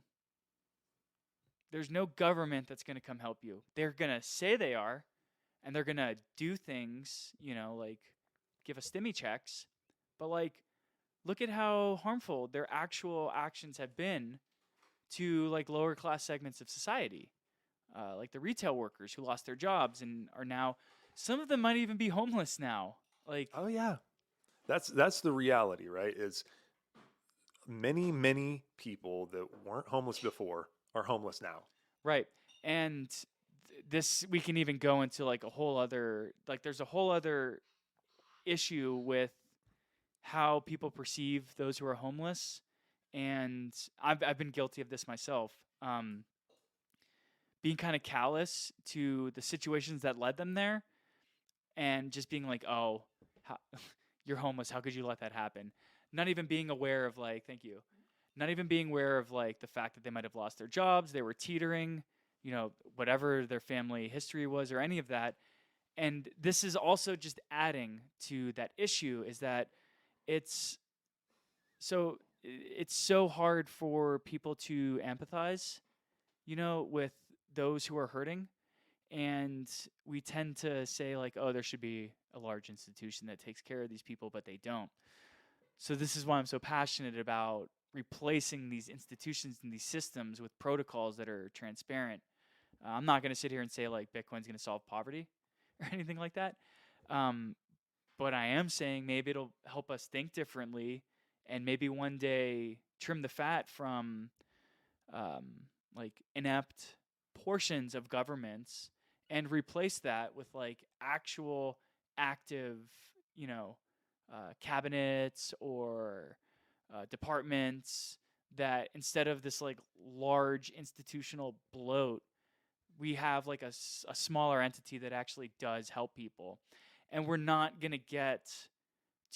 There's no government that's going to come help you. They're going to say they are, and they're going to do things, like give us stimmy checks, but like look at how harmful their actual actions have been to like lower class segments of society, like the retail workers who lost their jobs and are now, some of them might even be homeless now. Like, Oh yeah. That's the reality, right? Is many people that weren't homeless before are homeless now. right. And this, we can even go into like a whole other, like, there's a whole other issue with how people perceive those who are homeless. And I've been guilty of this myself. Being kind of callous to the situations that led them there and just being like, oh, how, you're homeless. How could you let that happen? not even being aware of like, thank you, not even being aware of like the fact that they might have lost their jobs, they were teetering, whatever their family history was or any of that. And this is also just adding to that issue is that it's it's so hard for people to empathize, with those who are hurting. And we tend to say like, oh, there should be a large institution that takes care of these people, but they don't. So this is why I'm so passionate about replacing these institutions and these systems with protocols that are transparent. I'm not going to sit here and say like Bitcoin's going to solve poverty or anything like that. Um, but I am saying maybe it'll help us think differently, and maybe one day trim the fat from um, like inept portions of governments and replace that with like actual active, you know, cabinets or departments that instead of this like large institutional bloat, we have like a smaller entity that actually does help people. And we're not going to get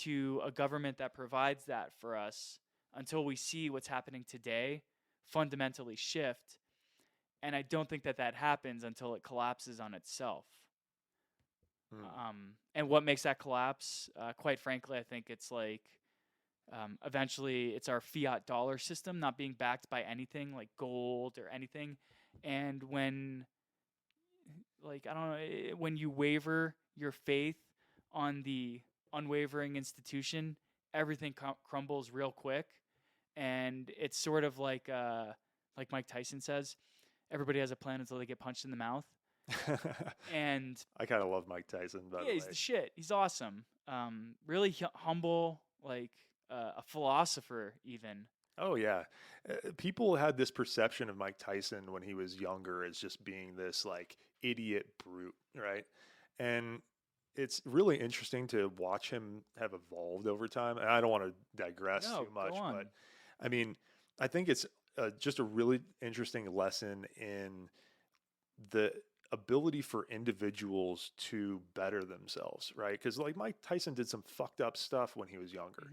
to a government that provides that for us until we see what's happening today fundamentally shift. And I don't think that that happens until it collapses on itself. And what makes that collapse? Quite frankly, I think it's like eventually it's our fiat dollar system not being backed by anything like gold or anything. And when, like, I don't know, when you waver your faith on the unwavering institution, everything crumbles real quick. And it's sort of like Mike Tyson says, everybody has a plan until they get punched in the mouth. And I kind of love Mike Tyson, by the way. He's the shit. He's awesome. Really humble, like a philosopher, even. Oh yeah, people had this perception of Mike Tyson when he was younger as just being this like idiot brute, right? And it's really interesting to watch him have evolved over time. And I don't want to digress too much, but I mean, I think it's just a really interesting lesson in the ability for individuals to better themselves, right? Because like Mike Tyson did some fucked up stuff when he was younger,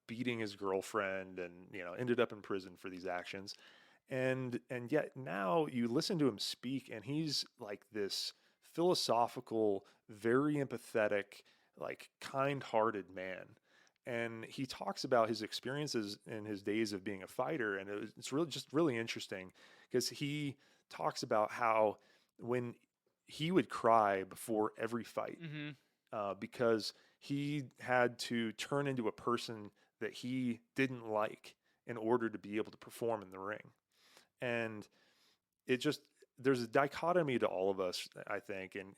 beating his girlfriend, and ended up in prison for these actions. And yet now you listen to him speak, and he's like this philosophical, very empathetic, like kind-hearted man. And he talks about his experiences in his days of being a fighter, and it's really just really interesting because he talks about how when he would cry before every fight because he had to turn into a person that he didn't like in order to be able to perform in the ring. And there's a dichotomy to all of us, I think. And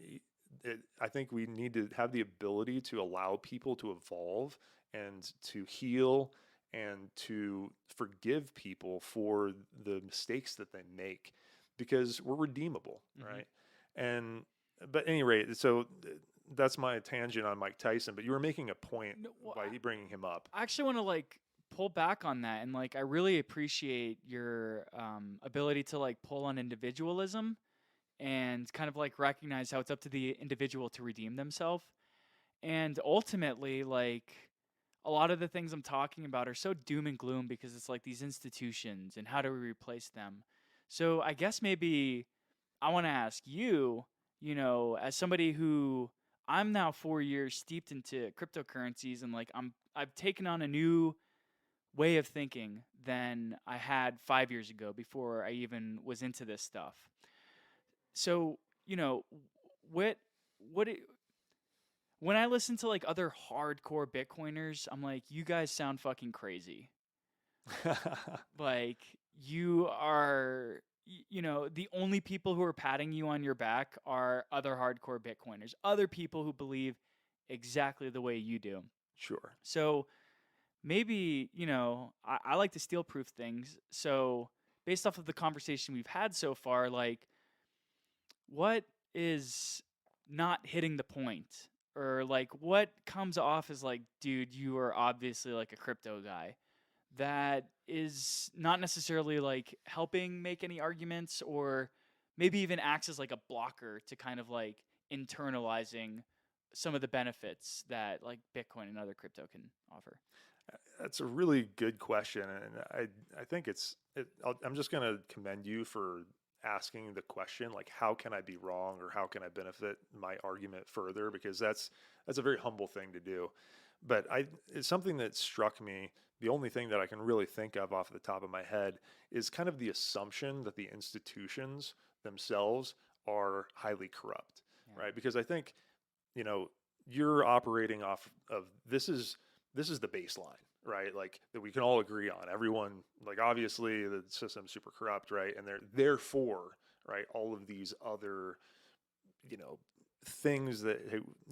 I think we need to have the ability to allow people to evolve and to heal and to forgive people for the mistakes that they make, because we're redeemable, right? But at any rate, so that's my tangent on Mike Tyson, but you were making a point by bringing him up. I actually want to like pull back on that, and like I really appreciate your ability to like pull on individualism and kind of like recognize how it's up to the individual to redeem themselves. And ultimately, like a lot of the things I'm talking about are so doom and gloom because it's like these institutions and how do we replace them. So I guess maybe I want to ask you, as somebody who I'm now 4 years steeped into cryptocurrencies, and like I've taken on a new way of thinking than I had 5 years ago before I even was into this stuff. So, what when I listen to like other hardcore Bitcoiners, I'm like, you guys sound fucking crazy. Like you are, the only people who are patting you on your back are other hardcore Bitcoiners, other people who believe exactly the way you do. Sure. So maybe, I like to steel proof things. So based off of the conversation we've had so far, like what is not hitting the point? Or like what comes off as like, dude, you are obviously like a crypto guy, that is not necessarily like helping make any arguments, or maybe even acts as like a blocker to kind of like internalizing some of the benefits that like Bitcoin and other crypto can offer? That's a really good question, and I think I'm just going to commend you for asking the question, like, how can I be wrong, or how can I benefit my argument further? Because that's a very humble thing to do. But it's something that struck me. The only thing that I can really think of off the top of my head is kind of the assumption that the institutions themselves are highly corrupt, Yeah. right? Because I think, you know, you're operating off of this is the baseline, right? Like that we can all agree on. Everyone, like obviously the system's super corrupt, right? And therefore, right, all of these other, you know, things that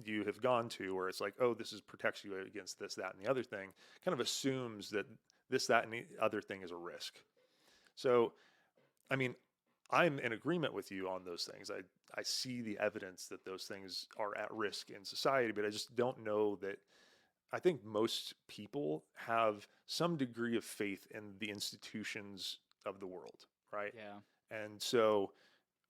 you have gone to where it's like, oh, this is protects you against this, that, and the other thing, kind of assumes that this, that, and the other thing is a risk. So, I mean, I'm in agreement with you on those things. I see the evidence that those things are at risk in society, but I just don't know that. I think most people have some degree of faith in the institutions of the world, right? Yeah. And so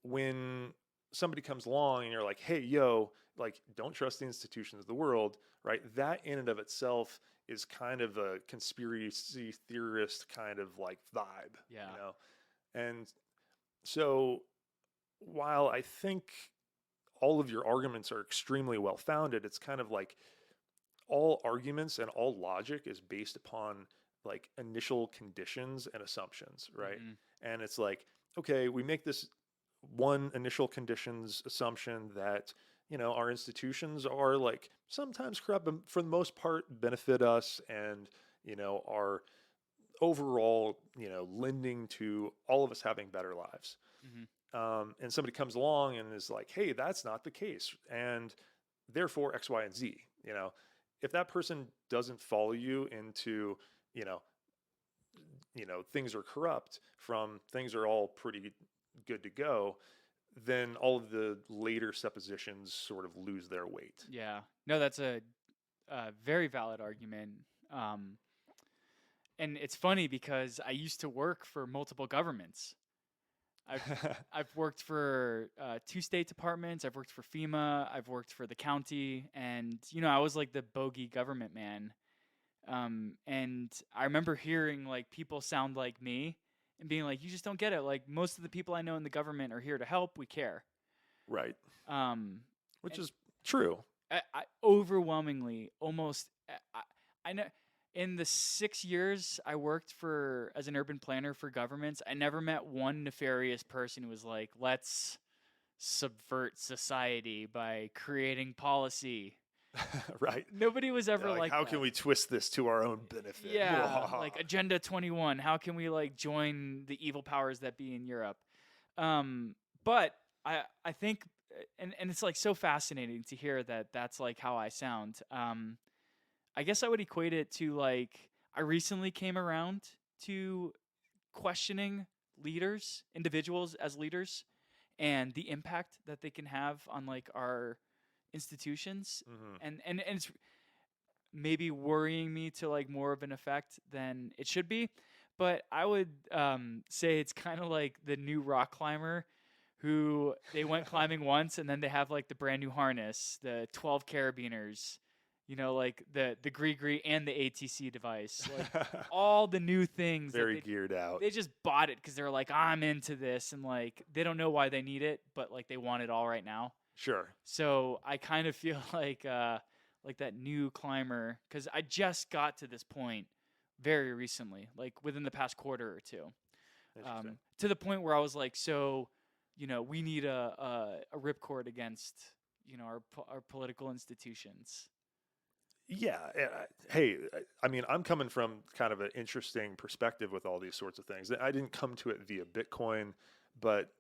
when somebody comes along and you're like, hey, yo, like, don't trust the institutions of the world, right? That in and of itself is kind of a conspiracy theorist kind of like vibe, Yeah. you know? And so while I think all of your arguments are extremely well founded, it's kind of like all arguments and all logic is based upon like initial conditions and assumptions, right? Mm-hmm. And it's like, okay, we make this one initial conditions assumption that, you know, our institutions are like sometimes corrupt, but for the most part benefit us and, you know, are overall, you know, lending to all of us having better lives. Mm-hmm. And somebody comes along and is like, hey, that's not the case. And therefore X, Y, and Z, you know, if that person doesn't follow you into, you know, things are corrupt from things are all pretty good to go, then all of the later suppositions sort of lose their weight. Yeah. No, that's a very valid argument. Um, and it's funny because I used to work for multiple governments. I've I've worked for 2 state departments. I've worked for FEMA. I've worked for the county, and you know I was like the bogey government man. And I remember hearing like people sound like me and being like, "You just don't get it. Like most of the people I know in the government are here to help. We care." Right. Um, Which and is true. I overwhelmingly almost I know in the 6 years I worked for as an urban planner for governments, I never met one nefarious person who was like, let's subvert society by creating policy. Right. Nobody was ever Like, like how that. can we twist this to our own benefit? Yeah, like Agenda 21. How can we like join the evil powers that be in Europe? But I think and it's like so fascinating to hear that that's like how I sound. I guess I would equate it to like I recently came around to questioning leaders, individuals as leaders, and the impact that they can have on like our institutions, Mhm. and it's maybe worrying me to like more of an effect than it should be. But I would say it's kind of like the new rock climber who they went climbing once and then they have like the brand new harness, the 12 carabiners, you know, like the Gree and the ATC device, like all the new things Very that geared out. they just bought it because they're like, I'm into this, and like they don't know why they need it, but like they want it all right now. Sure. So I kind of feel like that new climber because I just got to this point very recently, like within the past quarter or two, Interesting. to the point where I was like, so, you know, we need a ripcord against, you know, our political institutions. Yeah. Hey, I mean, I'm coming from kind of an interesting perspective with all these sorts of things. I didn't come to it via Bitcoin, but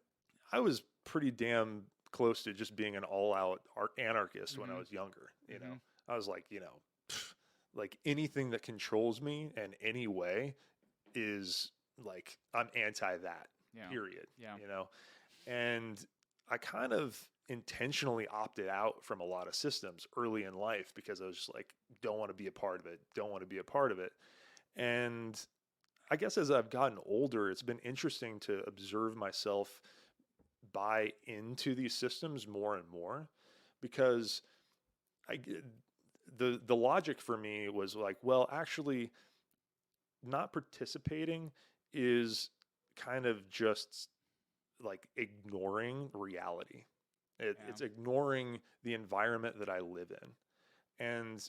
I was pretty damn close to just being an all-out anarchist when I Mhm. was younger. You know, Mhm. I was like, you know, like anything that controls me in any way is like I'm anti that. Yeah. Period. Yeah. You know, and I kind of intentionally opted out from a lot of systems early in life because I was just like, don't want to be a part of it, don't want to be a part of it. And I guess as I've gotten older, it's been interesting to observe myself buy into these systems more and more because I the logic for me was like, well, actually, not participating is kind of just like ignoring reality. Yeah. It's ignoring the environment that I live in. And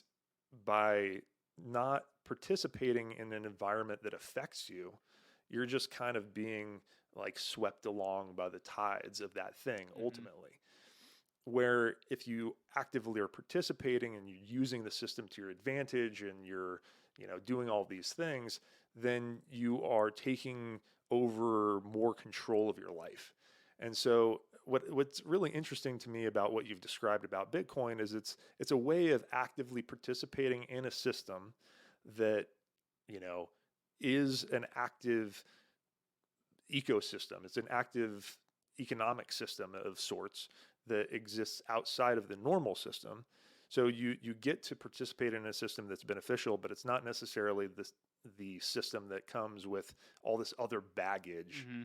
by not participating in an environment that affects you, you're just kind of being like swept along by the tides of that thing Hmm. ultimately. Where if you actively are participating and you're using the system to your advantage and you're, doing all these things, then you are taking over more control of your life. And so what's really interesting to me about what you've described about Bitcoin is it's a way of actively participating in a system that, you know, is an active ecosystem. It's an active economic system of sorts that exists outside of the normal system. So you get to participate in a system that's beneficial, but it's not necessarily the system that comes with all this other baggage Hmm.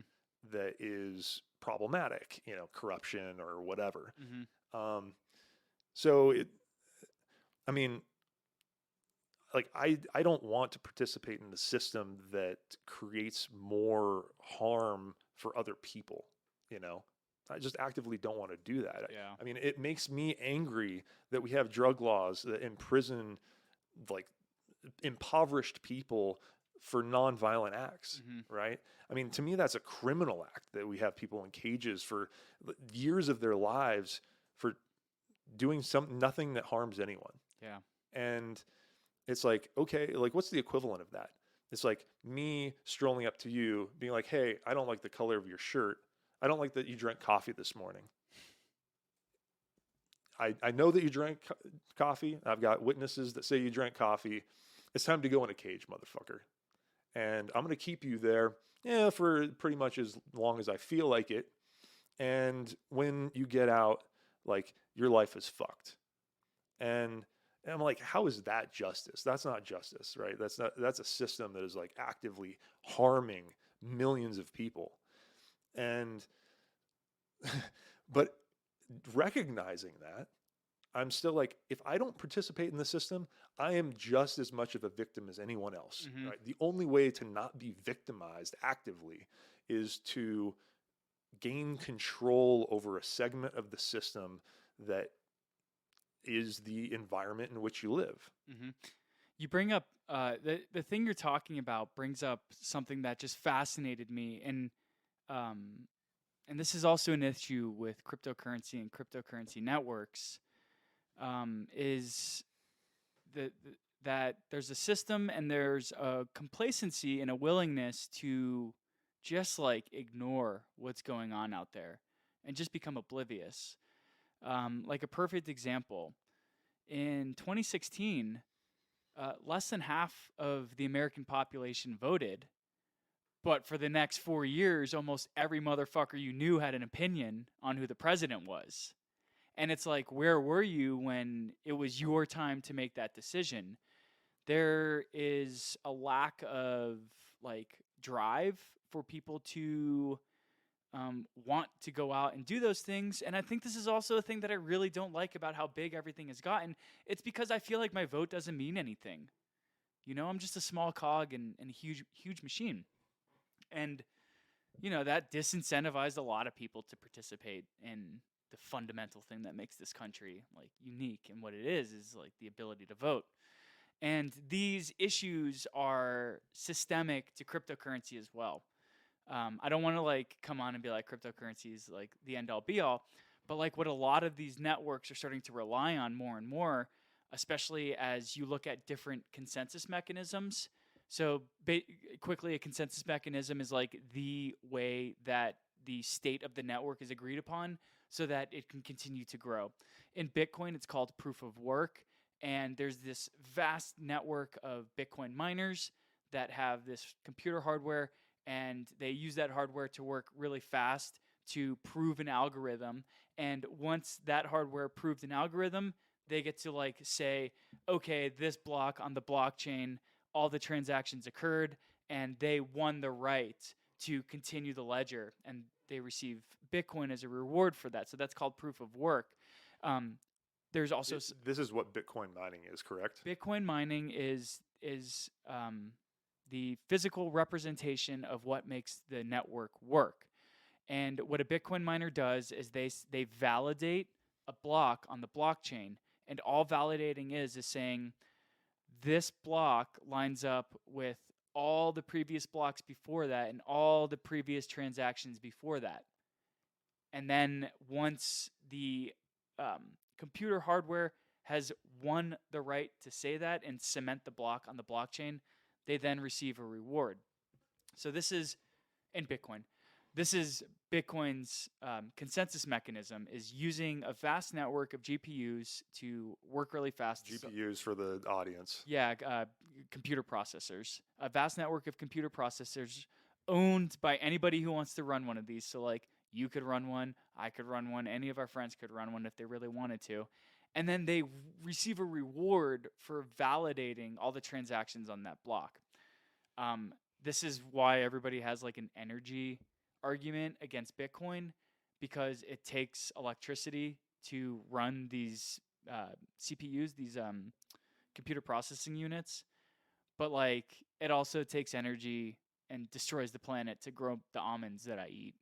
that is problematic, corruption or whatever. Hmm. Um, so I mean, like I don't want to participate in the system that creates more harm for other people, you know. I just actively don't want to do that. Yeah. I mean, it makes me angry that we have drug laws that imprison like impoverished people for nonviolent acts, Hmm. right? I mean, to me that's a criminal act that we have people in cages for years of their lives for doing nothing that harms anyone. Yeah. And it's like, okay, like what's the equivalent of that? It's like me strolling up to you, being like, hey, I don't like the color of your shirt. I don't like that you drank coffee this morning. I know that you drank coffee. I've got witnesses that say you drank coffee. It's time to go in a cage, motherfucker. And I'm going to keep you there, yeah, for pretty much as long as I feel like it. And when you get out, like your life is fucked. And I'm like, how is that justice? That's not justice, right? That's a system that is like actively harming millions of people. And but recognizing that, I'm still like, if I don't participate in the system, I am just as much of a victim as anyone else, Hmm. right? The only way to not be victimized actively is to gain control over a segment of the system that is the environment in which you live. Hmm. You bring up the thing you're talking about brings up something that just fascinated me, um, and this is also an issue with cryptocurrency and cryptocurrency networks. Is that there's a system and there's a complacency and a willingness to just like ignore what's going on out there and just become oblivious. Like a perfect example, in 2016, less than half of the American population voted, but for the next 4 years, almost every motherfucker you knew had an opinion on who the president was. And it's like, where were you when it was your time to make that decision? There is a lack of like drive for people to want to go out and do those things. And I think this is also a thing that I really don't like about how big everything has gotten. It's because I feel like my vote doesn't mean anything. I'm just a small cog in a huge machine. And, that disincentivized a lot of people to participate in the fundamental thing that makes this country like unique. And what it is like the ability to vote. And these issues are systemic to cryptocurrency as well. I don't want to like come on and be like cryptocurrency is like the end all be all, but like what a lot of these networks are starting to rely on more and more, especially as you look at different consensus mechanisms. So quickly, a consensus mechanism is like the way that the state of the network is agreed upon so that it can continue to grow. In Bitcoin, it's called proof of work. And there's this vast network of Bitcoin miners that have this computer hardware, and they use that hardware to work really fast to prove an algorithm. And once that hardware proved an algorithm, they get to like say, okay, this block on the blockchain, all the transactions occurred, and they won the right to continue the ledger, and they receive Bitcoin as a reward for that. So that's called proof of work. Um, There's also This is what Bitcoin mining is, correct? Bitcoin mining is the physical representation of what makes the network work. And what a Bitcoin miner does is they validate a block on the blockchain, and all validating is saying this block lines up with all the previous blocks before that and all the previous transactions before that. And then once the computer hardware has won the right to say that and cement the block on the blockchain, they then receive a reward. So this is in Bitcoin. This is Bitcoin's consensus mechanism, is using a vast network of GPUs to work really fast. GPUs for the audience. Yeah, computer processors. A vast network of computer processors owned by anybody who wants to run one of these. So like you could run one, I could run one, any of our friends could run one if they really wanted to. And then they receive a reward for validating all the transactions on that block. This is why everybody has like an energy argument against Bitcoin, because it takes electricity to run these CPUs, these computer processing units. But like it also takes energy and destroys the planet to grow the almonds that I eat.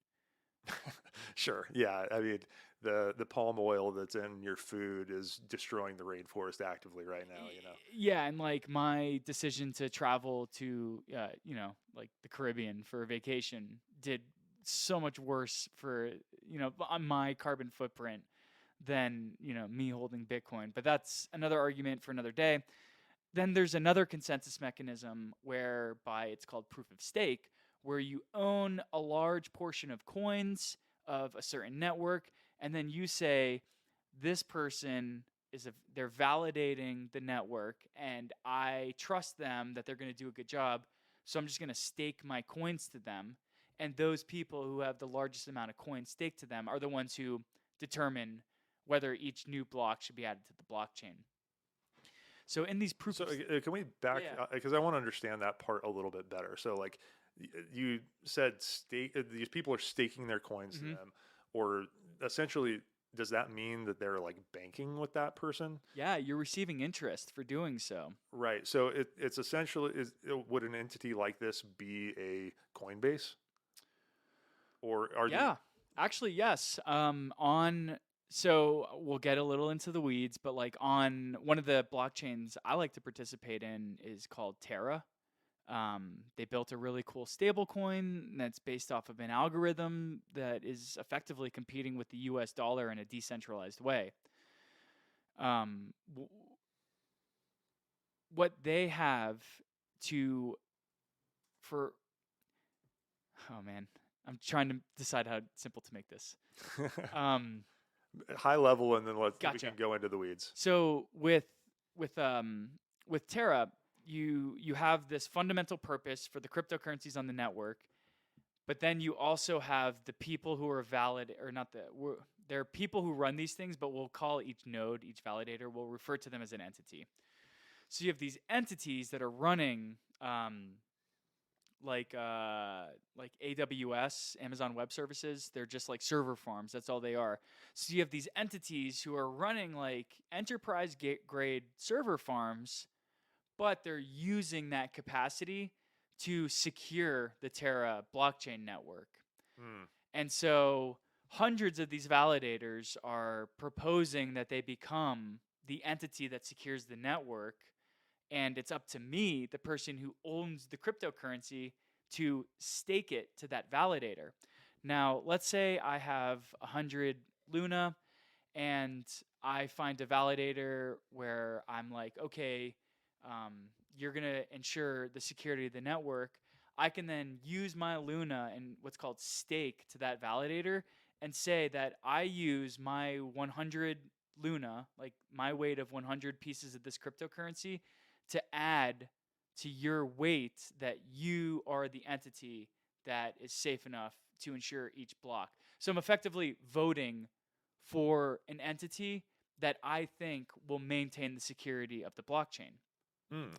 Sure. Yeah. I mean, the palm oil that's in your food is destroying the rainforest actively right now, you know? Yeah. And like my decision to travel to, like the Caribbean for a vacation did so much worse for, on my carbon footprint than, me holding Bitcoin. But that's another argument for another day. Then there's another consensus mechanism whereby it's called proof of stake, where you own a large portion of coins of a certain network, and then you say, this person they're validating the network, and I trust them that they're going to do a good job, so I'm just going to stake my coins to them. And those people who have the largest amount of coins staked to them are the ones who determine whether each new block should be added to the blockchain. So in these proofs, can we back, because I want to understand that part a little bit better. So like you said, these people are staking their coins to them, or essentially, does that mean that they're like banking with that person? Yeah, you're receiving interest for doing so. Right. So it's essentially, would an entity like this be a Coinbase? Or are actually, yes. So we'll get a little into the weeds, but like on one of the blockchains I like to participate in is called Terra. They built a really cool stable coin that's based off of an algorithm that is effectively competing with the US dollar in a decentralized way. What they have oh man, I'm trying to decide how simple to make this. High level, and then we Gotcha. can go into the weeds. So with Terra, you have this fundamental purpose for the cryptocurrencies on the network, but then you also have the people who are valid, or not there are people who run these things, but we'll call each node, each validator, we'll refer to them as an entity. So you have these entities that are running like AWS, Amazon Web Services. They're just like server farms. That's all they are. So you have these entities who are running like enterprise grade server farms, but they're using that capacity to secure the Terra blockchain network. And so hundreds of these validators are proposing that they become the entity that secures the network. And it's up to me, the person who owns the cryptocurrency, to stake it to that validator. Now, let's say I have 100 Luna and I find a validator where I'm like, okay, you're going to ensure the security of the network. I can then use my Luna and what's called stake to that validator and say that I use my 100 Luna, like my weight of 100 pieces of this cryptocurrency, to add to your weight that you are the entity that is safe enough to ensure each block. So I'm effectively voting for an entity that I think will maintain the security of the blockchain.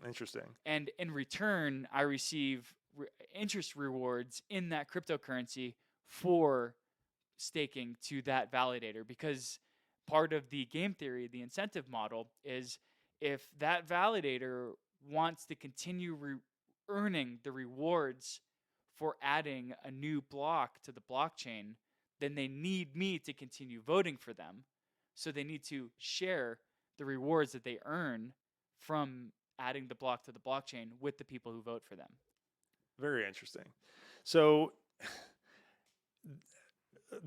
Interesting. And in return, I receive interest rewards in that cryptocurrency for staking to that validator, because part of the game theory, the incentive model, is if that validator wants to continue earning the rewards for adding a new block to the blockchain, then they need me to continue voting for them. So they need to share the rewards that they earn from adding the block to the blockchain with the people who vote for them. Very interesting. So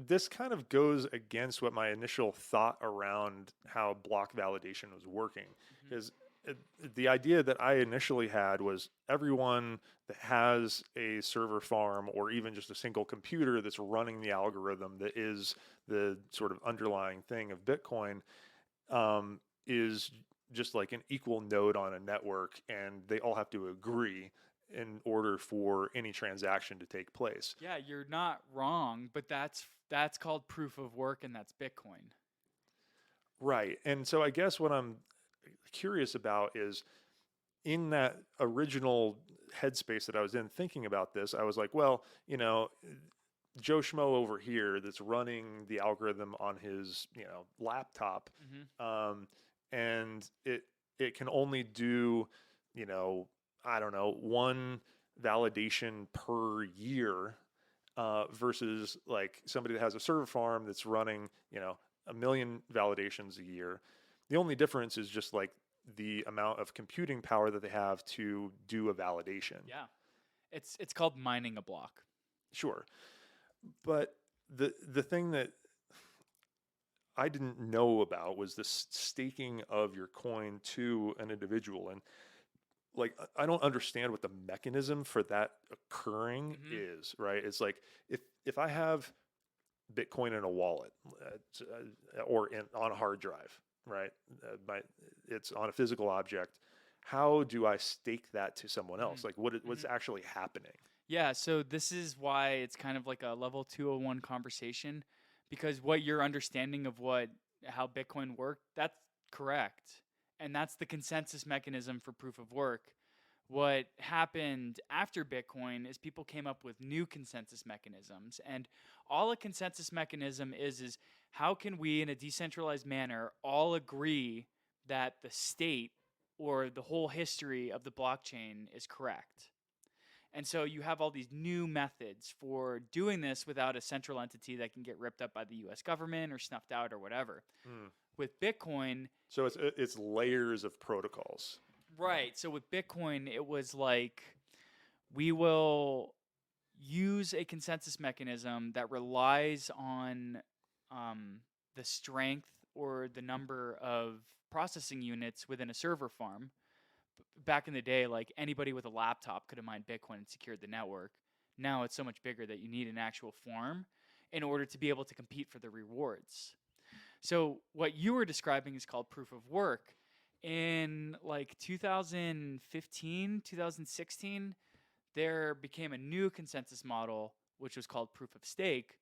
this kind of goes against what my initial thought around how block validation was working, because the idea that I initially had was everyone that has a server farm or even just a single computer that's running the algorithm that is the sort of underlying thing of Bitcoin is just like an equal node on a network, and they all have to agree in order for any transaction to take place. Yeah, you're not wrong, but that's called proof of work, and that's Bitcoin. Right. And so I guess what I'm curious about is, in that original headspace that I was in thinking about this, I was like, well, Joe Schmo over here that's running the algorithm on his, laptop, and it can only do, I don't know, one validation per year, versus like somebody that has a server farm that's running, 1,000,000 validations a year. The only difference is just like the amount of computing power that they have to do a validation. Yeah. It's called mining a block. Sure. But the thing that I didn't know about was the staking of your coin to an individual. And like, I don't understand what the mechanism for that occurring is, right? It's like, if I have Bitcoin in a wallet, or on a hard drive, right? It's on a physical object. How do I stake that to someone else? Like, what's actually happening? Yeah, so this is why it's kind of like a level 201 conversation, because what your understanding of how Bitcoin worked, that's correct. And that's the consensus mechanism for proof of work. What happened after Bitcoin is people came up with new consensus mechanisms. And all a consensus mechanism is how can we, in a decentralized manner, all agree that the state or the whole history of the blockchain is correct? And so you have all these new methods for doing this without a central entity that can get ripped up by the US government or snuffed out or whatever. With Bitcoin... So it's layers of protocols. Right. So with Bitcoin, it was like, we will use a consensus mechanism that relies on the strength or the number of processing units within a server farm. Back in the day, like, anybody with a laptop could have mined Bitcoin and secured the network. Now it's so much bigger that you need an actual farm in order to be able to compete for the rewards. So what you were describing is called proof of work. In like 2015, 2016, there became a new consensus model, which was called proof of stake,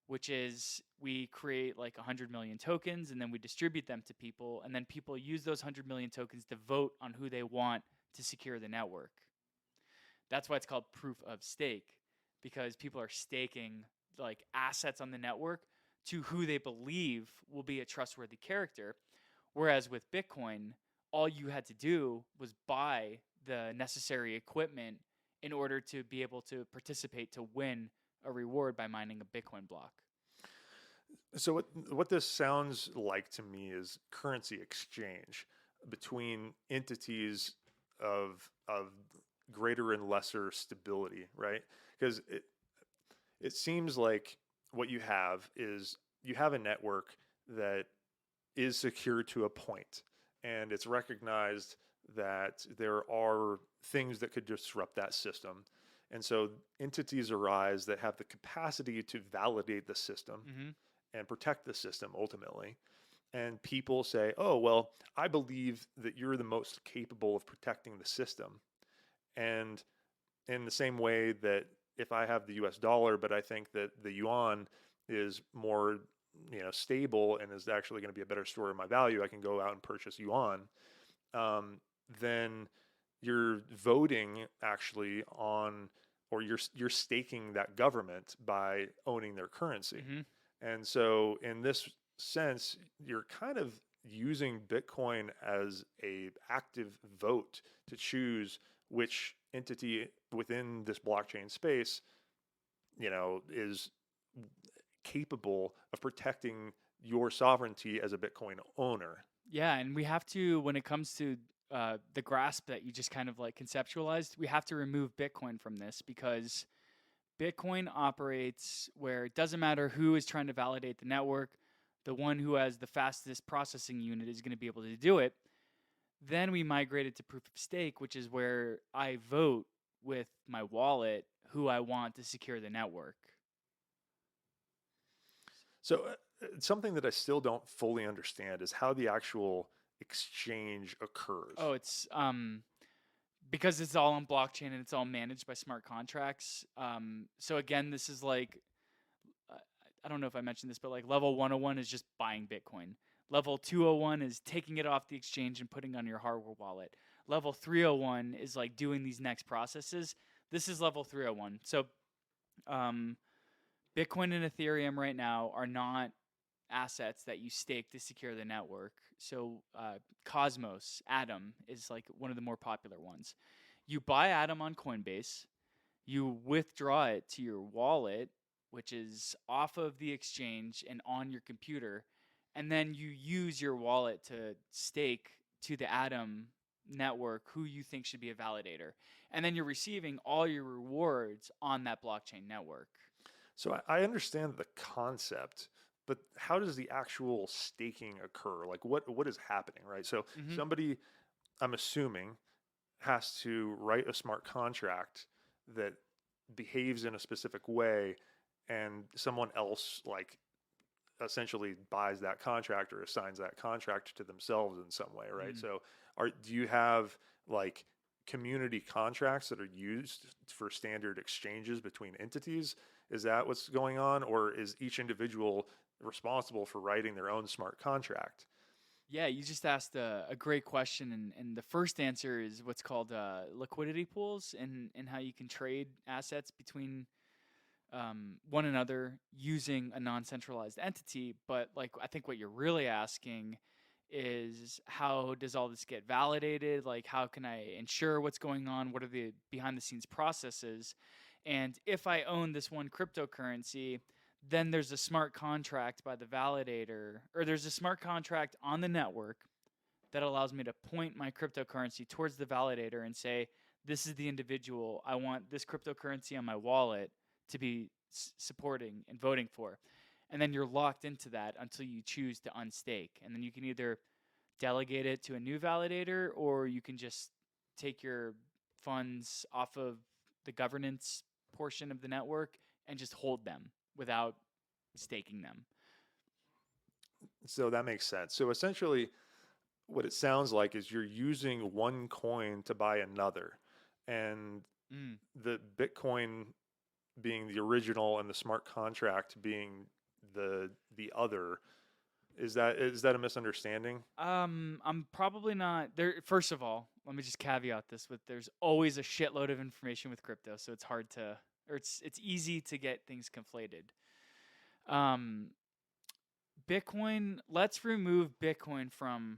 which is we create like 100 million tokens and then we distribute them to people, and then people use those 100 million tokens to vote on who they want to secure the network. That's why it's called proof of stake, because people are staking like assets on the network to who they believe will be a trustworthy character. Whereas with Bitcoin, all you had to do was buy the necessary equipment in order to be able to participate to win a reward by mining a Bitcoin block. So what this sounds like to me is currency exchange between entities of greater and lesser stability, right? Because it seems like what you have is you have a network that is secure to a point, and it's recognized that there are things that could disrupt that system. And so entities arise that have the capacity to validate the system and protect the system ultimately. And people say, oh, well, I believe that you're the most capable of protecting the system. And in the same way that if I have the US dollar, but I think that the yuan is more stable and is actually going to be a better store of my value, I can go out and purchase yuan. Then you're voting actually on, or you're staking that government by owning their currency. And so in this sense, you're kind of using Bitcoin as a active vote to choose which entity within this blockchain space, is capable of protecting your sovereignty as a Bitcoin owner. Yeah, and we have to, when it comes to the grasp that you just kind of like conceptualized, we have to remove Bitcoin from this because Bitcoin operates where it doesn't matter who is trying to validate the network, the one who has the fastest processing unit is going to be able to do it. Then we migrated to proof of stake, which is where I vote with my wallet who I want to secure the network. So, something that I still don't fully understand is how the actual exchange occurs. Oh, it's because it's all on blockchain and it's all managed by smart contracts. So again, this is like I don't know if I mentioned this, but like level 101 is just buying Bitcoin. Level 201 is taking it off the exchange and putting it on your hardware wallet. Level 301 is like doing these next processes. This is level 301. So Bitcoin and Ethereum right now are not assets that you stake to secure the network. So Cosmos, Atom is like one of the more popular ones. You buy Atom on Coinbase, you withdraw it to your wallet, which is off of the exchange and on your computer, and then you use your wallet to stake to the Atom network who you think should be a validator. And then you're receiving all your rewards on that blockchain network. So I understand the concept, but how does the actual staking occur? Like what is happening, right? So somebody, I'm assuming, has to write a smart contract that behaves in a specific way, and someone else like essentially buys that contract or assigns that contract to themselves in some way, right? So do you have like community contracts that are used for standard exchanges between entities? Is that what's going on, or is each individual responsible for writing their own smart contract? Yeah, you just asked a great question, and the first answer is what's called liquidity pools, and how you can trade assets between one another using a non-centralized entity. But like, I think what you're really asking is how does all this get validated? Like, how can I ensure what's going on? What are the behind-the-scenes processes? And if I own this one cryptocurrency, then there's a smart contract by the validator, or there's a smart contract on the network that allows me to point my cryptocurrency towards the validator and say, this is the individual I want this cryptocurrency on my wallet to be supporting and voting for. And then you're locked into that until you choose to unstake. And then you can either delegate it to a new validator, or you can just take your funds off of the governance portion of the network and just hold them without staking them. So that makes sense. So essentially, what it sounds like is you're using one coin to buy another, and the Bitcoin being the original and the smart contract being the other. Is that a misunderstanding? I'm probably not there. First of all, let me just caveat this with there's always a shitload of information with crypto, so it's hard to, or it's easy to get things conflated. Bitcoin, let's remove Bitcoin from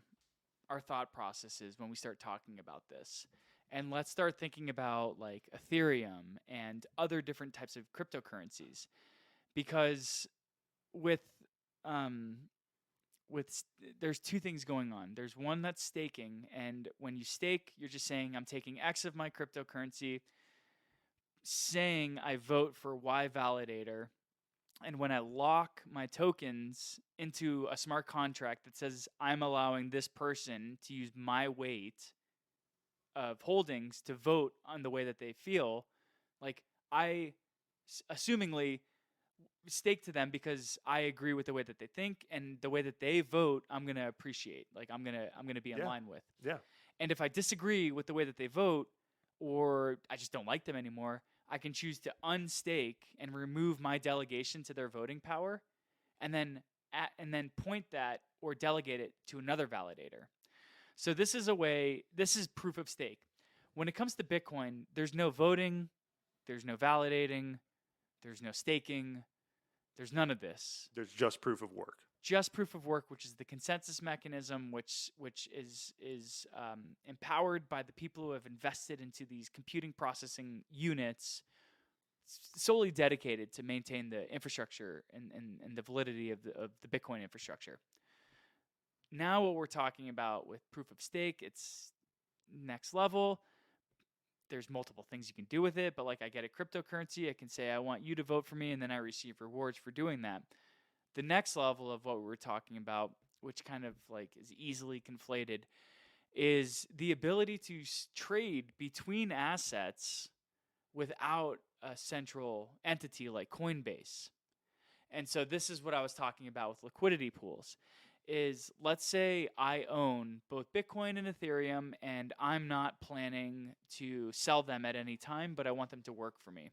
our thought processes when we start talking about this. And let's start thinking about like Ethereum and other different types of cryptocurrencies. Because with there's two things going on. There's one that's staking, and when you stake, you're just saying I'm taking X of my cryptocurrency, saying I vote for Y validator, and when I lock my tokens into a smart contract that says I'm allowing this person to use my weight of holdings to vote on the way that they feel, like I assumingly stake to them because I agree with the way that they think, and the way that they vote I'm going to appreciate. Like I'm going to be in line with. Yeah. And if I disagree with the way that they vote, or I just don't like them anymore, I can choose to unstake and remove my delegation to their voting power, and then point that or delegate it to another validator. So this is proof of stake. When it comes to Bitcoin, there's no voting, there's no validating, there's no staking, there's none of this. There's just proof of work. just proof of work, which is the consensus mechanism, which is empowered by the people who have invested into these computing processing units solely dedicated to maintain the infrastructure and the validity of the Bitcoin infrastructure. Now what we're talking about with proof of stake, it's next level. There's multiple things you can do with it, but like I get a cryptocurrency, I can say I want you to vote for me, and then I receive rewards for doing that. The next level of what we were talking about, which kind of like is easily conflated, is the ability to trade between assets without a central entity like Coinbase. And so this is what I was talking about with liquidity pools. Is let's say I own both Bitcoin and Ethereum, and I'm not planning to sell them at any time, but I want them to work for me.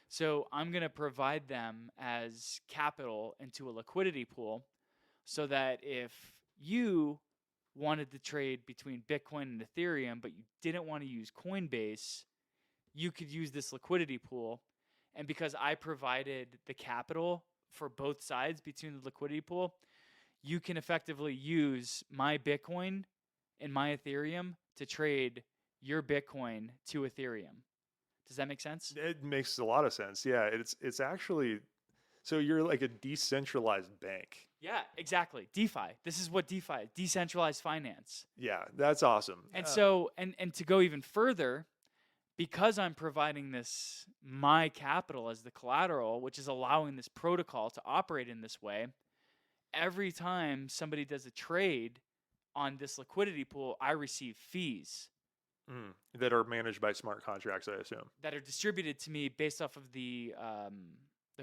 So I'm going to provide them as capital into a liquidity pool so that if you wanted to trade between Bitcoin and Ethereum, but you didn't want to use Coinbase, you could use this liquidity pool. And because I provided the capital for both sides between the liquidity pool, you can effectively use my Bitcoin and my Ethereum to trade your Bitcoin to Ethereum. Does that make sense? It makes a lot of sense. Yeah, it's actually, so you're like a decentralized bank. Yeah, exactly. DeFi. This is what DeFi is, decentralized finance. Yeah, that's awesome. And so, and to go even further, because I'm providing this my capital as the collateral, which is allowing this protocol to operate in this way, every time somebody does a trade on this liquidity pool, I receive fees that are managed by smart contracts, I assume. that are distributed to me based off of the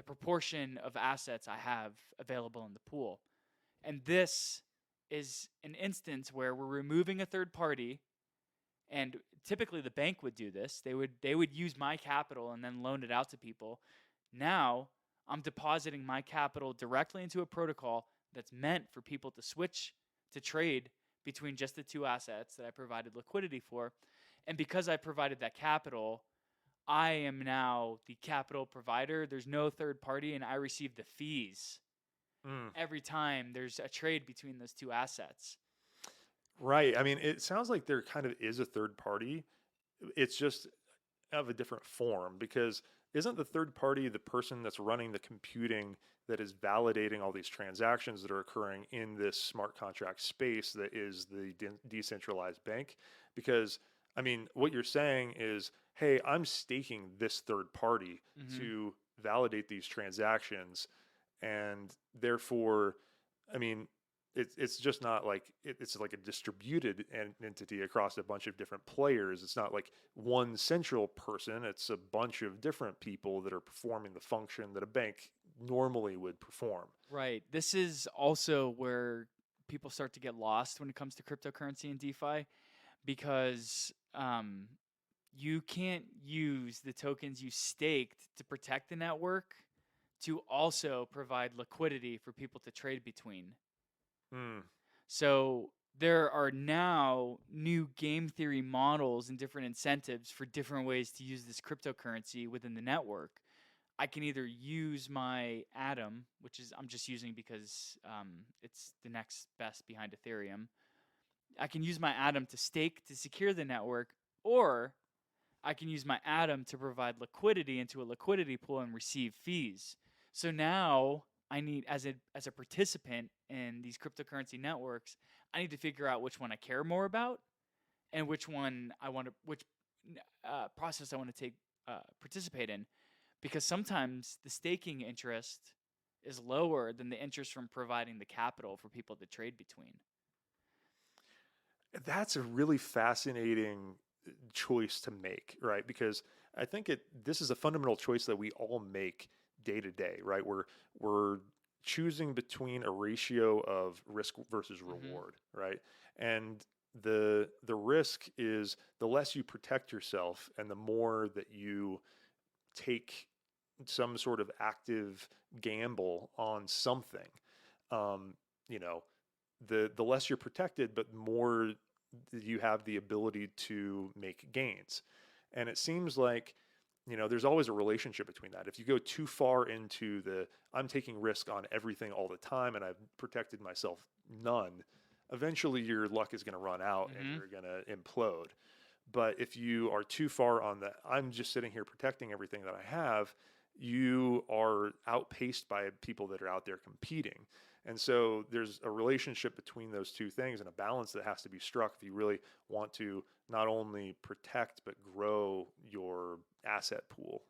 proportion of assets I have available in the pool. And this is an instance where we're removing a third party, and typically the bank would do this. They would use my capital and then loan it out to people. Now I'm depositing my capital directly into a protocol that's meant for people to switch to trade between just the two assets that I provided liquidity for. And because I provided that capital, I am now the capital provider. There's no third party, and I receive the fees every time there's a trade between those two assets. Right. I mean, it sounds like there kind of is a third party. It's just of a different form, because isn't the third party the person that's running the computing that is validating all these transactions that are occurring in this smart contract space that is the decentralized bank? Because, I mean, what you're saying is, hey, I'm staking this third party to validate these transactions, and therefore, I mean, it's just not like it's like a distributed entity across a bunch of different players. It's not like one central person. It's a bunch of different people that are performing the function that a bank normally would perform. Right. This is also where people start to get lost when it comes to cryptocurrency and DeFi, because you can't use the tokens you staked to protect the network to also provide liquidity for people to trade between. So there are now new game theory models and different incentives for different ways to use this cryptocurrency within the network. I can either use my Atom, which is I'm just using because it's the next best behind Ethereum. I can use my Atom to stake to secure the network, or I can use my Atom to provide liquidity into a liquidity pool and receive fees. So now I need, as a participant in these cryptocurrency networks, I need to figure out which one I care more about and which one I want to, which process I want to participate in, because sometimes the staking interest is lower than the interest from providing the capital for people to trade between. That's a really fascinating choice to make, right? Because I think this is a fundamental choice that we all make day to day, right? We're choosing between a ratio of risk versus reward, right? And the risk is the less you protect yourself and the more that you take some sort of active gamble on something. You know, the less you're protected, but more you have the ability to make gains. And it seems like, there's always a relationship between that. If you go too far into I'm taking risk on everything all the time and I've protected myself none, eventually your luck is going to run out and you're going to implode. But if you are too far on I'm just sitting here protecting everything that I have, you are outpaced by people that are out there competing. And so there's a relationship between those two things and a balance that has to be struck if you really want to not only protect but grow your asset pool.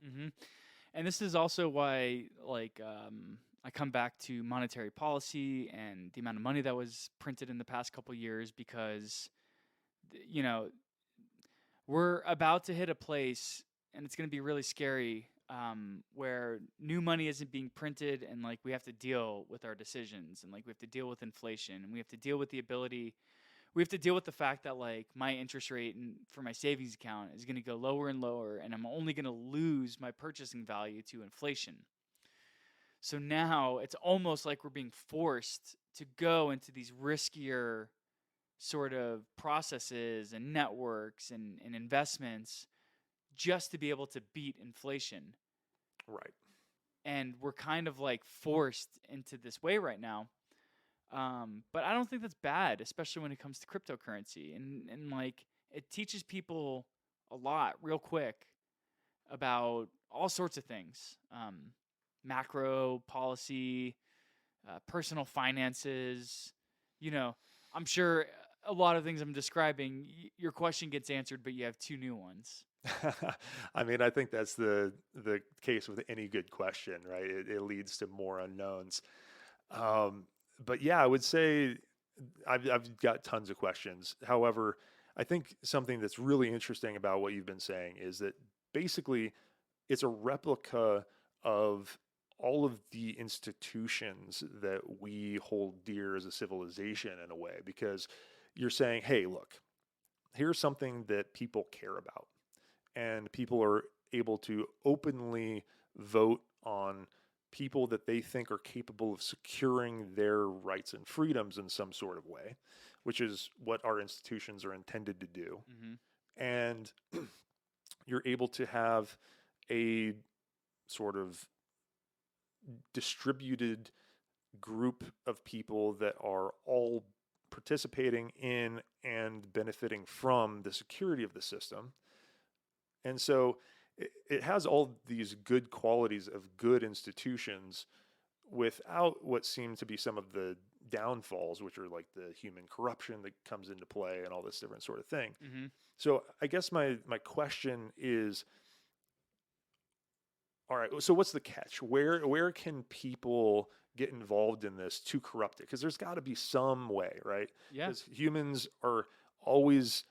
And this is also why, I come back to monetary policy and the amount of money that was printed in the past couple years, because, we're about to hit a place, and it's going to be really scary, where new money isn't being printed, and we have to deal with our decisions, and we have to deal with inflation, and we have to deal with the fact that my interest rate for my savings account is going to go lower and lower, and I'm only going to lose my purchasing value to inflation. So now it's almost like we're being forced to go into these riskier sort of processes and networks and investments just to be able to beat inflation. Right. And we're kind of forced into this way right now. But I don't think that's bad, especially when it comes to cryptocurrency. And it teaches people a lot real quick about all sorts of things. Macro policy, personal finances. I'm sure a lot of things I'm describing, your question gets answered, but you have two new ones. I mean, I think that's the case with any good question, right? It leads to more unknowns. But yeah, I would say I've got tons of questions. However, I think something that's really interesting about what you've been saying is that basically it's a replica of all of the institutions that we hold dear as a civilization in a way, because you're saying, hey, look, here's something that people care about, and people are able to openly vote on people that they think are capable of securing their rights and freedoms in some sort of way, which is what our institutions are intended to do. And you're able to have a sort of distributed group of people that are all participating in and benefiting from the security of the system. And so it has all these good qualities of good institutions without what seem to be some of the downfalls, which are like the human corruption that comes into play and all this different sort of thing. So I guess my question is, all right, so what's the catch? Where can people get involved in this to corrupt it? Because there's got to be some way, right? Yeah. Because humans are always,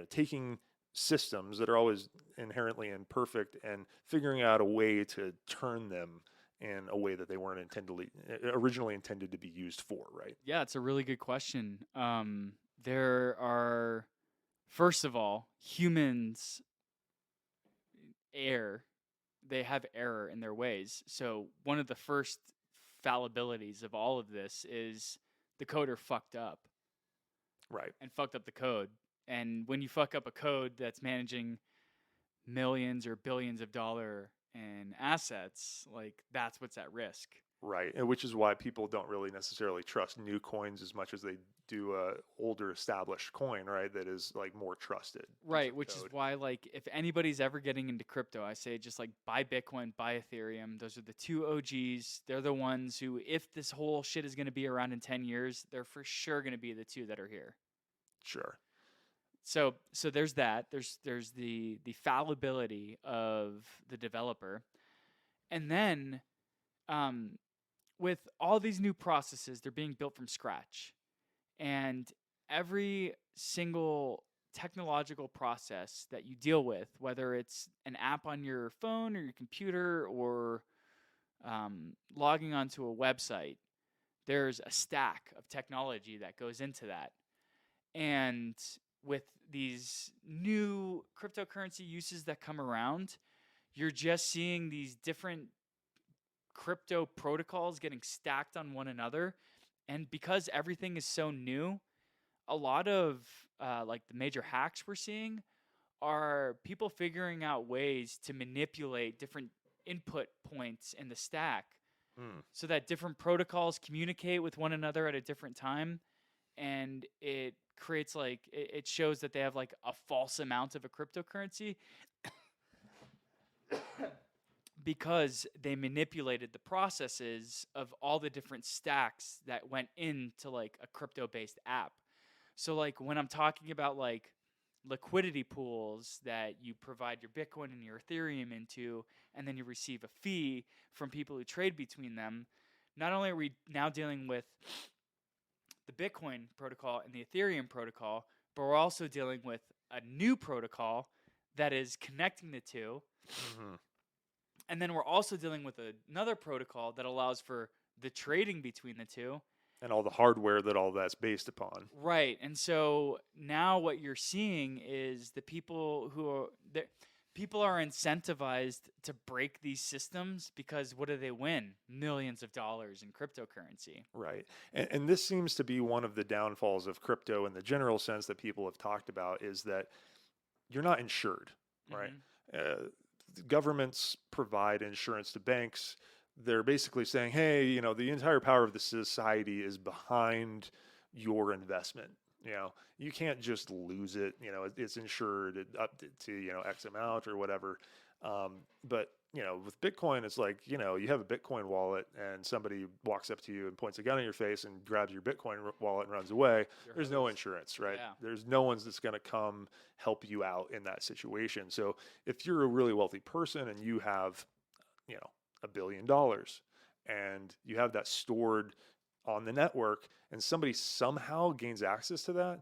taking systems that are always inherently imperfect and figuring out a way to turn them in a way that they weren't originally intended to be used for, right? Yeah, it's a really good question. There are, first of all, humans they have error in their ways. So one of the first fallibilities of all of this is the coder fucked up. Right. And fucked up the code. And when you fuck up a code that's managing millions or billions of dollars in assets, that's what's at risk. Right. And which is why people don't really necessarily trust new coins as much as they do a older established coin, right? That is more trusted. Right. Which is why if anybody's ever getting into crypto, I say just buy Bitcoin, buy Ethereum. Those are the two OGs. They're the ones who, if this whole shit is going to be around in 10 years, they're for sure going to be the two that are here. Sure. So there's that. There's the fallibility of the developer. And then with all these new processes, they're being built from scratch. And every single technological process that you deal with, whether it's an app on your phone or your computer or logging onto a website, there's a stack of technology that goes into that. And with these new cryptocurrency uses that come around, you're just seeing these different crypto protocols getting stacked on one another. And because everything is so new, a lot of the major hacks we're seeing are people figuring out ways to manipulate different input points in the stack Mm. so that different protocols communicate with one another at a different time, and it creates like it shows that they have like a false amount of a cryptocurrency because they manipulated the processes of all the different stacks that went into like a crypto based app. So like when I'm talking about like liquidity pools that you provide your Bitcoin and your Ethereum into, and then you receive a fee from people who trade between them, not only are we now dealing with the Bitcoin protocol and the Ethereum protocol, but we're also dealing with a new protocol that is connecting the two. Mm-hmm. And then we're also dealing with another protocol that allows for the trading between the two. And all the hardware that all that's based upon. Right. And so now what you're seeing is the people people are incentivized to break these systems because what do they win? Millions of dollars in cryptocurrency. Right. And this seems to be one of the downfalls of crypto in the general sense that people have talked about, is that you're not insured, right? Governments provide insurance to banks. They're basically saying, hey, the entire power of the society is behind your investment. You can't just lose it. It's insured up to, X amount or whatever. But, with Bitcoin, it's like, you have a Bitcoin wallet and somebody walks up to you and points a gun in your face and grabs your Bitcoin wallet and runs away. There's no insurance, right? Yeah. There's no one's that's going to come help you out in that situation. So if you're a really wealthy person and you have, $1 billion and you have that stored on the network and somebody somehow gains access to that,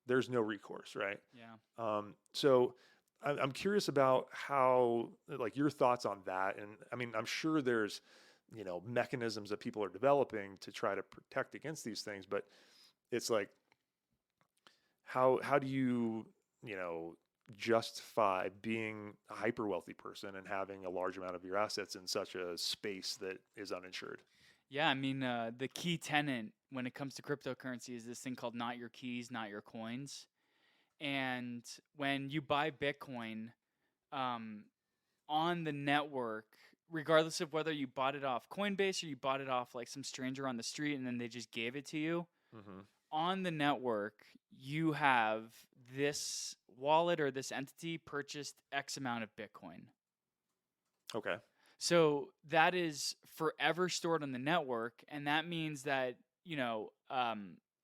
there's no recourse, right? Yeah. So I'm curious about how, like, your thoughts on that. And I mean, I'm sure there's, mechanisms that people are developing to try to protect against these things, but it's like, how do you, justify being a hyper wealthy person and having a large amount of your assets in such a space that is uninsured? Yeah, I mean, the key tenet when it comes to cryptocurrency is this thing called not your keys, not your coins. And when you buy Bitcoin on the network, regardless of whether you bought it off Coinbase or you bought it off like some stranger on the street and then they just gave it to you, on the network, you have this wallet or this entity purchased X amount of Bitcoin. Okay. So that is forever stored on the network, and that means that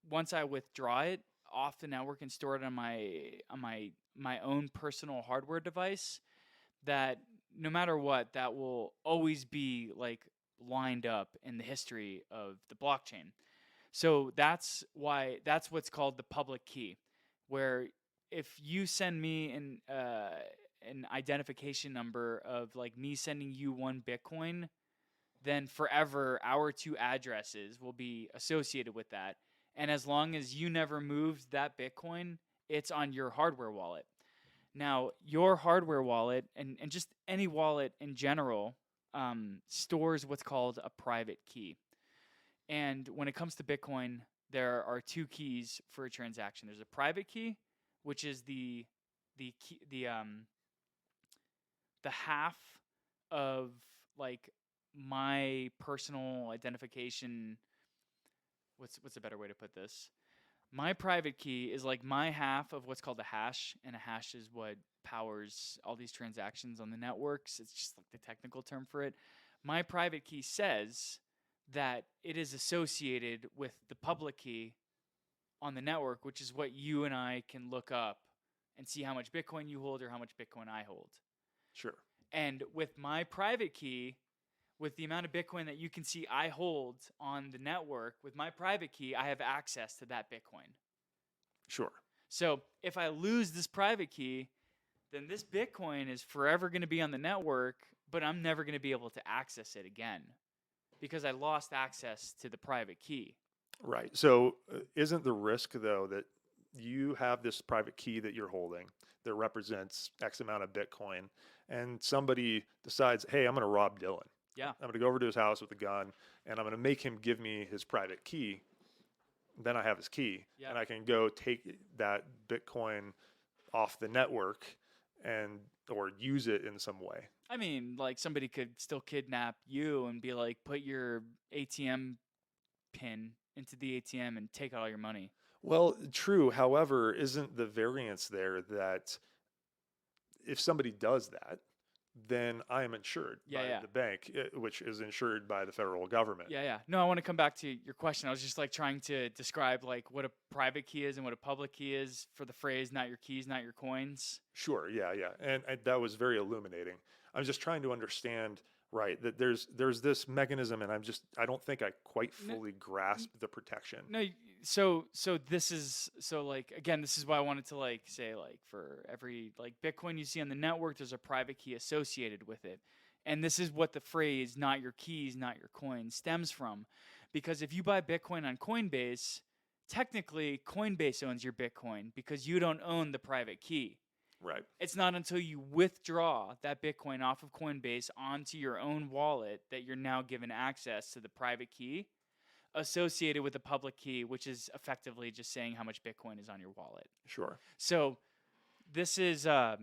once I withdraw it off the network and store it on my own personal hardware device, that no matter what, that will always be like lined up in the history of the blockchain. So that's what's called the public key, where if you send me an identification number of like me sending you 1 Bitcoin, then forever our 2 addresses will be associated with that. And as long as you never moved that Bitcoin, it's on your hardware wallet. Now, your hardware wallet and just any wallet in general stores what's called a private key. And when it comes to Bitcoin, there are 2 keys for a transaction. There's a private key, which is the half of like my personal identification. What's a better way to put this? My private key is like my half of what's called a hash, and a hash is what powers all these transactions on the networks. It's just like the technical term for it. My private key says that it is associated with the public key on the network, which is what you and I can look up and see how much Bitcoin you hold or how much Bitcoin I hold. Sure. And with my private key, with the amount of Bitcoin that you can see I hold on the network, with my private key, I have access to that Bitcoin. Sure. So if I lose this private key, then this Bitcoin is forever going to be on the network, but I'm never going to be able to access it again because I lost access to the private key. Right. So isn't the risk, though, that you have this private key that you're holding that represents X amount of Bitcoin, and somebody decides, hey, I'm going to rob Dylan. Yeah. I'm going to go over to his house with a gun, and I'm going to make him give me his private key. Then I have his key, and I can go take that Bitcoin off the network and or use it in some way. I mean, like somebody could still kidnap you and be like, put your ATM pin into the ATM and take all your money. Well, true. However, isn't the variance there that if somebody does that, then I am insured Yeah, by yeah. the bank, which is insured by the federal government. Yeah, yeah. No, I want to come back to your question. I was just like trying to describe like what a private key is and what a public key is for the phrase "not your keys, not your coins." Sure, yeah, yeah, and that was very illuminating. I'm just trying to understand, right, that there's this mechanism, and I don't think I quite No, fully grasp the protection. no. So this is so like again, this is why I wanted to like say like for every like Bitcoin you see on the network, there's a private key associated with it, and this is what the phrase "not your keys, not your coins" stems from, because if you buy Bitcoin on Coinbase, technically Coinbase owns your Bitcoin because you don't own the private key. Right, It's not until you withdraw that Bitcoin off of Coinbase onto your own wallet that you're now given access to the private key associated with the public key, which is effectively just saying how much Bitcoin is on your wallet. sure, So this is a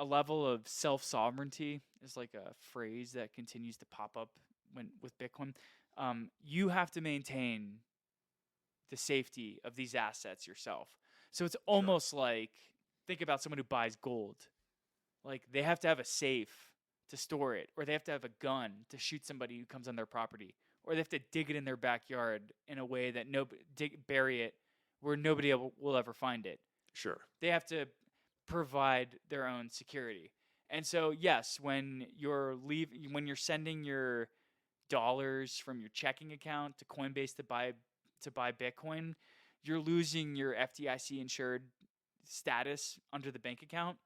level of self-sovereignty is like a phrase that continues to pop up when with Bitcoin. You have to maintain the safety of these assets yourself. So it's sure, almost like think about someone who buys gold. Like they have to have a safe to store it, or they have to have a gun to shoot somebody who comes on their property, or they have to dig it in their backyard in a way that bury it where nobody will ever find it. sure, They have to provide their own security. And so yes, when you're sending your dollars from your checking account to Coinbase to buy Bitcoin, you're losing your FDIC insured status under the bank account,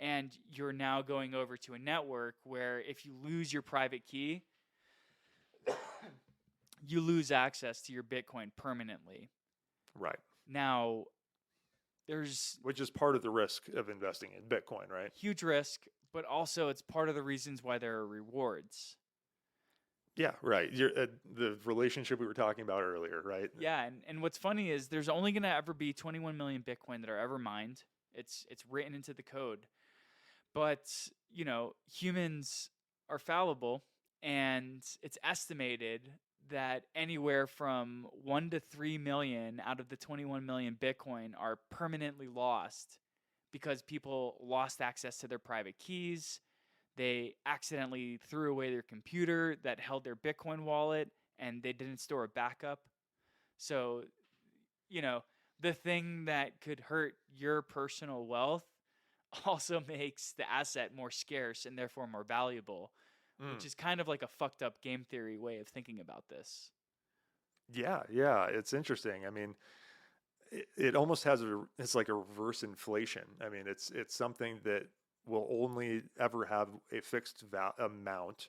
and you're now going over to a network where if you lose your private key, you lose access to your Bitcoin permanently. right. Now, there's Which is part of the risk of investing in Bitcoin, right? huge risk, but also it's part of the reasons why there are rewards. Yeah, right. The relationship we were talking about earlier, right? Yeah, and what's funny is there's only going to ever be 21 million Bitcoin that are ever mined. It's written into the code. But, humans are fallible, and it's estimated that anywhere from 1 to 3 million out of the 21 million Bitcoin are permanently lost because people lost access to their private keys. They accidentally threw away their computer that held their Bitcoin wallet, and they didn't store a backup. So, the thing that could hurt your personal wealth also makes the asset more scarce and therefore more valuable, which Mm. is kind of like a fucked up game theory way of thinking about this. Yeah, yeah, it's interesting. I mean, it almost it's like a reverse inflation. I mean, it's something that will only ever have a fixed amount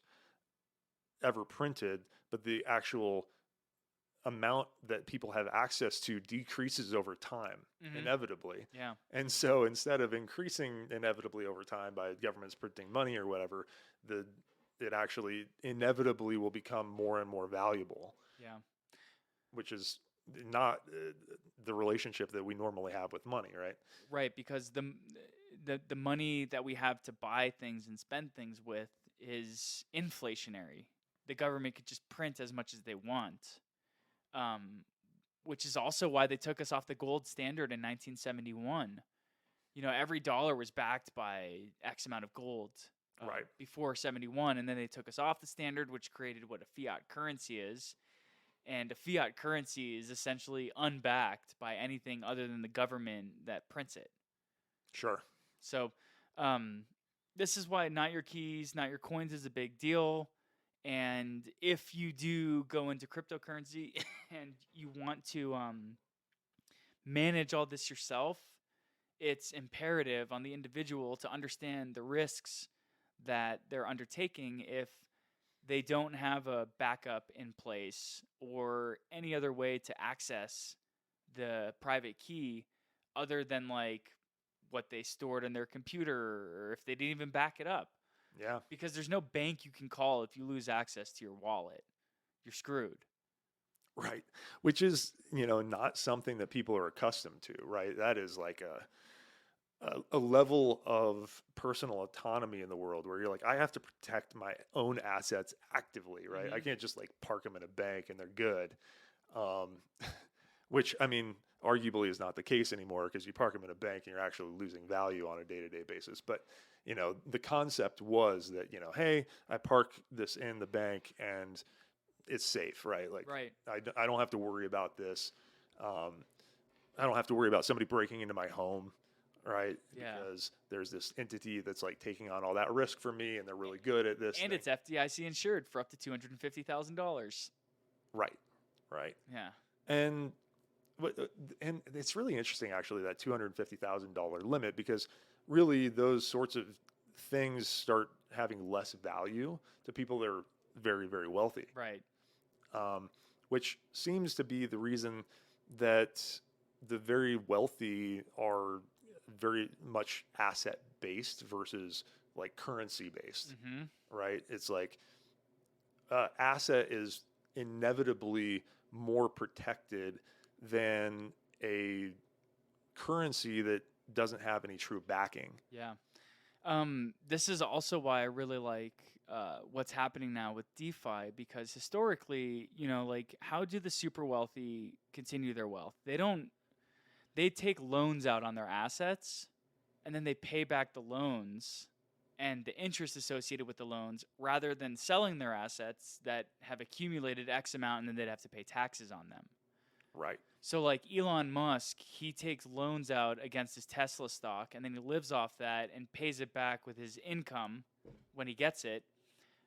ever printed, but the actual amount that people have access to decreases over time, Mm-hmm. inevitably. Yeah. And so instead of increasing inevitably over time by governments printing money or whatever, it actually inevitably will become more and more valuable, Yeah. which is not the relationship that we normally have with money, right? Right, because the money that we have to buy things and spend things with is inflationary. The government could just print as much as they want. Which is also why they took us off the gold standard in 1971. Every dollar was backed by X amount of gold Right. before 71, and then they took us off the standard, which created what a fiat currency is. And a fiat currency is essentially unbacked by anything other than the government that prints it. Sure. So this is why not your keys, not your coins is a big deal. And if you do go into cryptocurrency and you want to manage all this yourself, it's imperative on the individual to understand the risks that they're undertaking if they don't have a backup in place or any other way to access the private key other than like what they stored in their computer, or if they didn't even back it up. Yeah. Because there's no bank you can call if you lose access to your wallet. You're screwed. Right. Which is, not something that people are accustomed to, right? That is like a level of personal autonomy in the world where you're like, I have to protect my own assets actively, right? I Mm-hmm. can't just like park them in a bank and they're good. Um, which I mean, arguably is not the case anymore because you park them in a bank and you're actually losing value on a day-to-day basis. But the concept was that hey, I park this in the bank and it's safe, right? Like Right. I don't have to worry about this. Um, I don't have to worry about somebody breaking into my home, right? Yeah. Because there's this entity that's like taking on all that risk for me, and they're really good at this And thing. it's FDIC insured for up to $250,000. Right, right. Yeah. And and it's really interesting actually that $250,000 limit because really those sorts of things start having less value to people that are very very wealthy, Right. which seems to be the reason that the very wealthy are very much asset based versus like currency based, Mm-hmm. right? It's like asset is inevitably more protected than a currency that doesn't have any true backing. Yeah. This is also why I really like what's happening now with DeFi because historically, like how do the super wealthy continue their wealth? They take loans out on their assets and then they pay back the loans and the interest associated with the loans rather than selling their assets that have accumulated X amount and then they'd have to pay taxes on them. Right. So like Elon Musk, he takes loans out against his Tesla stock and then he lives off that and pays it back with his income when he gets it,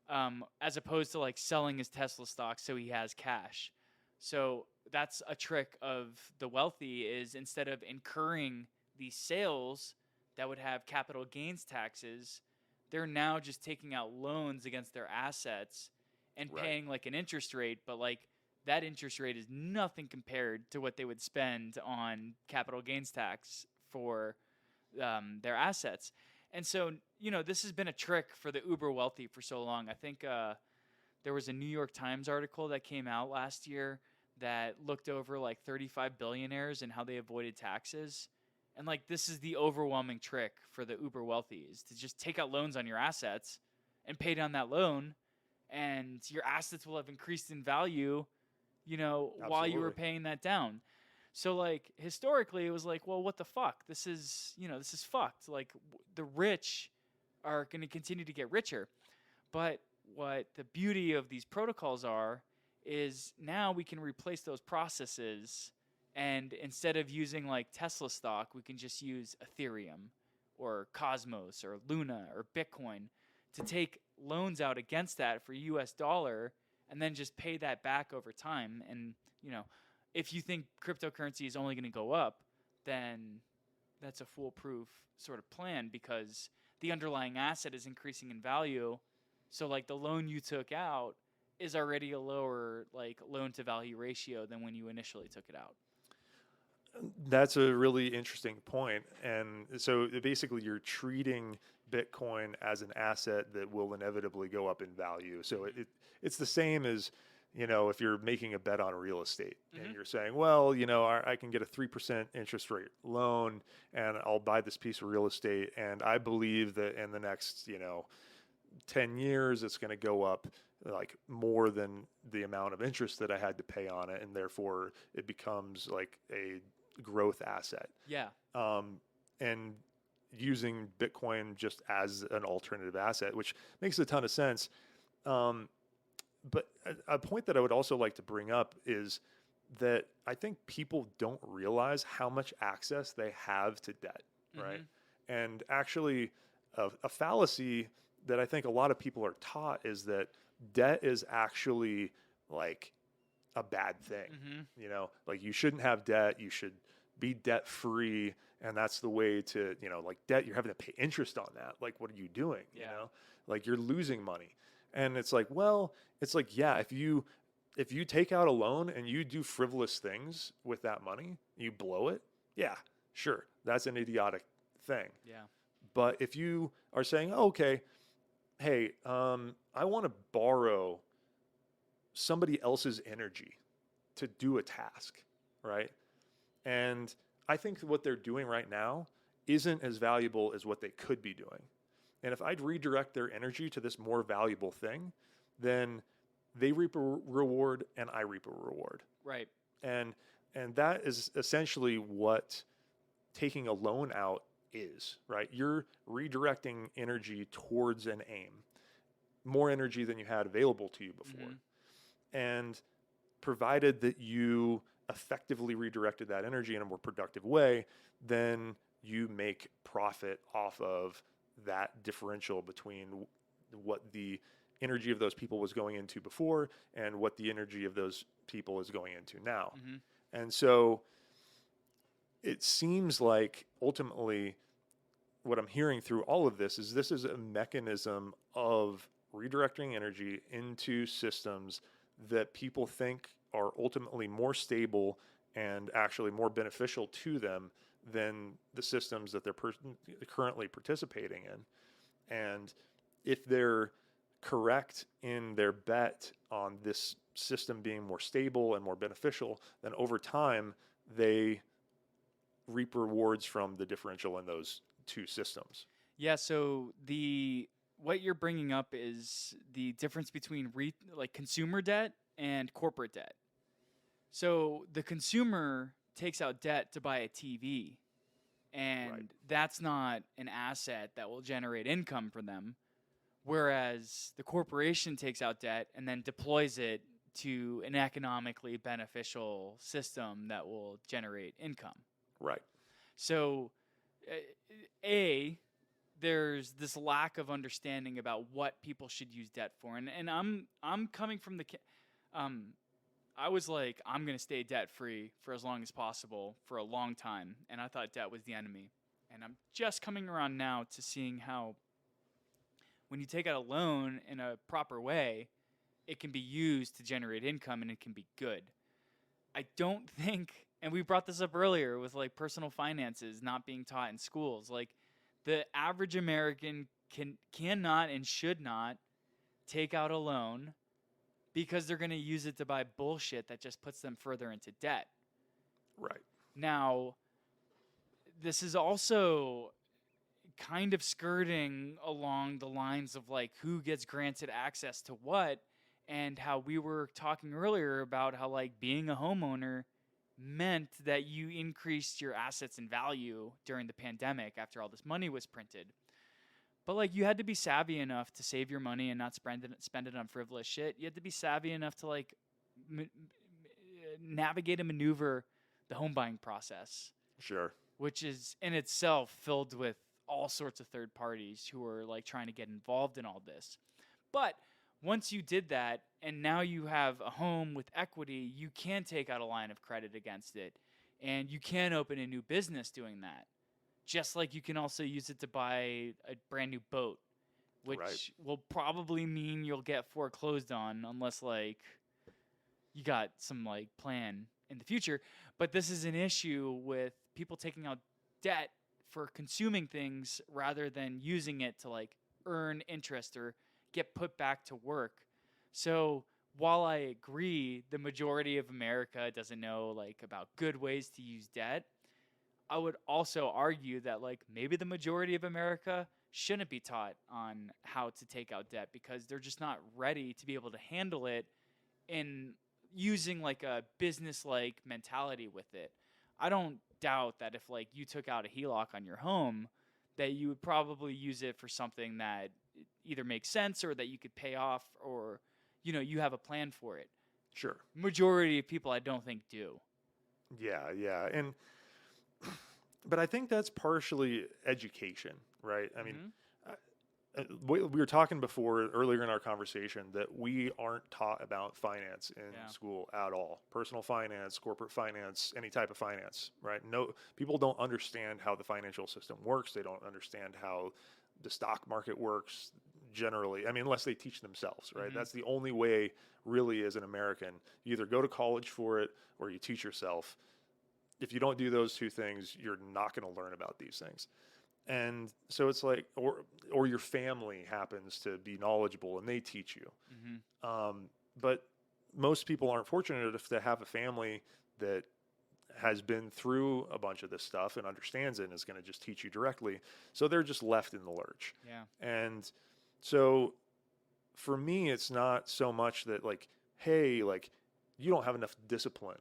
as opposed to like selling his Tesla stock so he has cash. So that's a trick of the wealthy is instead of incurring these sales that would have capital gains taxes, they're now just taking out loans against their assets and Right. paying like an interest rate, but like that interest rate is nothing compared to what they would spend on capital gains tax for their assets. And so, this has been a trick for the uber wealthy for so long. I think there was a New York Times article that came out last year that looked over like 35 billionaires and how they avoided taxes. And like this is the overwhelming trick for the uber wealthy is to just take out loans on your assets and pay down that loan and your assets will have increased in value, while you were Absolutely. paying that down. So like historically it was like, well, what the fuck? This is fucked. Like the rich are going to continue to get richer. But what the beauty of these protocols are is now we can replace those processes and instead of using like Tesla stock, we can just use Ethereum or Cosmos or Luna or Bitcoin to take loans out against that for US dollar and then just pay that back over time. And, if you think cryptocurrency is only going to go up, then that's a foolproof sort of plan because the underlying asset is increasing in value. So like the loan you took out is already a lower like loan to value ratio than when you initially took it out. That's a really interesting point. And so basically, you're treating Bitcoin as an asset that will inevitably go up in value. So it's the same as, if you're making a bet on real estate and you're saying, well, I can get a 3% interest rate loan and I'll buy this piece of real estate. And I believe that in the next, 10 years, it's going to go up like more than the amount of interest that I had to pay on it. And therefore, it becomes like a growth asset. Yeah. And using Bitcoin just as an alternative asset, which makes a ton of sense. But a point that I would also like to bring up is that I think people don't realize how much access they have to debt, right? And actually, a fallacy that I think a lot of people are taught is that debt is actually like a bad thing. Like you shouldn't have debt, you should be debt free. And that's the way to, like debt, you're having to pay interest on that. Like, what are you doing? Like you're losing money. And it's like, well, it's like, yeah, if you take out a loan and you do frivolous things with that money, you blow it. Yeah, sure. That's an idiotic thing. Yeah. But if you are saying, oh, okay, hey, I want to borrow somebody else's energy to do a task, right? And I think what they're doing right now isn't as valuable as what they could be doing. And if I'd redirect their energy to this more valuable thing, then they reap a reward and I reap a reward. Right. And that is essentially what taking a loan out is, right? You're redirecting energy towards an aim, more energy than you had available to you before. And provided that you effectively redirected that energy in a more productive way, then you make profit off of that differential between what the energy of those people was going into before and what the energy of those people is going into now. And so it seems like ultimately what I'm hearing through all of this is a mechanism of redirecting energy into systems that people think are ultimately more stable and actually more beneficial to them than the systems that they're currently participating in. And if they're correct in their bet on this system being more stable and more beneficial, then over time they reap rewards from the differential in those two systems. Yeah, so what you're bringing up is the difference between like consumer debt and corporate debt. So the consumer takes out debt to buy a TV, and that's not an asset that will generate income for them. Whereas the corporation takes out debt and then deploys it to an economically beneficial system that will generate income. Right. So, there's this lack of understanding about what people should use debt for, and I'm coming from I was like, I'm gonna stay debt free for as long as possible for a long time, and I thought debt was the enemy, and I'm just coming around now to seeing how when you take out a loan in a proper way, it can be used to generate income and it can be good. I don't think, and we brought this up earlier with like personal finances not being taught in schools. Like the average American cannot and should not take out a loan because they're going to use it to buy bullshit that just puts them further into debt. Right. Now, this is also kind of skirting along the lines of like who gets granted access to what, and how we were talking earlier about how like being a homeowner meant that you increased your assets in value during the pandemic after all this money was printed. But like you had to be savvy enough to save your money and not spend it on frivolous shit. You had to be savvy enough to like navigate and maneuver the home buying process. Sure. Which is in itself filled with all sorts of third parties who are like trying to get involved in all this. But once you did that and now you have a home with equity, you can take out a line of credit against it and you can open a new business doing that. Just like you can also use it to buy a brand new boat, which will probably mean you'll get foreclosed on unless like you got some like plan in the future. But this is an issue with people taking out debt for consuming things rather than using it to like earn interest or get put back to work. So while I agree the majority of America doesn't know like about good ways to use debt, I would also argue that like maybe the majority of America shouldn't be taught on how to take out debt because they're just not ready to be able to handle it in using like a business-like mentality with it. I don't doubt that if like you took out a HELOC on your home, that you would probably use it for something that either makes sense or that you could pay off, or you know, you have a plan for it. Sure. Majority of people I don't think do. Yeah. And but I think that's partially education, right? I mean, we were talking before earlier in our conversation that we aren't taught about finance in school at all. Personal finance, corporate finance, any type of finance, right? No, people don't understand how the financial system works. They don't understand how the stock market works generally. I mean, unless they teach themselves, right? That's the only way really as an American. You either go to college for it or you teach yourself. If you don't do those two things, you're not going to learn about these things. And so it's like, or your family happens to be knowledgeable and they teach you. But most people aren't fortunate enough to have a family that has been through a bunch of this stuff and understands it and is going to just teach you directly. So they're just left in the lurch. Yeah. And so for me, it's not so much that like, hey, like you don't have enough discipline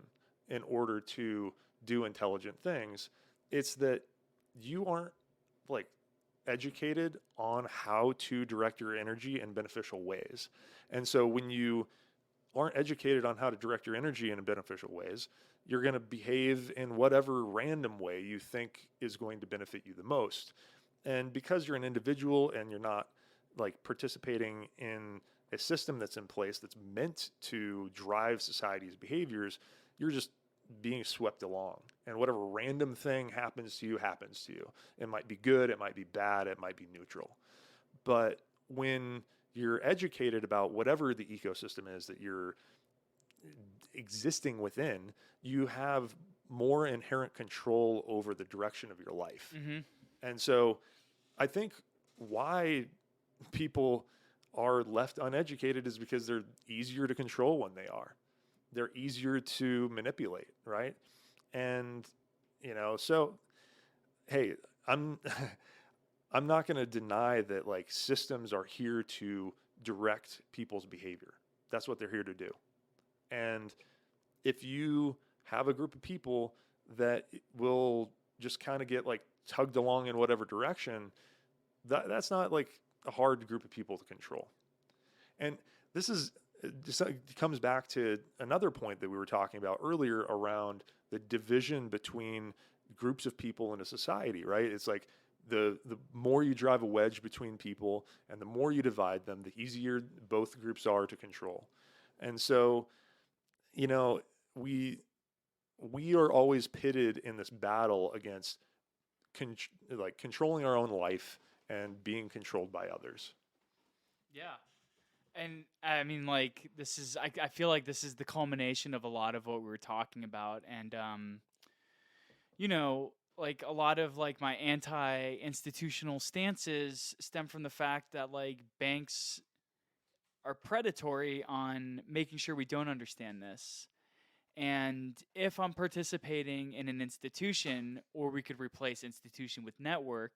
in order to do intelligent things. It's that you aren't like educated on how to direct your energy in beneficial ways. And so when you aren't educated on how to direct your energy in beneficial ways, you're going to behave in whatever random way you think is going to benefit you the most. And because you're an individual and you're not like participating in a system that's in place that's meant to drive society's behaviors, you're just being swept along. And whatever random thing happens to you, happens to you. It might be good, it might be bad, it might be neutral. But when you're educated about whatever the ecosystem is that you're existing within, you have more inherent control over the direction of your life. Mm-hmm. And so I think why people are left uneducated is because they're easier to control when they are. They're easier to manipulate, right? And so hey, I'm I'm not going to deny that like systems are here to direct people's behavior. That's what they're here to do. And if you have a group of people that will just kind of get like tugged along in whatever direction, that's not like a hard group of people to control. And this is just comes back to another point that we were talking about earlier around the division between groups of people in a society, right? It's like the more you drive a wedge between people and the more you divide them, the easier both groups are to control. And so, we are always pitted in this battle against controlling our own life and being controlled by others. Yeah. And I mean, like, this is, I feel like this is the culmination of a lot of what we were talking about. And, like a lot of like my anti-institutional stances stem from the fact that like banks are predatory on making sure we don't understand this. And if I'm participating in an institution, or we could replace institution with network,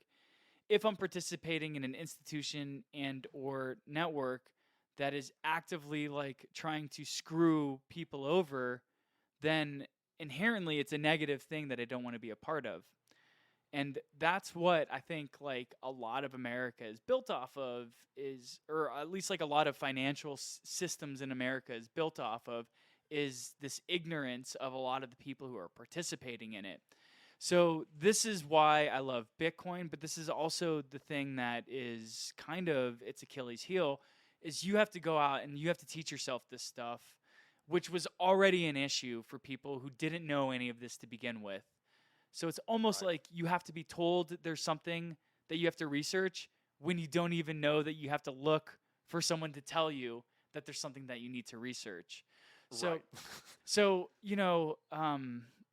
if I'm participating in an institution and or network that is actively like trying to screw people over, then inherently it's a negative thing that I don't want to be a part of. And that's what I think like a lot of America is built off of, is, or at least like a lot of financial systems in America is built off of, is this ignorance of a lot of the people who are participating in it. So this is why I love Bitcoin, but this is also the thing that is kind of its Achilles heel, is you have to go out and you have to teach yourself this stuff, which was already an issue for people who didn't know any of this to begin with. So it's almost like you have to be told there's something that you have to research when you don't even know that you have to look for someone to tell you that there's something that you need to research. So,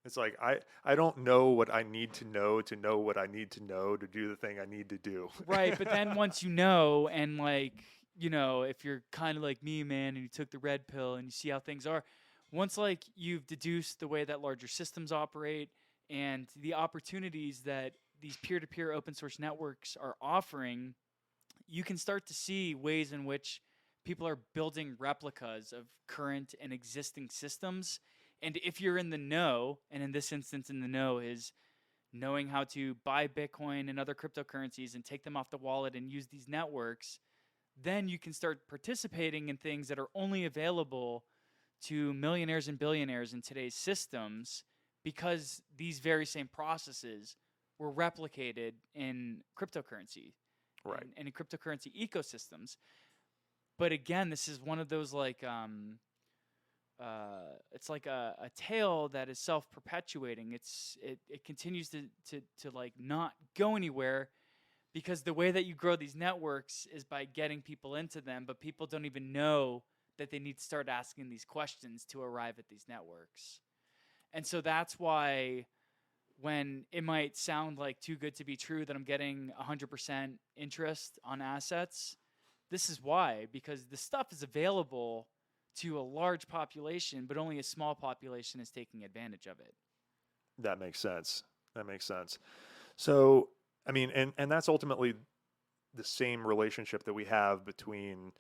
it's like I don't know what I need to know what I need to know to do the thing I need to do. Right, but then once you know, and like, if you're kind of like me, man, and you took the red pill and you see how things are, once like you've deduced the way that larger systems operate and the opportunities that these peer-to-peer open source networks are offering, you can start to see ways in which people are building replicas of current and existing systems. And if you're in the know, and in this instance in the know is knowing how to buy Bitcoin and other cryptocurrencies and take them off the wallet and use these networks, then you can start participating in things that are only available to millionaires and billionaires in today's systems, because these very same processes were replicated in cryptocurrency, right, and in cryptocurrency ecosystems. But again, this is one of those like it's like a tale that is self-perpetuating. It continues to like not go anywhere, because the way that you grow these networks is by getting people into them, but people don't even know that they need to start asking these questions to arrive at these networks. And so that's why when it might sound like too good to be true that I'm getting 100% interest on assets, this is why, because the stuff is available to a large population, but only a small population is taking advantage of it. That makes sense. That makes sense. So, I mean, and that's ultimately the same relationship that we have between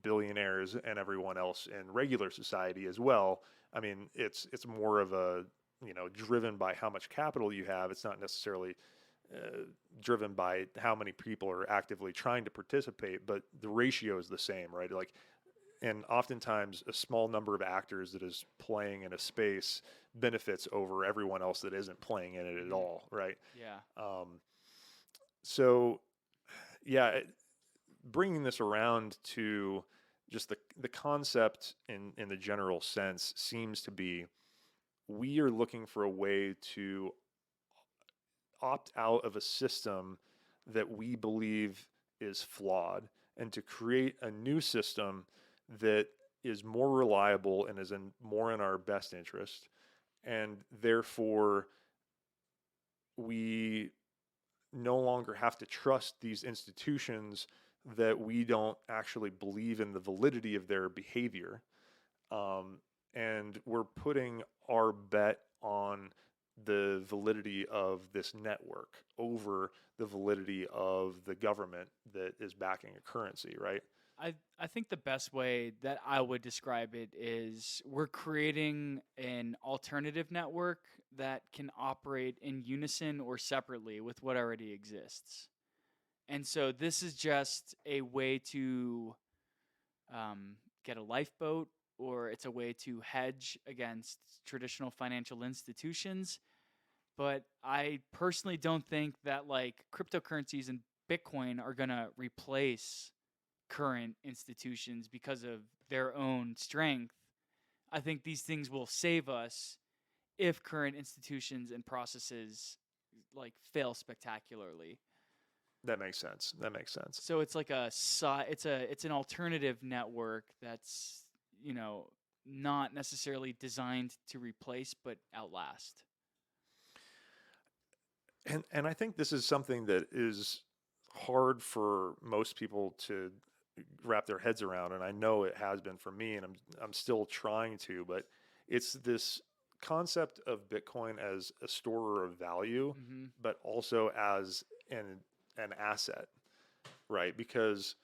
billionaires and everyone else in regular society as well. I mean, it's more of a, driven by how much capital you have. It's not necessarily driven by how many people are actively trying to participate, but the ratio is the same, right? Like, and oftentimes a small number of actors that is playing in a space benefits over everyone else that isn't playing in it at all, right? Yeah. So, yeah, bringing this around to just the concept in the general sense seems to be we are looking for a way to opt out of a system that we believe is flawed and to create a new system that is more reliable and is more in our best interest. And therefore, we no longer have to trust these institutions that we don't actually believe in the validity of their behavior. And we're putting our bet on the validity of this network over the validity of the government that is backing a currency, right? I think the best way that I would describe it is we're creating an alternative network that can operate in unison or separately with what already exists. And so this is just a way to get a lifeboat, or it's a way to hedge against traditional financial institutions. But I personally don't think that like cryptocurrencies and Bitcoin are going to replace current institutions because of their own strength. I think these things will save us if current institutions and processes like fail spectacularly. That makes sense. That makes sense. So it's like it's an alternative network that's, not necessarily designed to replace but outlast. And I think this is something that is hard for most people to wrap their heads around, and I know it has been for me, and I'm still trying to, but it's this concept of Bitcoin as a storer of value, Mm-hmm. but also as an asset, right? Because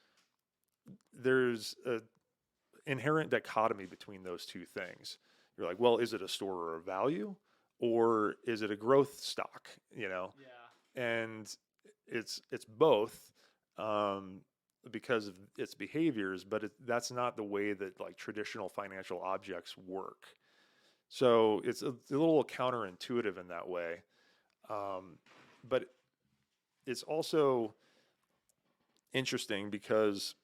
there's a inherent dichotomy between those two things. You're like, well, is it a storer of value or is it a growth stock? Yeah. And it's both, because of its behaviors, but that's not the way that like traditional financial objects work. So it's a little counterintuitive in that way, but it's also interesting because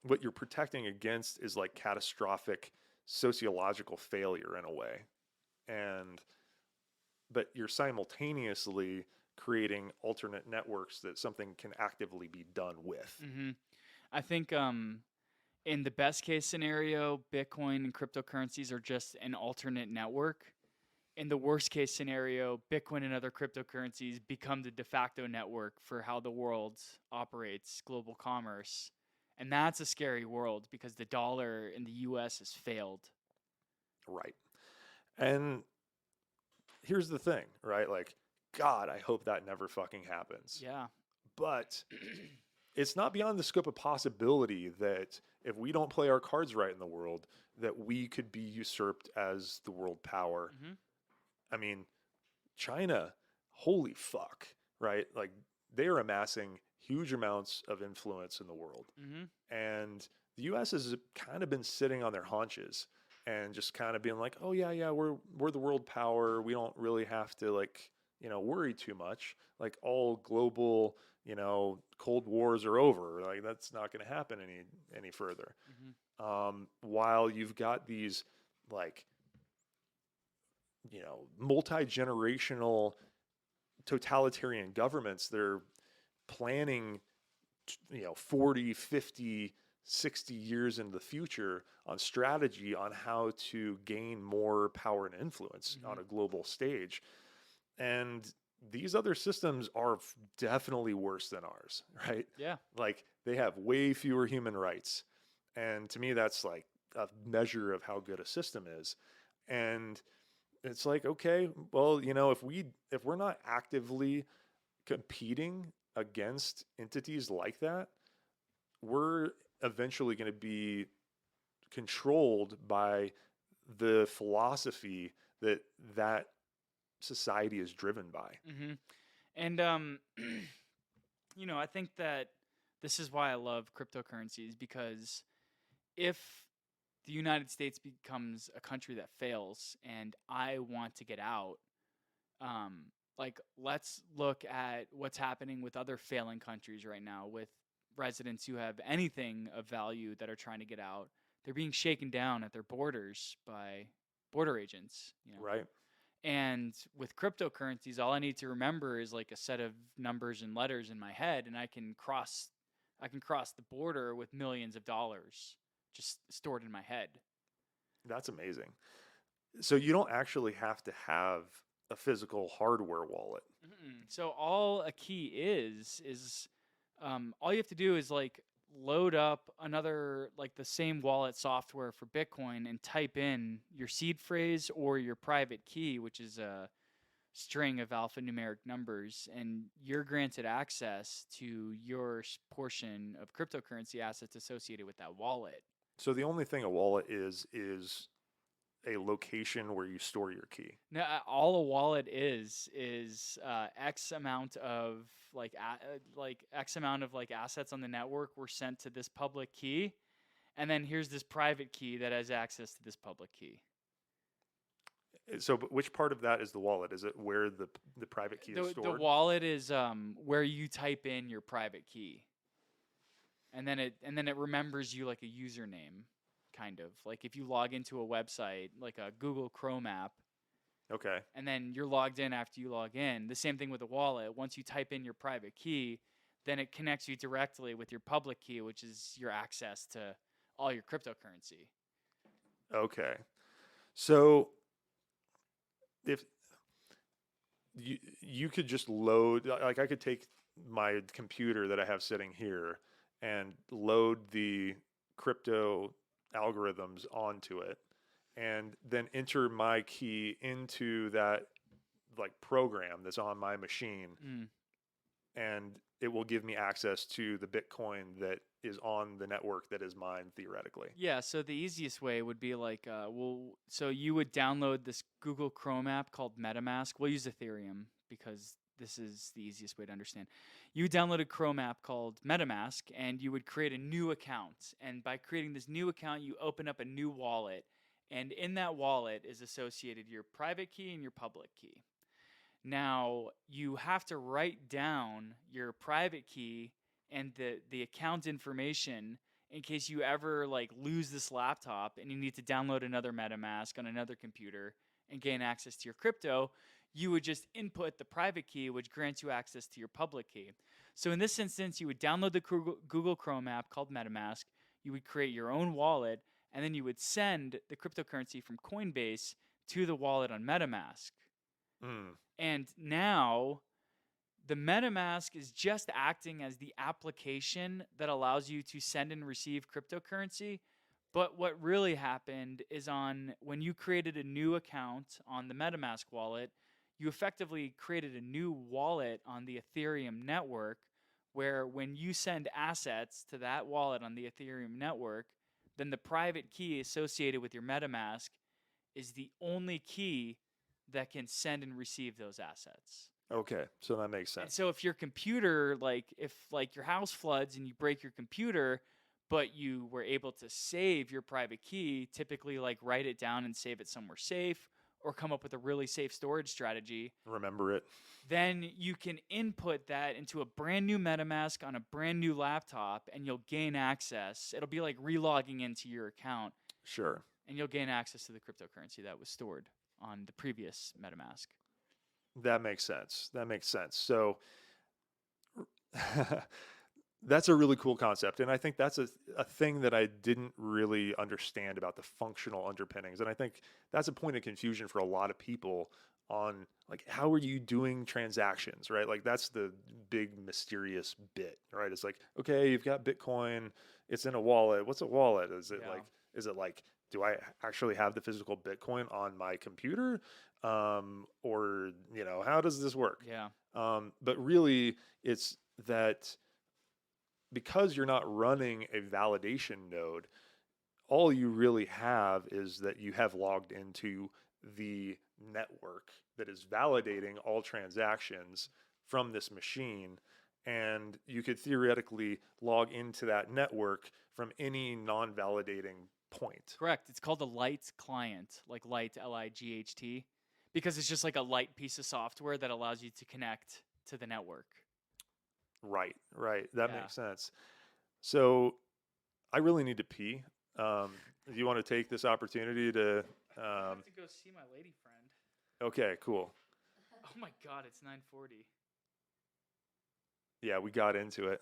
what you're protecting against is like catastrophic sociological failure in a way, and but you're simultaneously creating alternate networks that something can actively be done with. Mm-hmm. I think in the best case scenario, Bitcoin and cryptocurrencies are just an alternate network. In the worst case scenario, Bitcoin and other cryptocurrencies become the de facto network for how the world operates global commerce. And that's a scary world because the dollar in the US has failed. Right. And here's the thing, right? Like, God, I hope that never fucking happens. Yeah. But it's not beyond the scope of possibility that if we don't play our cards right in the world, that we could be usurped as the world power. Mm-hmm. I mean, China, holy fuck, right? Like, they are amassing huge amounts of influence in the world. Mm-hmm. And the US has kind of been sitting on their haunches and just kind of being like, oh yeah, we're the world power. We don't really have to like, worry too much. Like all global, cold wars are over. Like that's not going to happen any further. Mm-hmm. While you've got these like, multi-generational totalitarian governments, they're planning 40, 50, 60 years into the future on strategy on how to gain more power and influence Mm-hmm. on a global stage. And these other systems are definitely worse than ours, right? Yeah. Like they have way fewer human rights. And to me, that's like a measure of how good a system is. And it's like, okay, well, if we're not actively competing against entities like that, we're eventually going to be controlled by the philosophy that society is driven by. Mm-hmm. And I think that this is why I love cryptocurrencies, because if the United States becomes a country that fails and I want to get out, like let's look at what's happening with other failing countries right now with residents who have anything of value that are trying to get out. They're being shaken down at their borders by border agents, Right. And with cryptocurrencies, all I need to remember is like a set of numbers and letters in my head, and I can cross the border with millions of dollars just stored in my head. That's amazing. So you don't actually have to have a physical hardware wallet. Mm-mm. So all a key is all you have to do is like load up another, like the same wallet software for Bitcoin, and type in your seed phrase or your private key, which is a string of alphanumeric numbers, and you're granted access to your portion of cryptocurrency assets associated with that wallet. So the only thing a wallet is a location where you store your key. Now, all a wallet is X amount of X amount of like assets on the network were sent to this public key, and then here's this private key that has access to this public key. So, but which part of that is the wallet? Is it where the private key is stored? The wallet is where you type in your private key, and then it remembers you like a username, kind of like if you log into a website like a Google Chrome app. Okay. And then you're logged in after you log in. The same thing with a wallet. Once you type in your private key, then it connects you directly with your public key, which is your access to all your cryptocurrency. Okay. So if you could just load, like I could take my computer that I have sitting here and load the crypto algorithms onto it, and then enter my key into that like program that's on my machine, and it will give me access to the Bitcoin that is on the network that is mine theoretically. Yeah, so the easiest way would be like, so you would download this Google Chrome app called MetaMask. We'll use Ethereum because this is the easiest way to understand. You download a Chrome app called MetaMask, and you would create a new account. And by creating this new account, you open up a new wallet. And in that wallet is associated your private key and your public key. Now, you have to write down your private key and the account information in case you ever like lose this laptop and you need to download another MetaMask on another computer and gain access to your crypto. You would just input the private key, which grants you access to your public key. So in this instance, you would download the Google Chrome app called MetaMask. You would create your own wallet, and then you would send the cryptocurrency from Coinbase to the wallet on MetaMask. And now the MetaMask is just acting as the application that allows you to send and receive cryptocurrency. But what really happened is when you created a new account on the MetaMask wallet, you effectively created a new wallet on the Ethereum network, where when you send assets to that wallet on the Ethereum network, then the private key associated with your MetaMask is the only key that can send and receive those assets. Okay, so that makes sense. And so if your computer, if your house floods and you break your computer, but you were able to save your private key, typically like write it down and save it somewhere safe, or come up with a really safe storage strategy. Remember it. Then you can input that into a brand new MetaMask on a brand new laptop, and you'll gain access. It'll be like relogging into your account. Sure. And you'll gain access to the cryptocurrency that was stored on the previous MetaMask. That makes sense. So that's a really cool concept. And I think that's a thing that I didn't really understand about the functional underpinnings. And I think that's a point of confusion for a lot of people on like, how are you doing transactions, right? Like that's the big mysterious bit, right? It's like, okay, you've got Bitcoin, it's in a wallet. What's a wallet? Is it like do I actually have the physical Bitcoin on my computer? Or, how does this work? Yeah. But really, it's that because you're not running a validation node, all you really have is that you have logged into the network that is validating all transactions from this machine. And you could theoretically log into that network from any non validating point. Correct. It's called a light client, like light, Light, because it's just like a light piece of software that allows you to connect to the network. Right, right. That Yeah. makes sense. So I really need to pee. Do you want to take this opportunity to? I have to go see my lady friend. Okay, cool. Oh my God, it's 9:40. Yeah, we got into it.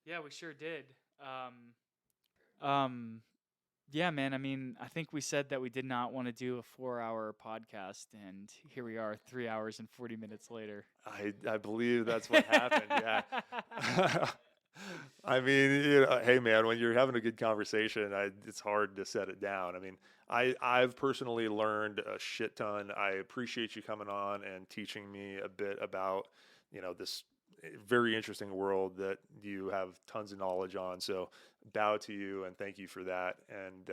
Yeah, we sure did. Yeah, man. I mean, I think we said that we did not want to do a 4-hour podcast, and here we are, 3 hours and 40 minutes later. I believe that's what happened. Yeah. I mean, hey man, when you're having a good conversation, it's hard to set it down. I mean, I've personally learned a shit ton. I appreciate you coming on and teaching me a bit about, this very interesting world that you have tons of knowledge on. So bow to you and thank you for that. And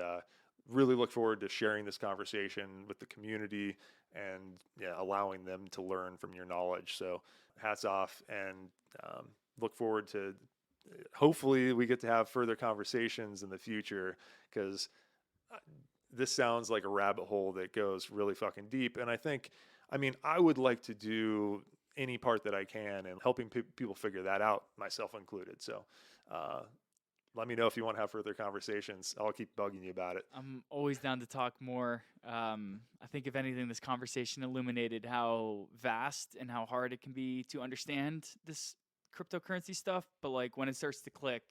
really look forward to sharing this conversation with the community and allowing them to learn from your knowledge. So hats off, and look forward to hopefully we get to have further conversations in the future, because this sounds like a rabbit hole that goes really fucking deep. And I would like to do any part that I can in helping people figure that out, myself included. So let me know if you want to have further conversations. I'll keep bugging you about it. I'm always down to talk more. I think, if anything, this conversation illuminated how vast and how hard it can be to understand this cryptocurrency stuff. But like, when it starts to click,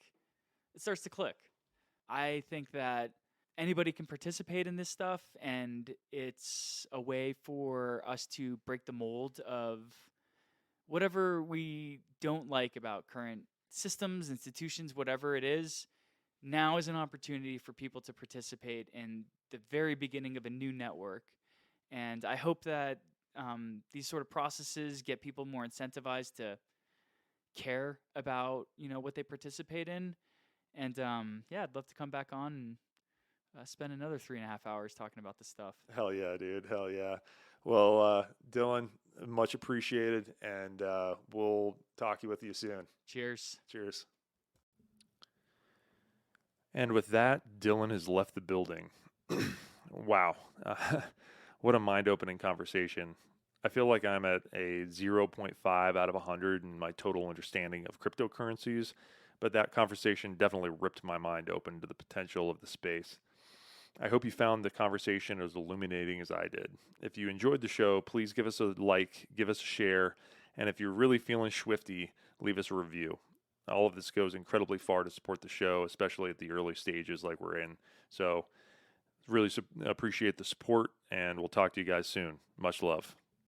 it starts to click. I think that anybody can participate in this stuff, and it's a way for us to break the mold of whatever we don't like about current systems, institutions, whatever it is. Now is an opportunity for people to participate in the very beginning of a new network. And I hope that these sort of processes get people more incentivized to care about, what they participate in. And yeah, I'd love to come back on and spend another 3.5 hours talking about this stuff. Hell yeah, dude. Hell yeah. Well, Dylan, much appreciated, and we'll talk with you soon. Cheers. Cheers. And with that, Dylan has left the building. Wow. What a mind-opening conversation. I feel like I'm at a 0.5 out of 100 in my total understanding of cryptocurrencies, but that conversation definitely ripped my mind open to the potential of the space. I hope you found the conversation as illuminating as I did. If you enjoyed the show, please give us a like, give us a share, and if you're really feeling swifty, leave us a review. All of this goes incredibly far to support the show, especially at the early stages like we're in. So really appreciate the support, and we'll talk to you guys soon. Much love.